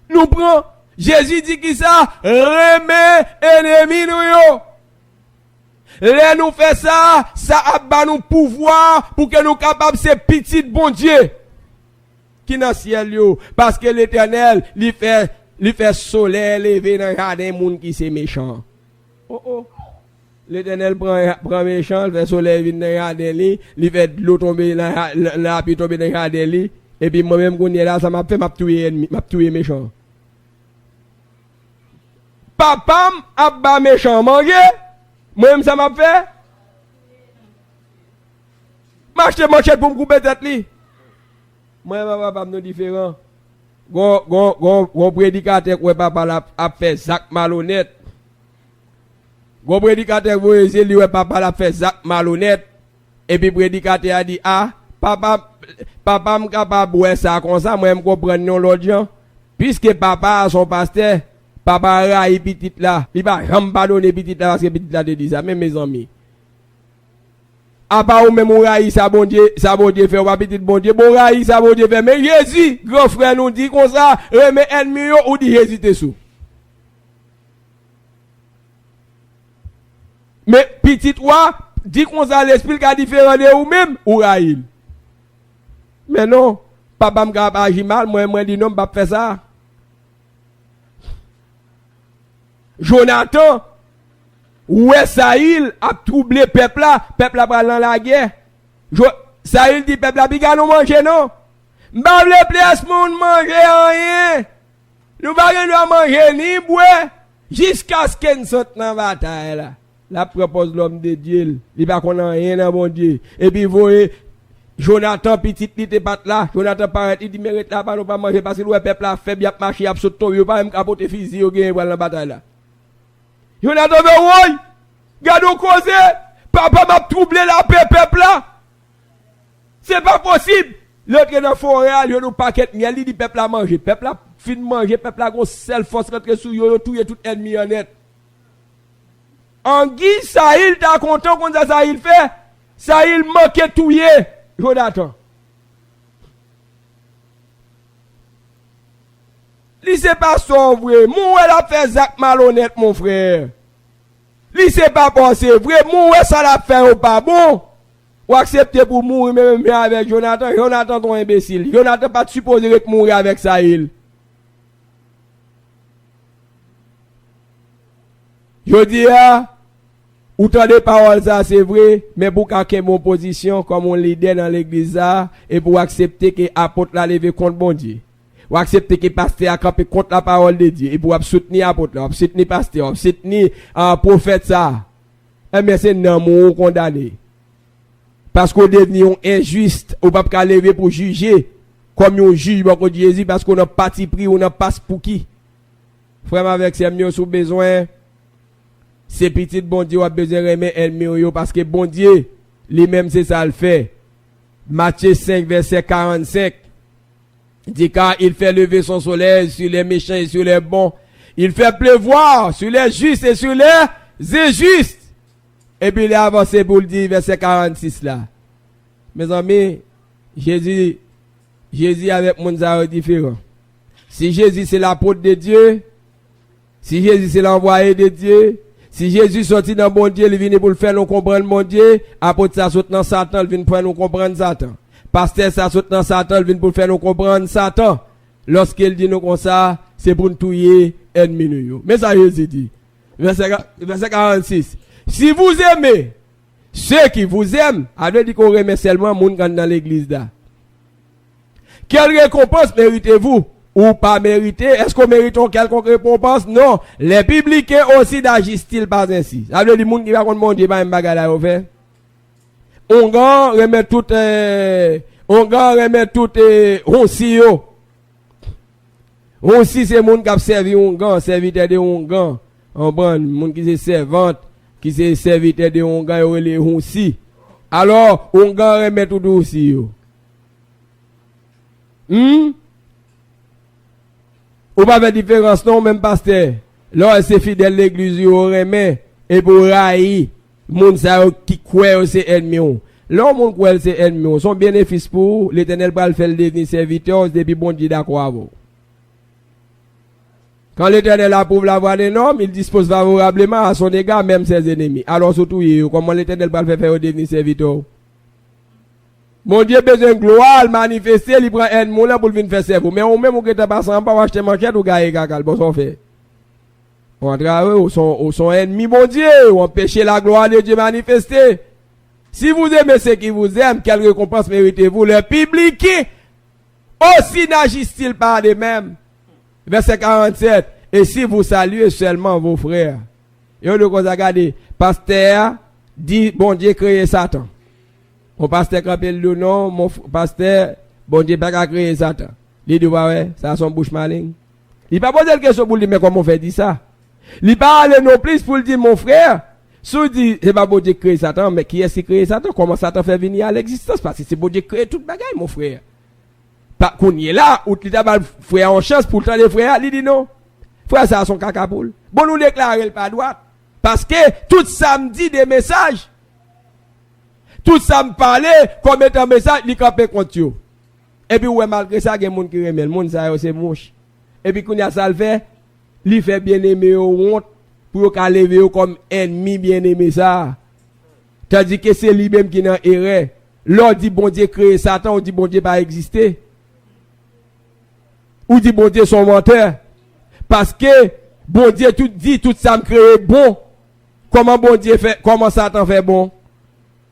Speaker 1: nous prenons, Jésus dit qui ça, remet ennemi nous yo. Là nous fait ça, ça a nous pouvoir pour que nous capables ces petits bon Dieu. Qui dans ciel yo, parce que l'Éternel, lui fait soleil lever dans jardin moun qui c'est méchant. Oh. L'Éternel prend méchant, le fait soleil venir dans jardin li fait de l'eau tomber la puis tomber dans jardin li et puis moi même qu'on est là ça m'a fait m'a tuer méchant. Papa a ba méchant manger, moi même ça m'a fait m'acheter manchette pour me couper tête li. Moi papa nous différent. Gon prédicateur quoi papa a fait Zach malhonnête. Gon prédicateur voye lui papa l'a fait Zach malhonnête et puis prédicateur a dit papa m capable ouais ça comme ça moi me comprendre non l'autre gens puisque papa son pasteur papa raille petite là il va jamais pardonner petite là parce que petite là te dit ça même mes amis à part ou même on raille ça bon Dieu fait ou petit bon Dieu bon raille ça bon Dieu fait mais Jésus grand frère nous dit comme ça remet ennemi ou dit Jésus te sous. Mais petit toi, dit qu'on ça l'esprit qui a différent de ou même ou raïl. Mais non, papa m'a agi mal, moi dit non, pas faire ça. Jonathan, ouais Saïl a troublé peuple là pas dans la guerre. Saïl dit peuple là biga nous manger non. M'pa vle place moun manger rien. Nous pas nous manger ni boire jusqu'à ce qu'on sorte dans la bataille là. La propose l'homme de Dieu, il va qu'on a rien dans bon Dieu. Et puis vous voyez, Jonathan petit il était pas là, Jonathan paraît il dit mérite là pas nous pas manger parce que le peuple là fait bien marcher a sauter yo pas même capoter fusil yo gagne dans la bataille là. Jonathan veut oui, garde au causer, papa m'a troublé la paix peuple là. C'est pas possible. L'autre dans forêt, il nous paquet miel, il dit peuple là manger, peuple là fin manger, peuple là gon seule force rentrer sous yo touyer tout ennemi en net. En guise, Saïl t'a content qu'on ça Saïl fait. Saïl manquait touyer. Jonathan. Li c'est pas son vrai. Mon elle a fait Zach malhonnête mon frère. Li c'est pas pensé vrai. Mon ça l'a fait ou pas bon. Ou accepter pour mourir même avec Jonathan. Jonathan ton imbécile. Jonathan pas supposé mourir avec Saïl. Je dis autant de paroles ça c'est vrai, mais pour qu'à mon position comme on leader dans l'église et pour accepter que apôtre la lever contre bon Dieu. Ou accepter que pasteur a campé contre la parole de Dieu et pour soutenir apôtre là, soutenir pasteur, soutenir prophète ça. Eh bien c'est non mon condamné. Parce qu'on devient injuste, ou pas qu'à lever pour juger comme on juge beaucoup de Jésus parce qu'on a parti pris, on a passe pour qui. Frère avec c'est mieux sous besoin. Ces petites bon Dieu a besoin de remettre ennemi parce que bon Dieu, lui-même c'est ça le fait. Matthieu 5 verset 45 dit car il fait lever son soleil sur les méchants et sur les bons. Il fait pleuvoir sur les justes et sur les injustes. Et puis il a avancé pour le dire verset 46 là. Mes amis, Jésus avec mon différent. Si Jésus c'est l'apôtre de Dieu, si Jésus c'est l'envoyé de Dieu, si Jésus sorti dans bon Dieu, il vient pour le faire nous comprendre mon Dieu, apôtre ça saute dans Satan, il vient pour nous comprendre Satan. Pasteur ça saute dans Satan, il vient pour faire nous comprendre Satan. Lorsqu'il dit nous comme ça, c'est pour nous tuer ennemi nous. Mais ça Jésus dit. Verset 46. Si vous aimez ceux qui vous aiment, avait dit qu'on remet seulement moun dans l'église là. Quelle récompense méritez-vous? Ou pas mérité, est-ce qu'on mérite quelconque récompense? Non. Les publicains aussi n'agissent-ils pas ainsi? Ça veut dire, les gens qui va contre mon Dieu, pas un bagage à faire. Ongan remet tout Honsi yo. Honsi c'est moun qui servi Ongan, serviteur de Ongan. On prend moun qui c'est servante, qui c'est serviteur de Ongan yo les Honsi. Alors Ongan remet tout aussi yo. Ou pas de différence non même pasteur. Là c'est fidèle l'église yo remet et pour raï moun sa qui croit c'est ennemi. Là moun croit c'est ennemi. Son bénéfice pour l'Éternel va le faire devenir serviteur depuis bon Dieu d'accord avec. Quand l'Éternel approuve la voie des hommes, il dispose favorablement à son égard même ses ennemis. Alors surtout comment l'Éternel va le faire devenir serviteur. Mon Dieu besoin de gloire manifester, il prend un moulin pour venir faire servir. Mais on même on qui est passé en pas acheter manchette ou gagner cacal, bon ça fait. On travaille au son ennemi mon Dieu, on empêcher la gloire de Dieu manifester. Si vous aimez ceux qui vous aiment, quelle récompense méritez-vous? Le public aussi n'agissent-ils pas de même? Verset 47. Et si vous saluez seulement vos frères. Et on le regarde, pasteur dit bon Dieu créé Satan. Mon pasteur rappelle le nom, mon pasteur, bon Dieu pas créé Satan. Il dit ouais, ça son bouche maligne. Il pas poser la question pour lui mais comment on fait dire ça? Il pas aller non plus pour lui dire mon frère. Si dit c'est pas bon Dieu créé Satan, mais qui est-ce qui créé Satan? Comment Satan fait venir à l'existence? Parce que c'est bon Dieu créé toute bagaille mon frère. Pas qu'on y est là, ou tu as frère en chance pour le temps des frères, il dit non. Frère ça a son caca poule. Bon nous déclarer le pas droit. Parce que tout ça me dit des messages. Tout ça me parlait comme étant message, il campait contre eux. Et puis, ouais, malgré ça, il y a des gens qui remettent. Le monde, ça, c'est mouche. Et puis, quand il y a ça le fait, il fait bien aimer au honte pour qu'il lever comme ennemi bien aimé ça. Tandis que c'est lui-même qui n'a erreur. L'on dit bon Dieu créé Satan, on dit bon Dieu pas exister. Ou dit bon Dieu son menteur. Parce que bon Dieu tout dit, tout ça me crée bon. Comment bon Dieu fait, comment Satan fait bon?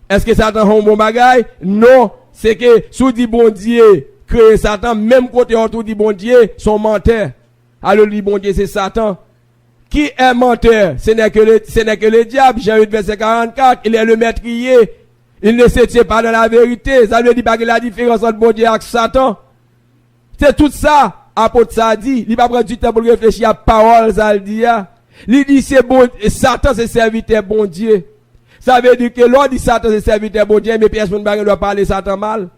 Speaker 1: Est-ce que Satan a un bon bagage? Non. C'est que, sous dit bon Dieu, créé Satan, même côté autour dit bon Dieu, son menteur. Alors, dit bon Dieu, c'est Satan. Qui est menteur? Ce n'est que le diable. Jean 8, verset 44. Il est le meurtrier. Il ne se tient pas dans la vérité. Ça veut dire pas que la différence entre bon Dieu et Satan. C'est tout ça. Apôtre ça dit. Il va prendre du temps pour réfléchir à la parole, ça le dit. Il dit c'est bon, Satan c'est serviteur bon Dieu. Ça veut dire que l'on dit Satan c'est serviteur bon Dieu, mais personne ne doit parler Satan mal.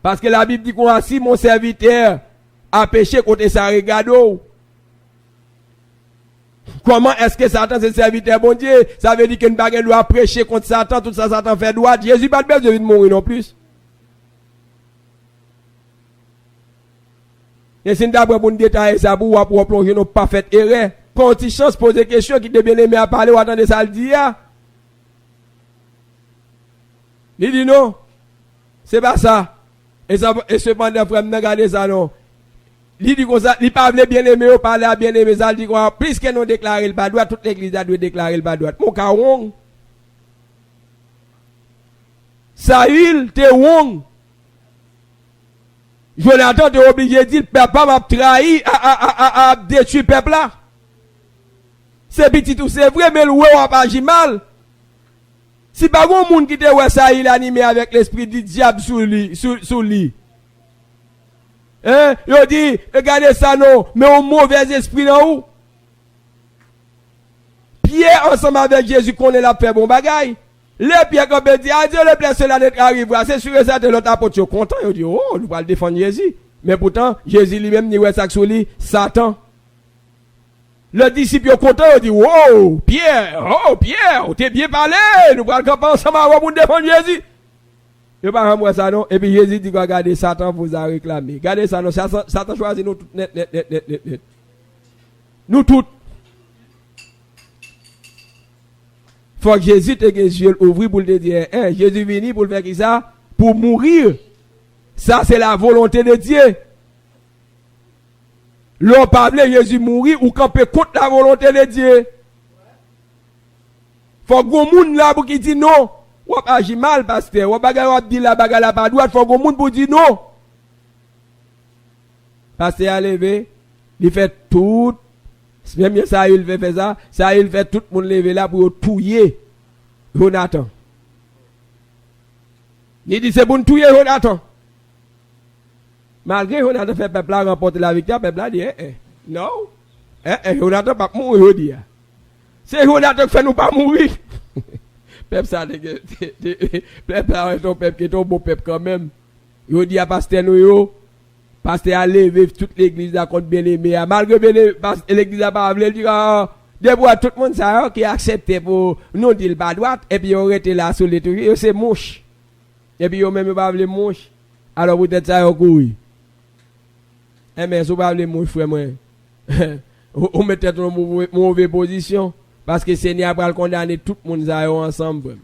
Speaker 1: Parce que la Bible dit qu'on a si mon serviteur a péché contre sa regado. Comment est-ce que Satan c'est serviteur bon Dieu? Ça veut dire qu'une baguette doit prêcher contre Satan, tout ça Satan fait droit. Jésus pas de besoin de mourir non plus. Et si nous avons pour nous détailler ça pour plonger nos parfaites erreurs, quand on chance poser des questions qui te bien aimé à parler ou attendre ça le dire. Il dit non, c'est pas ça. Et cependant, frère, ne regardez ça non. Il dit comme ça, il parle bien aimé, ou parle à bien aimé, ça dit quoi, plus que nous déclarer le pas droit, toute l'église doit déclarer le pas droit. Mon cas, wong. Saül, t'es wong. Jonathan, t'es obligé de dire, papa m'a trahi, à détruire peuple là. C'est petit tout, c'est vrai, mais le ouais, on pas agi mal. Si pas bon monde qui te ouais ça il animé avec l'esprit du diable sous lui. Hein? Yo dit, regardez ça non, mais un mauvais esprit là où? Pierre ensemble avec Jésus connaît la paix bon bagaille. Le Pierre comme dit, ah Dieu le plaît cela d'être arrivé, c'est sûr et certain l'autre apôtre content, il dit oh, nous va le défendre Jésus. Mais pourtant, Jésus lui-même ni ouais ça sur lui, Satan. Le disciple est content, il dit, wow, Pierre, t'es bien parlé, nous allons camper ensemble pour défendre Jésus. Il pas rendre ça non. Et puis Jésus dit, regardez, Satan vous a réclamé. Regardez ça non, Satan choisit nous toutes net. Nous toutes. Faut que Jésus te les yeux ouvrus pour te dire, Jésus venu pour faire ça, pour mourir. Ça c'est la volonté de Dieu. L'on parle Jésus mourir ou camper contre la volonté de Dieu. Faut que moun là pour qui dit non. Ou agit mal pasteur, ou bagarre dit la bagarre la pas droite, faut que moun pour dire non. Pasteur a levé, il fait tout même ça il fait ça il fait tout le monde lever là pour touiller Jonathan. Il dit c'est pour nous tuer Jonathan. Malgré Jonathan fait peuple remporter la victoire, peuple a dit non. Jonathan pas mourir aujourd'hui. C'est Jonathan qui fait nous pas mourir. Peuple ça peuple est un peuple qui est un beau peuple quand même. Il dit à pasteur nous pasteur a levé toute l'église à contre bien-aimé. Malgré l'église a pas voulu dire debout tout le monde ça qui accepté pour nous dire pas droite et puis on était là sur les trucs, c'est mouche. Et puis, même pas les mouches. Alors, peut-être ça, courir. Mais si vous pas les mouches, frère, moi, vous mettez dans une mauvaise position. Parce que le Seigneur va condamner tout le monde ensemble.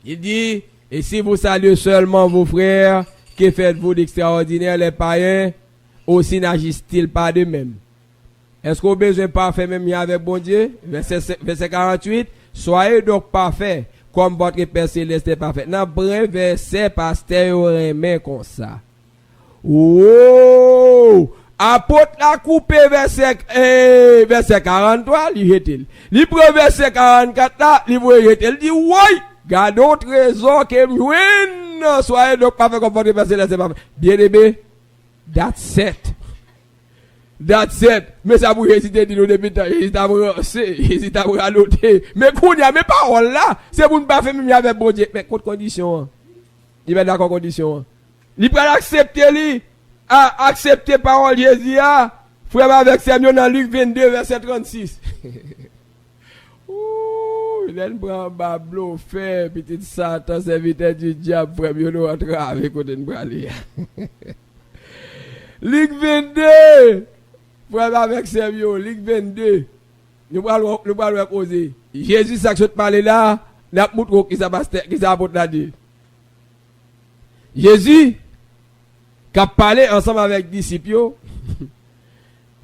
Speaker 1: Il dit, et si vous saluez seulement vos frères, que faites-vous d'extraordinaire, les païens, aussi n'agissent-ils pas de même? Est-ce qu'on a besoin de parfait même avec bon Dieu? Verset 48, soyez donc parfaits. Comme votre Père Céleste est parfait. Dans le bref verset, pasteur remet comme ça. Oh! Apôtre la coupé verset 43, il jette. Il prend verset 44 là, il voit jette. Il dit, oui! Garde au trésor que m'jouen. Soyez donc parfait comme votre Père Céleste est parfait. Bien aimé, that's it. That's it. Mais ça vous hésiter de nous depuis hésite à vous rajouter. Mais qu'on y a mes paroles là, c'est pour ne pas faire même avec bon Dieu. Mais contre condition. Il va d'accord condition. Il peut accepter accepter parole Jésus frère avec Samuel dans Luc 22 verset 36. Ouh, il a une bablo fait petit Satan serviteur du diable frère nous entrer avec côté de braler. Luc 22 frère avec Samuel, Luc 22. Nous allons causer. Jésus, ça que je te parle là, n'a pas montré qui ça apporte la dit. Jésus, qui a parlé ensemble avec les disciples,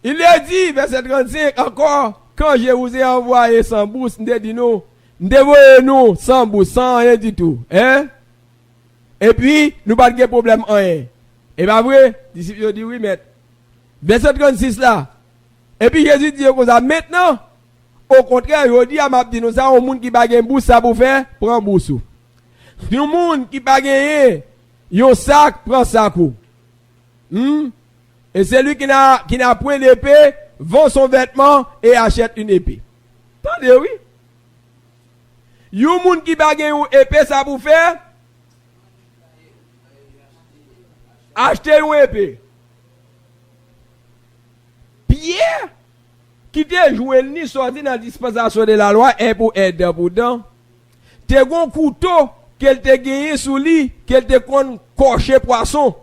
Speaker 1: il a dit, verset 35, encore, quand je vous ai envoyé sans bourse, nous dit nous, nous sans bourse, sans rien du tout. Hein? Et puis, nous pas de problème en rien. Et bien vrai, les disciples ont dit oui, maître. Verset 36 là. Et puis Jésus dit comme ça, maintenant, au contraire, il dit à ma petite, nous avons un monde qui bague un bourse, ça pour faire, prend bourse. Un monde qui bague un sac, prend sac. Et celui qui n'a point d'épée, vend son vêtement et achète une épée. Attendez, oui. Un monde qui bague une épée, ça pour faire, acheter une épée. Pierre, qui te joué ni sorti dans la dispensation de la loi, et pour aider pour dedans. Te gon couteau, qu'elle te gagné sous lui, qu'elle te kon cocher poisson.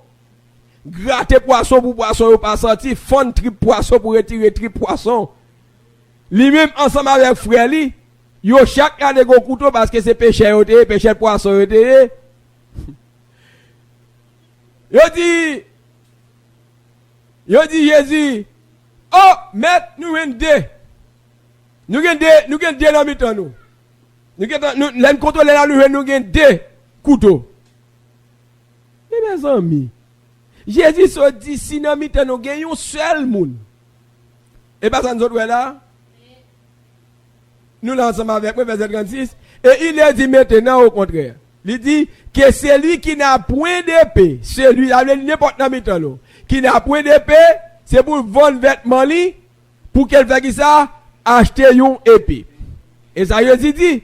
Speaker 1: Gratter poisson pour poisson, pas sorti, fond trip poisson pour retirer trip poisson. Lui-même, ensemble avec frère li, yo chaque année gon couteau parce que c'est péché poisson yote. Yo dit Jésus, oh, maître, nous avons deux. Nous avons deux dans le temps. Nous avons contrôlé là, nous avons deux couteaux. Et mes amis, Jésus se dit, si nous avons un seul monde. Et pas ça nous autres là. Nous l'ensemble avec moi, verset 36. Et il a dit maintenant au contraire. Il dit que celui qui n'a point d'épée, celui avec n'importe qui n'a point d'épée, c'est pour vendre vêtements li, pour qu'elle fasse ça, acheter une épée. Et ça y dit,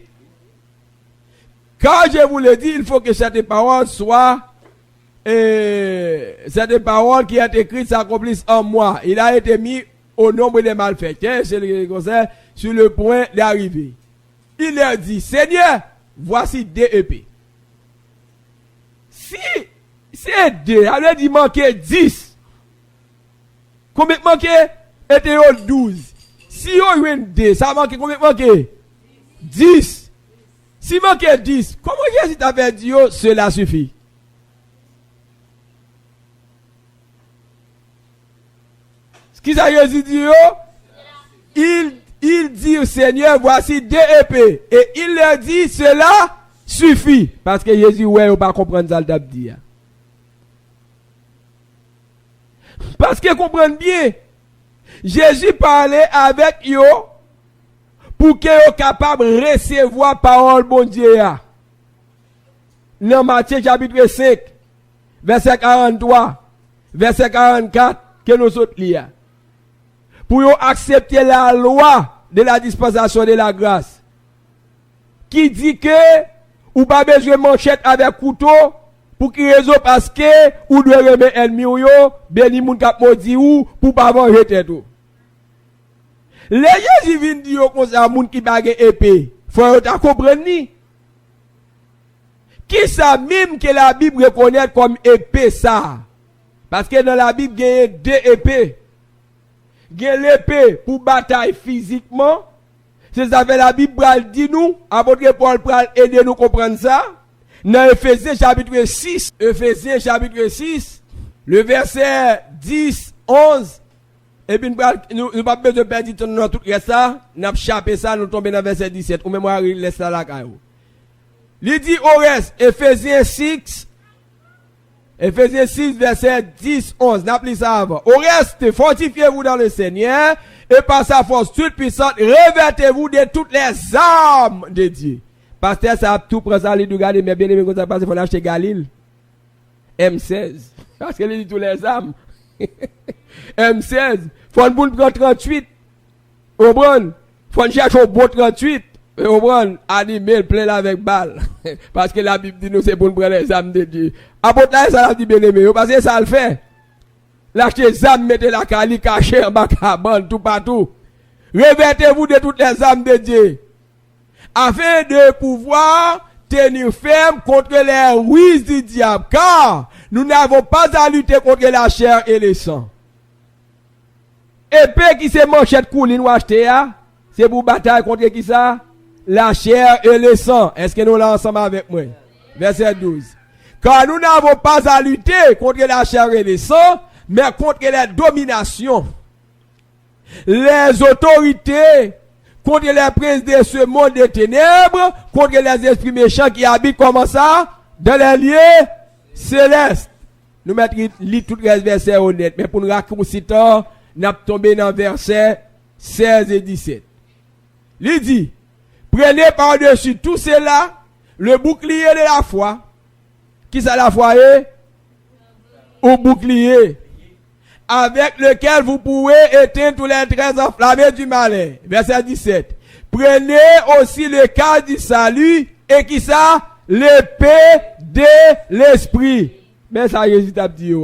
Speaker 1: quand je vous le dis, il faut que cette parole soit, cette parole qui a été écrite s'accomplisse en moi. Il a été mis au nombre des malfaiteurs, c'est le conseil, sur le point d'arriver. Il leur dit, Seigneur, voici deux épées. Si c'est deux, elle a dit manquer 10. Combien manquait? Était 12. Si on a 2, ça manque combien manquait? 10. Si manquait 10, comment Jésus t'avait dit, cela suffit? Ce qui ça Jésus dit, il dit au Seigneur, voici deux épées. Et il leur dit, cela suffit. Parce que Jésus, ouais, on pas comprendre ça, le dit. Parce que comprenez bien, Jésus parlait avec eux pour qu'ils soient capables de recevoir parole bon Dieu. dans Matthieu chapitre 5, verset 43, verset 44, que nous autres lire. Pour accepter la loi de la dispensation de la grâce. Qui dit que, ou pas besoin de manchette avec couteau, pour qui raison parce que, ou doit remettre ennemi ou yo, béni moun kap maudit ou, pour pas manger tête ou. Les Jésus vient dire comme ça, moun qui bague épée. Faut ta comprendre ni. Qui ça même que la Bible reconnaît comme épée ça? Parce que dans la Bible, il y a deux épées. Il y a l'épée pour bataille physiquement. C'est ça que la Bible dit nous. Apôtre Paul pral aider nous comprendre ça. Dans Ephésiens chapitre 6. Ephésiens chapitre 6. Le verset 10, 11. Et puis nous pas besoin de perdre du temps dans tout ça. Nous avons chapé ça, nous tombons dans verset 17. Ou même moi, laisse ça là. Il dit au reste, Ephésiens 6, verset 10, 11. N'appelez ça avant. Au reste, fortifiez-vous dans le Seigneur et par sa force toute puissante, revêtez-vous de toutes les armes de Dieu. Pasteur, ça a tout pris ça, il regarde, mais bien aimé, quand ça passe, il faut l'acheter Galil. M16. Parce qu'il dit toutes les armes. M16. Faut un bon prendre 38. Au bon. Faut chercher un bon 38. Au bon. Animé, plein avec balle. Parce que la Bible dit nous, c'est pour prendre les armes de Dieu. Apôtre, ça l'a dit bien aimé. Parce que ça le fait. L'acheter les armes, mettez la cali cachée en bas cabane, tout partout. Revêtez-vous de toutes les armes de Dieu. Afin de pouvoir tenir ferme contre les ruses du diable. Car nous n'avons pas à lutter contre la chair et le sang. Épée qui se manchette coulée nous acheter, c'est pour bataille contre qui ça? La chair et le sang. Est-ce que nous l'avons ensemble avec moi? Verset 12. Car nous n'avons pas à lutter contre la chair et le sang, mais contre les dominations, les autorités, contre les princes de ce monde des ténèbres, contre les esprits méchants qui habitent comme ça, dans les lieux célestes. Nous mettons tout le verset honnête, mais pour nous raccourcir, nous tombé dans verset 16 et 17. Il dit, prenez par-dessus tout cela, le bouclier de la foi. Qui ça la foi est? Au bouclier. Avec lequel vous pouvez éteindre tous les traits enflammés du malin. Verset 17. Prenez aussi le cadre du salut et qui ça? L'épée de l'esprit. Mais ça Jésus a dit.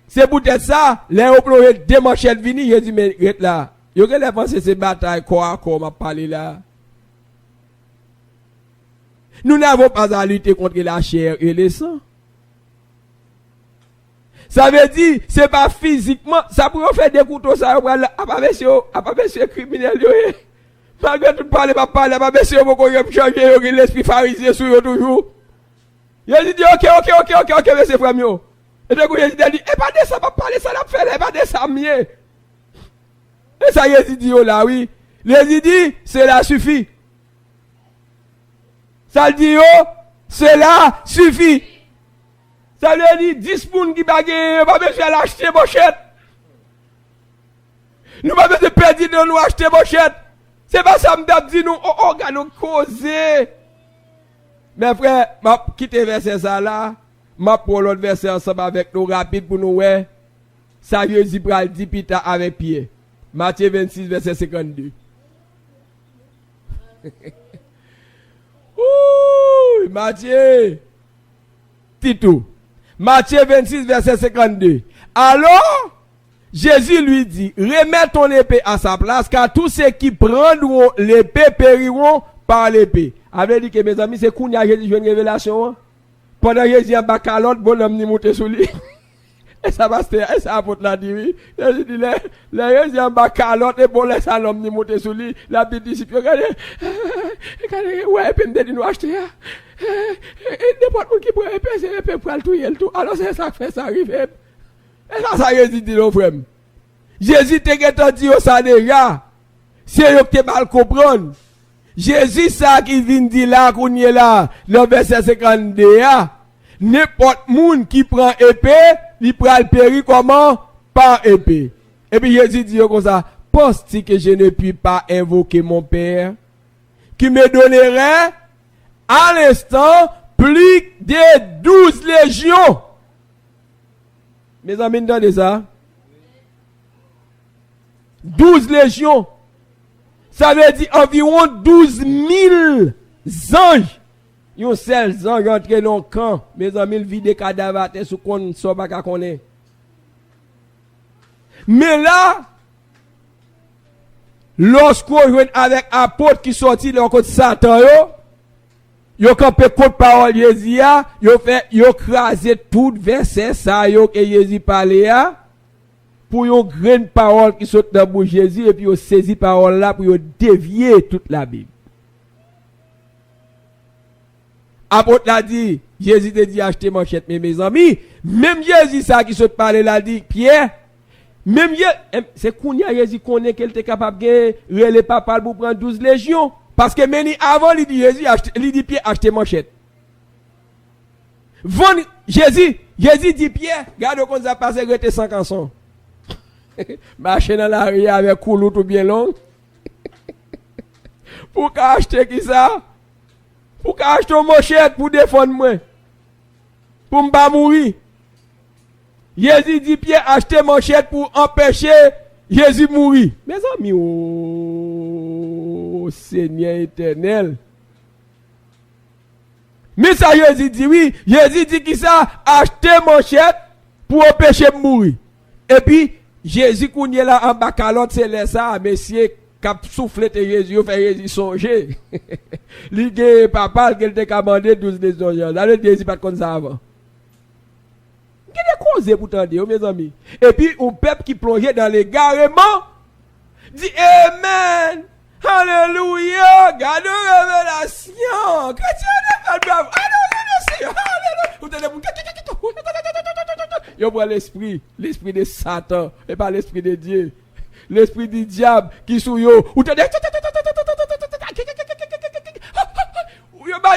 Speaker 1: C'est peut-être ça. Les opplongés des manchettes vini. Jésus mais là. Yo que les pensées ces batailles corps à corps m'a parlé là. Nous n'avons pas à lutter contre la chair et le sang. Ça veut dire, c'est pas physiquement, ça pourrait faire des couteaux, ça, à pas monsieur criminel, malgré tout parler, pas monsieur, vous changer l'esprit pharisien sur eux toujours. Il a dit, ok, monsieur Framio. Et donc, il a dit, pas de ça, pas parler, ça l'a fait, pas de ça, mieux. Et ça, il dit, là, oui. Il dit, cela suffit. Ça dit, cela suffit. Ça lui dit 10 personnes qui baguent, pas besoin d'acheter bochette. Nous pas besoin de perdre de nous acheter bochette. C'est pas ça me dit nous, nous causer. Mes frères, m'a quitté verset ça là, m'a pour l'autre verset ensemble avec nous rapide pour nous ouais. Ça Jésus pral dit pita avec pied. Matthieu 26 verset 52. Ouh, Matthieu. Tito. Matthieu 26, verset 52. Alors, Jésus lui dit, remets ton épée à sa place, car tous ceux qui prendront l'épée périront par l'épée. Avait dit que mes amis, c'est qu'on y a Jésus une révélation. Pendant que Jésus a bacalote, bonhomme ni monté sur lui. Et ça va se et ça apporte la dit oui. Jésus dit, les Jésus a bacalote, et bon, laisse l'homme ni monté sur lui. La petite disciple, regardez, ouais, et puis me dit, nous acheter, n'importe qui peut épée pour le tout. Alors c'est ça que fait ça arrive. Et ça Jésus dit, nos frères. Jésus te dit ça déjà. C'est eux qui te mal comprendre. Jésus ça qui vient dire là, qu'on y est là, le verset 52, n'importe monde qui prend épée, il prend le périr comment? Par épée. Et puis Jésus dit comme ça, penses-tu que je ne puis pas invoquer mon Père, qui me donnerait À l'instant, plus de 12 légions. Mes amis, entendez ça? 12 légions. Ça veut dire environ 12 000 anges. Yon seul ange entre dans le camp. Mes amis, il vide des cadavres sous qu'on soit pas qu'à connaître. Mais là, lorsqu'on joue avec apôtre qui sortit de côté Satan, yo campé contre parole Jésus, yo crasé tout verset ça yo que Jésus parlait pour yo graine parole qui saute dans bouche Jésus et puis yo saisi parole là pour yo dévier toute la Bible. Apôtre l'a dit, Jésus te dit acheter manchette mais mes amis, même Jésus ça qui saute parler l'a dit Pierre, même c'est Kounia Jésus connaît qu'elle était capable de les papa pour prendre 12 légions. Parce que même avant, il dit Jésus, il dit Pierre, acheter manchette. Jésus dit Pierre, regarde comment ça passe, il était 50 ans. Marcher dans la rue avec coulou tout bien long. Pour acheter qui ça? Pour acheter une manchette pour défendre moi. Pour ne pas mourir. Jésus dit Pierre, acheter manchette pour empêcher Jésus mourir. Mes amis, oh Seigneur éternel. Mais ça, Jésus dit oui. Jésus dit qui ça? Acheter manchette pour empêcher de mourir. Et puis, Jésus, qu'on est là en bas calotte, c'est là ça, monsieur, cap soufflé de Jésus, fait Jésus songer. L'idée, papa, qu'elle t'a commandé 12 des anges. Là, le Jésus pas comme ça avant. Il y a des causes pour t'entendre, mes amis. Et puis, un peuple qui plongeait dans l'égarement, dit Amen, Alléluia, garde révélation, chrétien de bravo, Alléluia, il y a l'esprit de Satan, et pas l'esprit de Dieu. L'esprit du diable qui sous yo, ou t'as il y a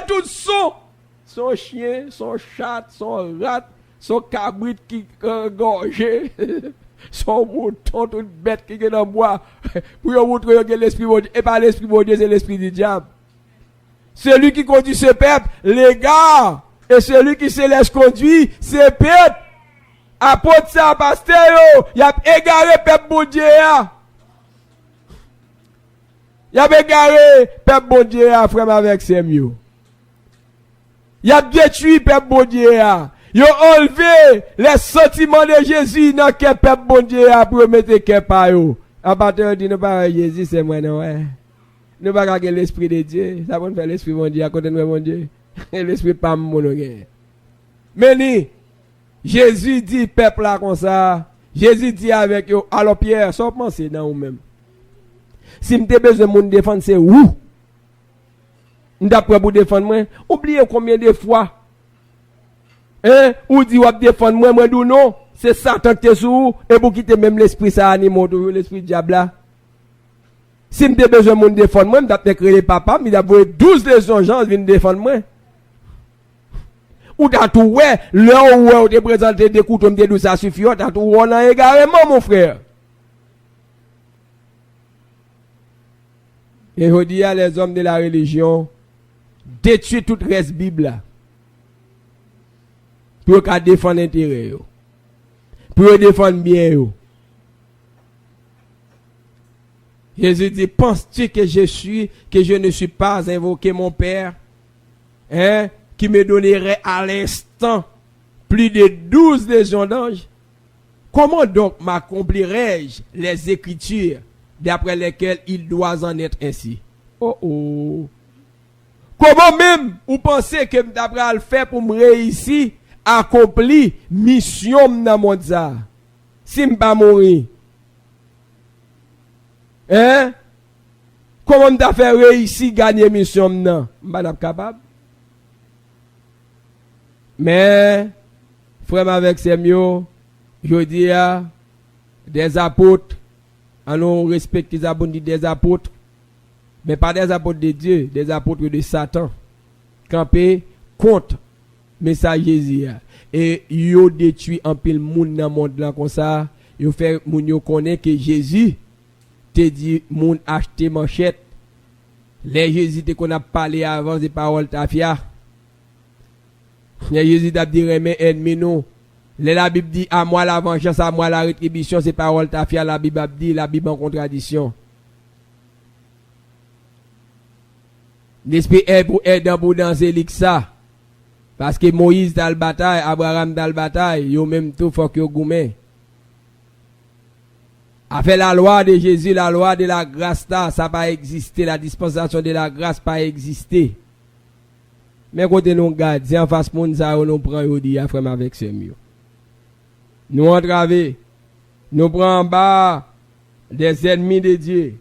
Speaker 1: tout son chien, son chat, son rat, son cabrit qui gorgé, son mouton, toute bête qui est dans le bois, pour vous montrer que l'esprit de Dieu, et pas l'esprit de Dieu, c'est l'esprit du diable. Celui qui conduit ce peuple, les gars, et celui qui se laisse conduire, c'est peuple. Apôtre ça, pasteur, il a égaré peuple bon Dieu. Il a égaré peuple bon Dieu, frère avec ses mieux. Il a détruit peuple bon Dieu. Il a enlevé les sentiments de Jésus dans le peuple bon Dieu pour mettre que par eux. À partir de nous pas Jésus, c'est moi non ouais. Nous pas garder l'esprit de Dieu, ça va faire l'esprit bon Dieu à côté de mon Dieu. L'esprit pas mon mais ni Jésus dit peuple là comme ça. Jésus dit avec eux, alors Pierre, sans penser dans vous-même. Si m'te besoin de moun défendre, c'est où? M'd'après pour défendre moi, oubliez combien de fois. Ou dit ou défendre moi dis non, c'est Satan qui est sous et pour quitter même l'esprit ça anime toujours l'esprit diable là. Si m'te besoin de moun défendre moi, m'd'a créer papa, m'd'a voué 12 légions gens viennent défendre moi. Ou t'as tout ouais, là où te présenter des couteaux me dit ça suffit, t'as tout on a également mon frère. Et je dis à les hommes de la religion détruire toute reste Bible là. Pour qu'à défendre l'intérêt yo. Pour défendre bien yo. Jésus dit penses-tu que je ne suis pas invoqué mon Père qui me donnerait à l'instant plus de 12 légions d'anges? Comment donc m'accomplirais-je les Écritures d'après lesquelles il doit en être ainsi? Oh. Comment même vous pensez que d'après le faire pour me réussir, accomplir mission dans mon monde si me pas mourir? Comment me faire réussir gagner mission non? M'pas capable. Mais frère avec ses mieux, je dis des apôtres, allons respecter les abonnés des apôtres, mais pas des apôtres de Dieu, des apôtres de Satan. Campé contre message Jésus. Et yo détruit un pile monde dans le monde là comme ça, yo fait moun yo connaît que Jésus te dit moun acheter manchette Les Jésus qu'on a parlé avant des paroles tafia. Les Jésus t'a dit remet ennemi nous. La Bible dit à moi la vengeance, à moi la rétribution, c'est paroles tafia. La Bible a dit, la Bible en contradiction. L'esprit est pour aider pour danser ça. Parce que Moïse dans la bataille, Abraham dans la bataille, yo même tout faut que yo goumé. A fait la loi de Jésus, la loi de la grâce là, ça pas existé, la dispensation de la grâce pas existé. Mais côté nous garde, c'est en face moun ça nous prend yo dit frère avec ce mieux. Nous entraver, nous prend en bas des ennemis de Dieu.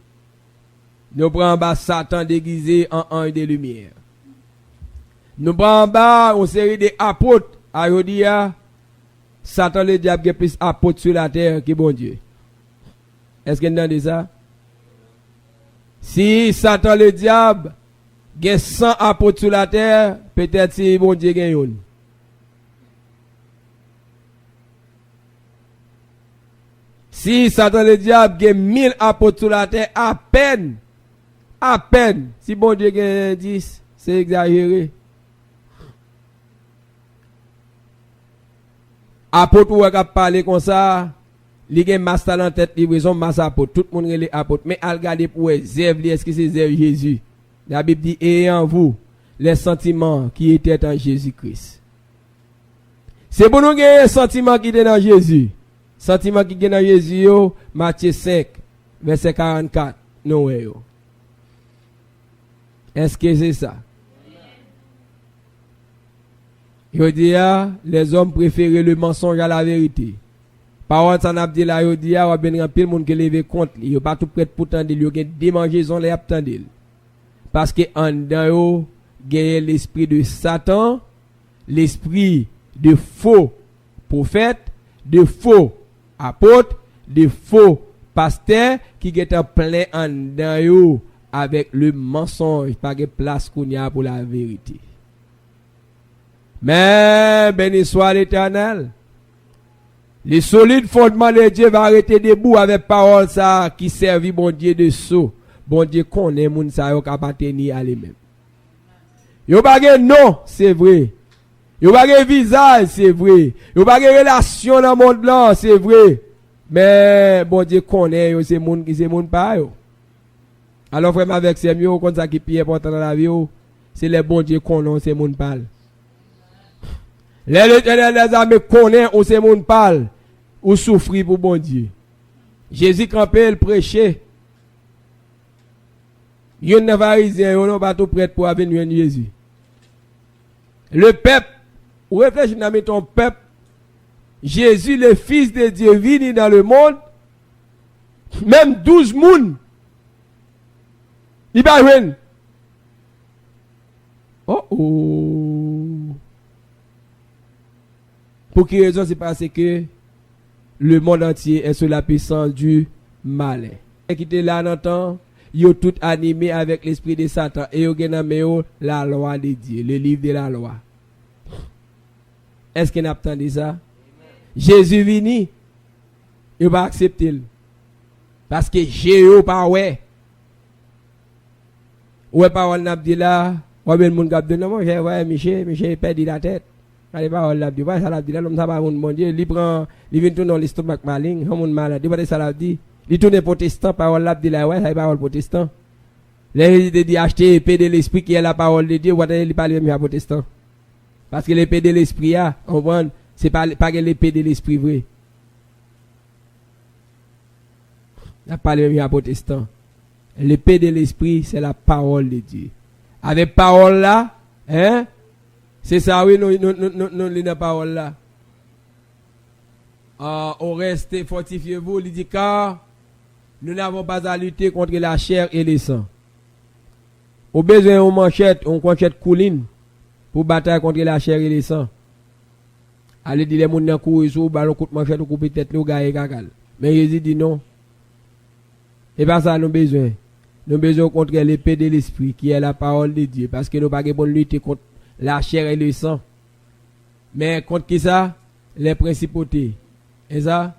Speaker 1: Nous prenons en bas Satan déguisé en ange de lumière. Nous prenons en bas une série d'apôtres. À Yodia, Satan le diable qui est plus apôtre sur la terre que bon Dieu. Est-ce que vous entendez ça? Si Satan le diable a 100 apôtres sur la terre, peut-être si bon Dieu gagne une. Si Satan le diable a 1000 apôtres sur la terre, à peine, si bon Dieu gagne 10, c'est exagéré. Apôtre ou a parlé comme ça, il y a master dans tête livraison masse apôtre, tout le monde est apôtre, mais al regarder pour Zève, est-ce que c'est Zève Jésus? La Bible dit ayez en vous les sentiments qui étaient en Jésus-Christ. C'est pour nous gagner les sentiments qui étaient dans Jésus. Sentiments qui étaient dans Jésus, Matthieu 5, verset 44. Non, est-ce que c'est ça? Je dis, les hommes préfèrent le mensonge à la vérité. Parole ça n'a dit là, je dis, on bien remplir le monde qui lève contre lui. Il pas tout prêt pour tendre, il y a des démangeaisons les attendre. Parce que en dedans, il y a l'esprit de Satan, l'esprit de faux prophètes, de faux apôtres, de faux pasteurs qui est plein en dedans avec le mensonge, pas de place qu'on y a pour la vérité. Mais béni soit l'Éternel. Les solides fondements de Dieu va arrêter debout avec parole ça qui servit bon Dieu de sceau. Bon Dieu connaît moun sa yo capable tenir à lui-même. Yo pas de nom, c'est vrai. Yo pas de visage, c'est vrai. Yo pas de relation dans le monde là, c'est vrai. Mais bon Dieu connaît yo c'est moun qui c'est moun pas yo. Alors frère avec c'est mieux comme ça qui est important dans la vie, c'est les bon Dieu connaît c'est moun parle. Les amis connaissent où c'est moun parle ou souffrir pour bon Dieu. Jésus campé le prêcher. Yon ne pharisien, yon n'a pas tout prêt pour venir Jésus. Le peuple, ou réfléchis dans ton peuple, Jésus le fils de Dieu venu dans le monde, même 12 moun. Il va venir. Oh. Pour quelle raison? C'est parce que le monde entier est sous la puissance du malin. Et qui était là dans le temps, ils ont tout animé avec l'esprit de Satan. Et ils ont la loi de Dieu, le livre de la loi. Est-ce qu'on a entendu ça? Amen. Jésus vini, il va accepter. Parce que Jésus pas ouais. Ouais, parole n'a dit là, ouais, ben mon gars de non, j'ai ouais, Michel perdu la tête. Allez parole là, ouais, ça l'a dit là, l'homme ça va mon Dieu, il prend, il vient tout dans l'estomac malin, mon malade, il ça l'a dit. Il tourne protestant, parole là, dit là, ouais, c'est parole protestant. Les gens dit acheter épée de l'esprit qui est la parole de Dieu, ou il parle même à protestant. Parce que l'épée de l'esprit, on comprend, c'est pas l'épée de l'esprit vrai. Il parle même à protestant. L'épée de l'esprit, c'est la parole de Dieu. Avec parole là, hein, c'est ça, oui, nous, la parole là. On reste, fortifiez-vous, il dit car nous n'avons pas à lutter contre la chair et le sang. Au besoin, on manchette couline pour bataille contre la chair et le sang. Allez dire les gens dans courir sur ballon coup de manchette ou couper tête le gars et cacal. Mais Jésus dit non. Et pas ça nous besoin. Nous besoin contre l'épée de l'esprit qui est la parole de Dieu parce que nous pas pour lutter contre la chair et le sang. Mais contre qui ça? Les principautés. Et ça?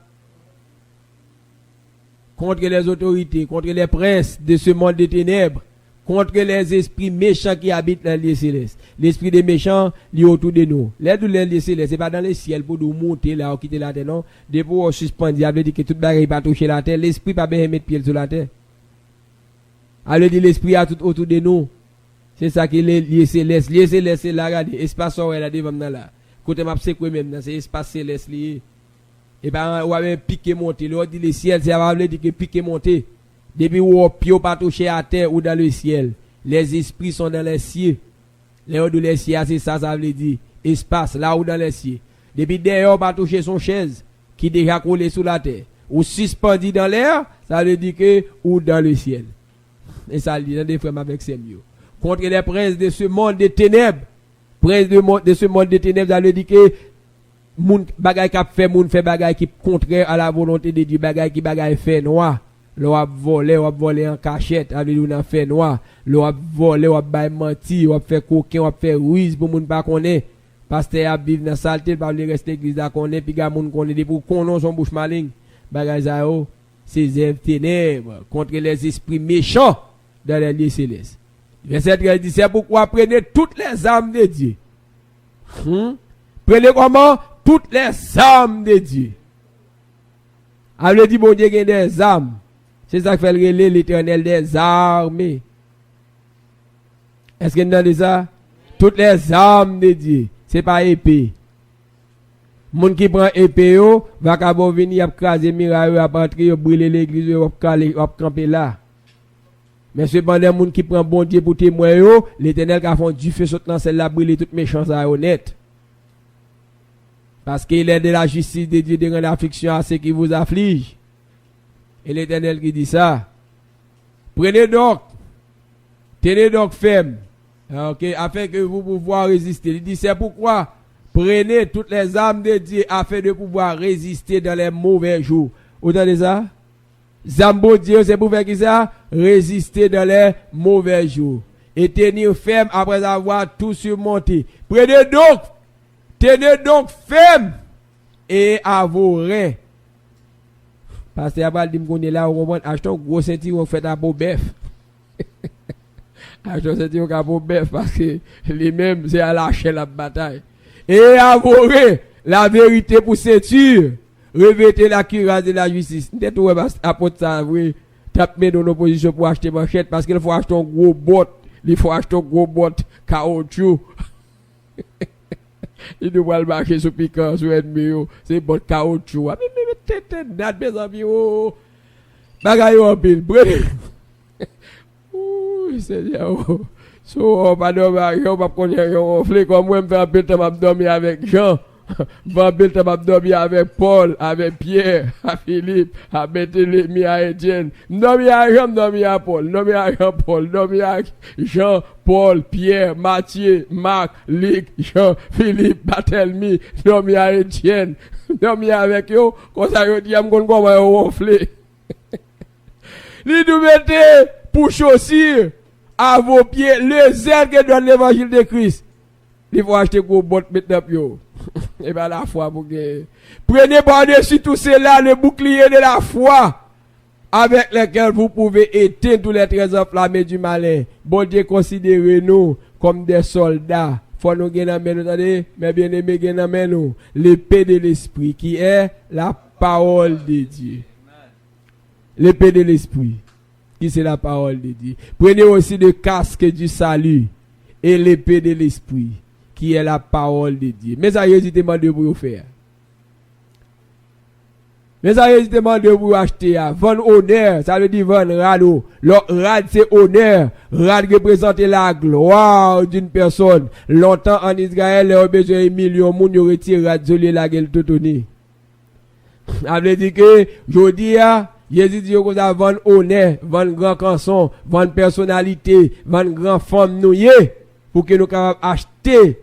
Speaker 1: Contre les autorités, contre les princes de ce monde des ténèbres, contre les esprits méchants qui habitent dans les lieux célestes. L'esprit des méchants, il est autour de nous. L'aide de les lieux célestes, c'est pas dans le ciel pour nous monter là, ou quitter la terre, non. Depuis on suspend, diable dit que toute bagarre pas toucher la terre, l'esprit pas bien mettre pied sur la terre. Alors dit l'esprit a tout autour de nous. C'est ça qui est les lieux célestes. Les célestes, c'est là, regardez, espace où elle a devant là. Côté m'a c'est quoi même, c'est espace céleste lié. Et ben, on va piquer monter. L'autre dit le ciel, c'est à dire que piquer monter. Depuis où on pied pas toucher à terre ou dans le ciel. Les esprits sont dans les cieux. Les hauts de les cieux, c'est ça, ça veut dire. Espace, là où dans les cieux. Depuis d'ailleurs, pas toucher son chaise, qui déjà collé sous la terre. Ou suspendu dans l'air, ça veut dire que, ou dans le ciel. Et ça dit dans des frères avec ses mieux. Contre les princes de ce monde des ténèbres. Prince de ce monde des ténèbres, ça veut dire que, moun bagay qui fait moun fait bagay qui contraire à la volonté de Dieu, bagay qui bagay fait noir. L'on a volé en cachette, avec nous dans fait noir. L'on a volé, on a bail menti, on a fait coquin, on a fait ruse pour moun pas connaître. Pasteur a vivre dans saleté, pas aller rester église là connaît, puis gars moun connaît pour connaître son bouche maligne. Bagay ça yo, c'est œuvres ténèbres contre les esprits méchants dans les lieux célestes. Verset 13 dit c'est pourquoi prenez toutes les âmes de Dieu. Prenez comment? Toutes les âmes de Dieu. Elle dit bon Dieu qu'il y a des âmes. C'est ça qui fait le l'Éternel des armées. Est-ce qu'il y a de ça? Toutes les âmes de Dieu. C'est pas épée. Moun qui prend épée va qu'à venir craser miraille, à rentrer, brûler l'église, va camper là. Mais cependant moun qui prend bon Dieu pour témoin l'Éternel qui a fait du feu sautant celle-là brûler toute méchance à honnête. Parce qu'il est de la justice de Dieu de rendre affliction à ceux qui vous affligent. Et l'Éternel qui dit ça. Tenez donc ferme. Okay, afin que vous pouvoir résister. Il dit c'est pourquoi prenez toutes les âmes de Dieu afin de pouvoir résister dans les mauvais jours. Vous entendez ça? Zambo Dieu, c'est pour faire qui ça? Résister dans les mauvais jours. Et tenir ferme après avoir tout surmonté. Tenez donc ferme et à vos reins. Parce que Abal dit qu'on est là, on va acheter un gros ceinture, on fait un beau bœuf. Acheter un ceinture, un beau bœuf, parce que les mêmes, c'est à lâcher la bataille. Et à vos reins, la vérité pour ceinture, revêtez la cuirasse de la justice. Peut-être ouais, apôtre ça, oui, tape dans l'opposition pour acheter manchette, parce qu'il faut acheter un gros bot, il faut acheter un gros bot caoutchouc. Il doit le marcher sur piquant, sur ennemi, c'est bon caoutchouc. Mais tête, mes amis, bagaille en pile, ouh, Seigneur, so, on va dormir, on va connaître, on fait comme moi, je vais appeler ta dormir avec Jean, je vais appeler ta dormir avec Paul, avec Pierre, avec Philippe, avec Barthélemy, avec Étienne, dormir avec Jean, dormir avec Paul, dormir avec Jean-Paul, dormir avec Jean, Paul, Pierre, Matthieu, Marc, Luc, Jean, Philippe, Barthélemy, dormir avec Étienne, dormir avec eux, comme ça, je dis, je me comment on ronfler. Li nous mettez pour chaussure à vos pieds le zèle que donne l'évangile de Christ. Il faut acheter gros bottes maintenant yo. Et bien la foi pour que prenez par-dessus tout cela le bouclier de la foi avec lequel vous pouvez éteindre tous les traits enflammés du malin. Bon Dieu considérez nous comme des soldats. Faut nous gagner nous attendez, mais bien aimé gagner nous l'épée de l'esprit qui est la parole de Dieu. L'épée de l'esprit, qui c'est la parole de Dieu. Prenez aussi le casque du salut et l'épée de l'esprit, qui est la parole de Dieu. Mais ça, je demande pour vous faire. Mais ça, je demande pour vous acheter. Vendre honneur, ça veut dire vendre rado. Le rad, c'est honneur. Rad représente la gloire d'une personne. Longtemps en Israël, il y a besoin de millions de monde retire rad, joli la gueule tout tourné. Ça veut dire que, je dis, Jésus dit qu'on a vendre honneur, vendre grand canson, vendre personnalité, vendre grand femme nouillé, pour que nous puissions acheter,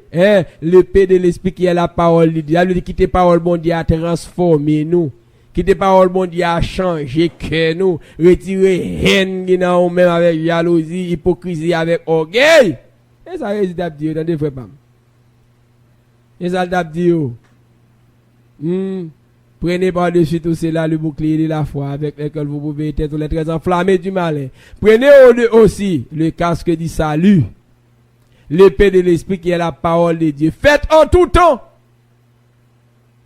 Speaker 1: l'épée de l'esprit qui est la parole de Dieu. Il dit quitter parole bon Dieu à transformer nous. Quitter parole bon Dieu à changer cœur nous. Retirer haine qui n'a même avec jalousie, hypocrisie, avec orgueil. Et ça résiste à Dieu dans des frères. Et ça t'a dit, Prenez par-dessus tout cela le bouclier de la foi avec lequel vous pouvez éteindre tous les traits enflammés du malin. Prenez aussi le casque du salut, l'épée de l'esprit qui est la parole de Dieu. Faites en tout temps.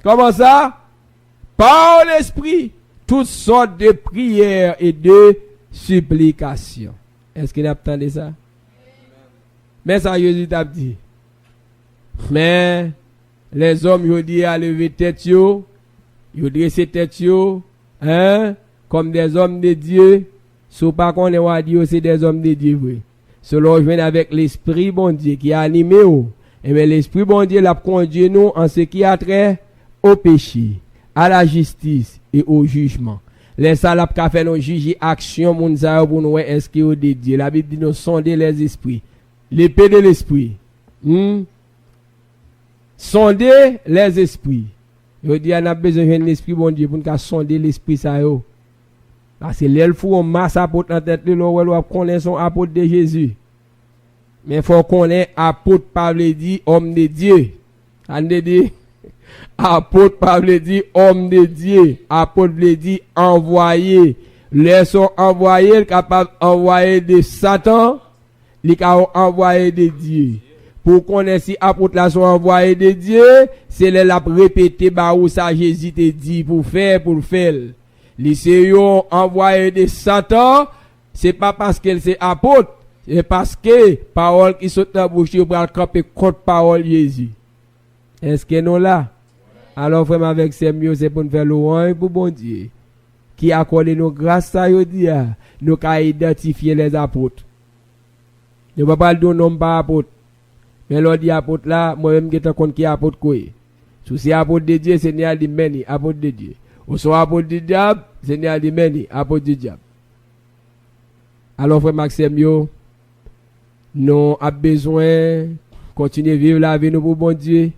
Speaker 1: Comment ça? Par l'esprit, toutes sortes de prières et de supplications. Est-ce qu'il attendait ça? Mais ça, Jésus t'a dit. Mais les hommes, ils disent à lever tête, ils dressent tête, comme des hommes de Dieu. Si pas qu'on est dit, c'est des hommes de Dieu, oui. Selon je avec l'esprit bon Dieu qui a animé, et bien l'esprit bon Dieu l'a conduit nous en ce qui a trait au péché, à la justice et au jugement. Les salapes qui fait nos juger action, pour nous, est-ce qu'il y a de Dieu? La Bible dit nous sonder les esprits. L'épée de l'esprit. Sonder les esprits. Je dis, on a besoin de l'esprit bon Dieu pour nous sonder l'esprit ça yo. Parce que l'elle fou on masse apôtre dans tête de l'eau, connaît son apôtre de Jésus. Mais faut connaître apôtre Paul dit homme de Dieu. On dit apôtre Paul dit homme de Dieu. Apôtre dit envoyé. Les sont envoyés capable envoyer de Satan, les envoyé de Dieu. Pour connaître si apôtres là sont envoyés de Dieu, c'est les la répéter bah où ça Jésus te dit pour faire. Les sont envoyés de Satan, c'est pas parce qu'elle c'est apôtre, c'est parce que parole qui saute dans bouche pour camper contre parole Jésus. Est-ce que nous là? Alors frère avec c'est mieux c'est pour nous faire louange pour bon Dieu qui accorde nous grâce à Dieu, nous ca identifier les apôtres. Ne pas parler de nom pas apôtre. Mais l'on dit apôtre là, moi-même qui est compte qui est apôtre quoi. Si c'est apôtre de Dieu, Seigneur dit meni, apôtre de Dieu. Ou soit apôtre du diable, Seigneur dit meni, apôtre du diable. Alors frère Maxime yo, nous avons besoin de continuer à vivre la vie nous pour bon Dieu,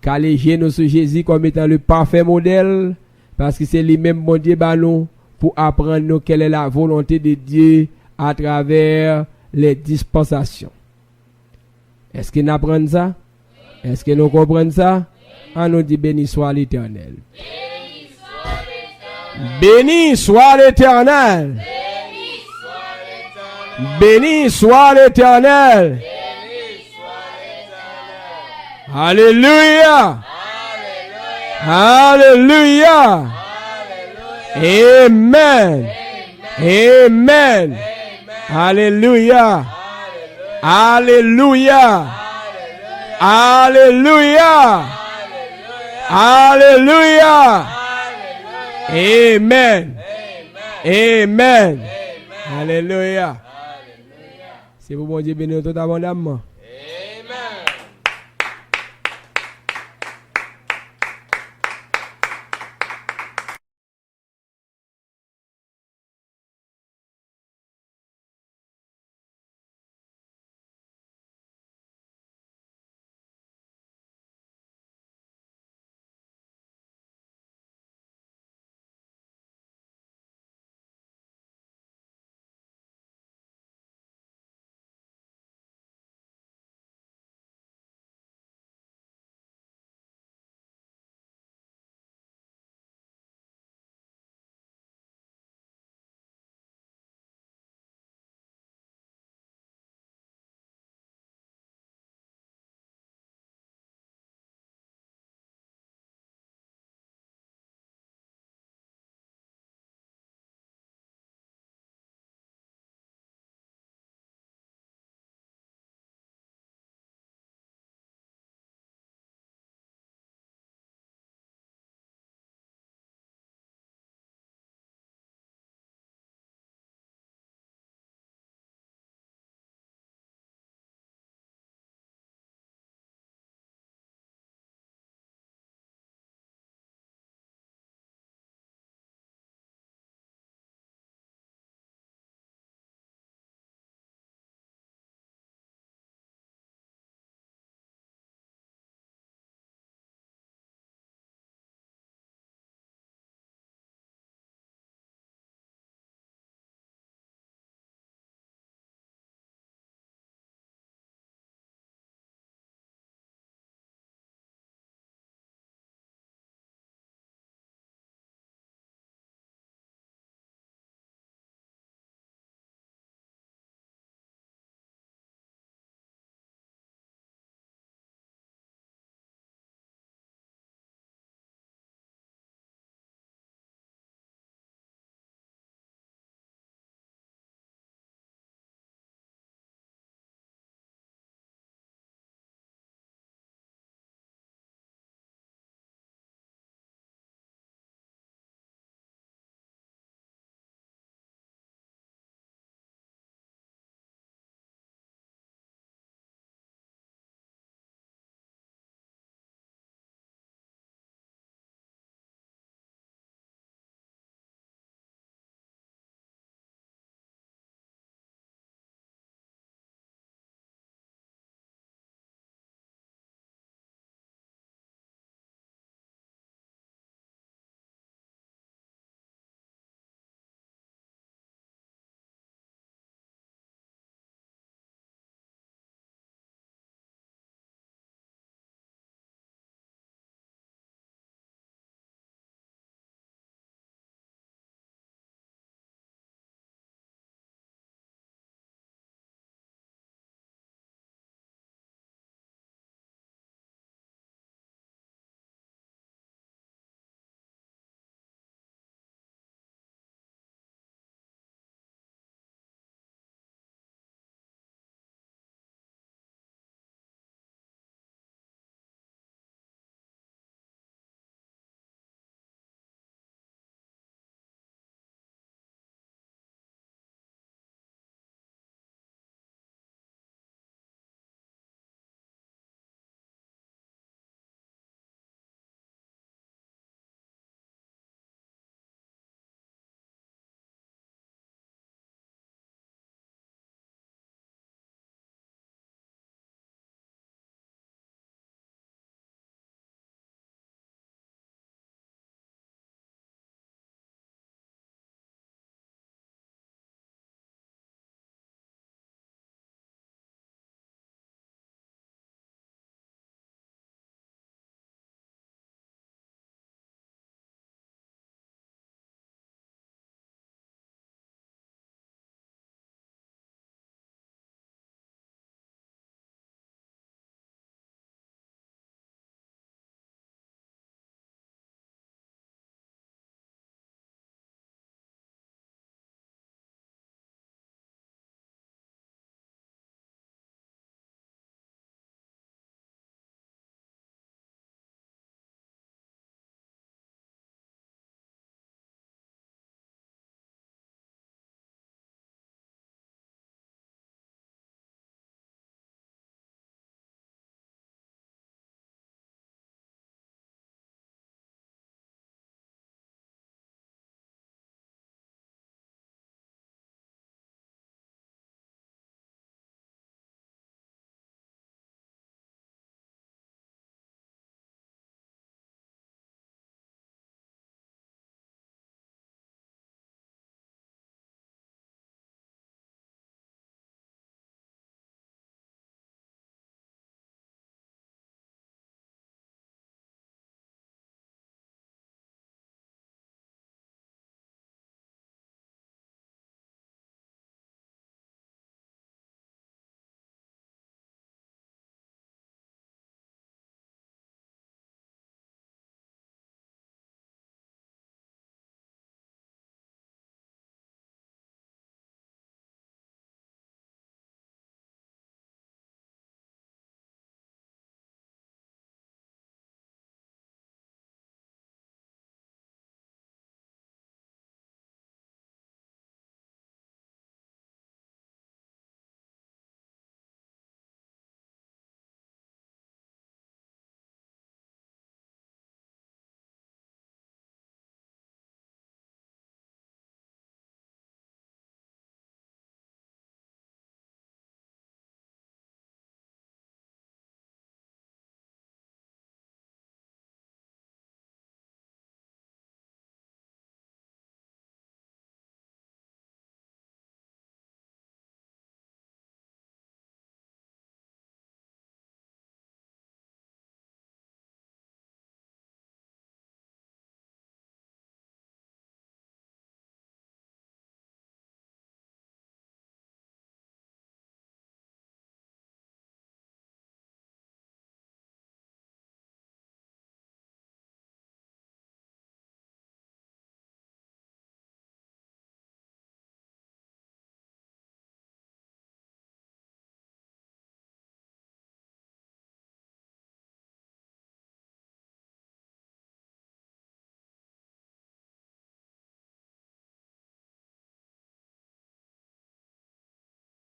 Speaker 1: caler nous sur Jésus comme étant le parfait modèle, parce que c'est lui-même bon Dieu nous pour apprendre nous quelle est la volonté de Dieu à travers les dispensations. Est-ce que nous apprenons ça? Est-ce que nous comprenons ça? On nous dit béni soit l'Éternel. Béni soit l'Éternel. Béni soit l'Éternel. Alléluia. Alléluia. Amen. Amen. Alléluia. Alléluia. Alléluia. Alléluia. Amen. Amen. Alléluia. C'est pour bon Dieu bénir tout abondamment.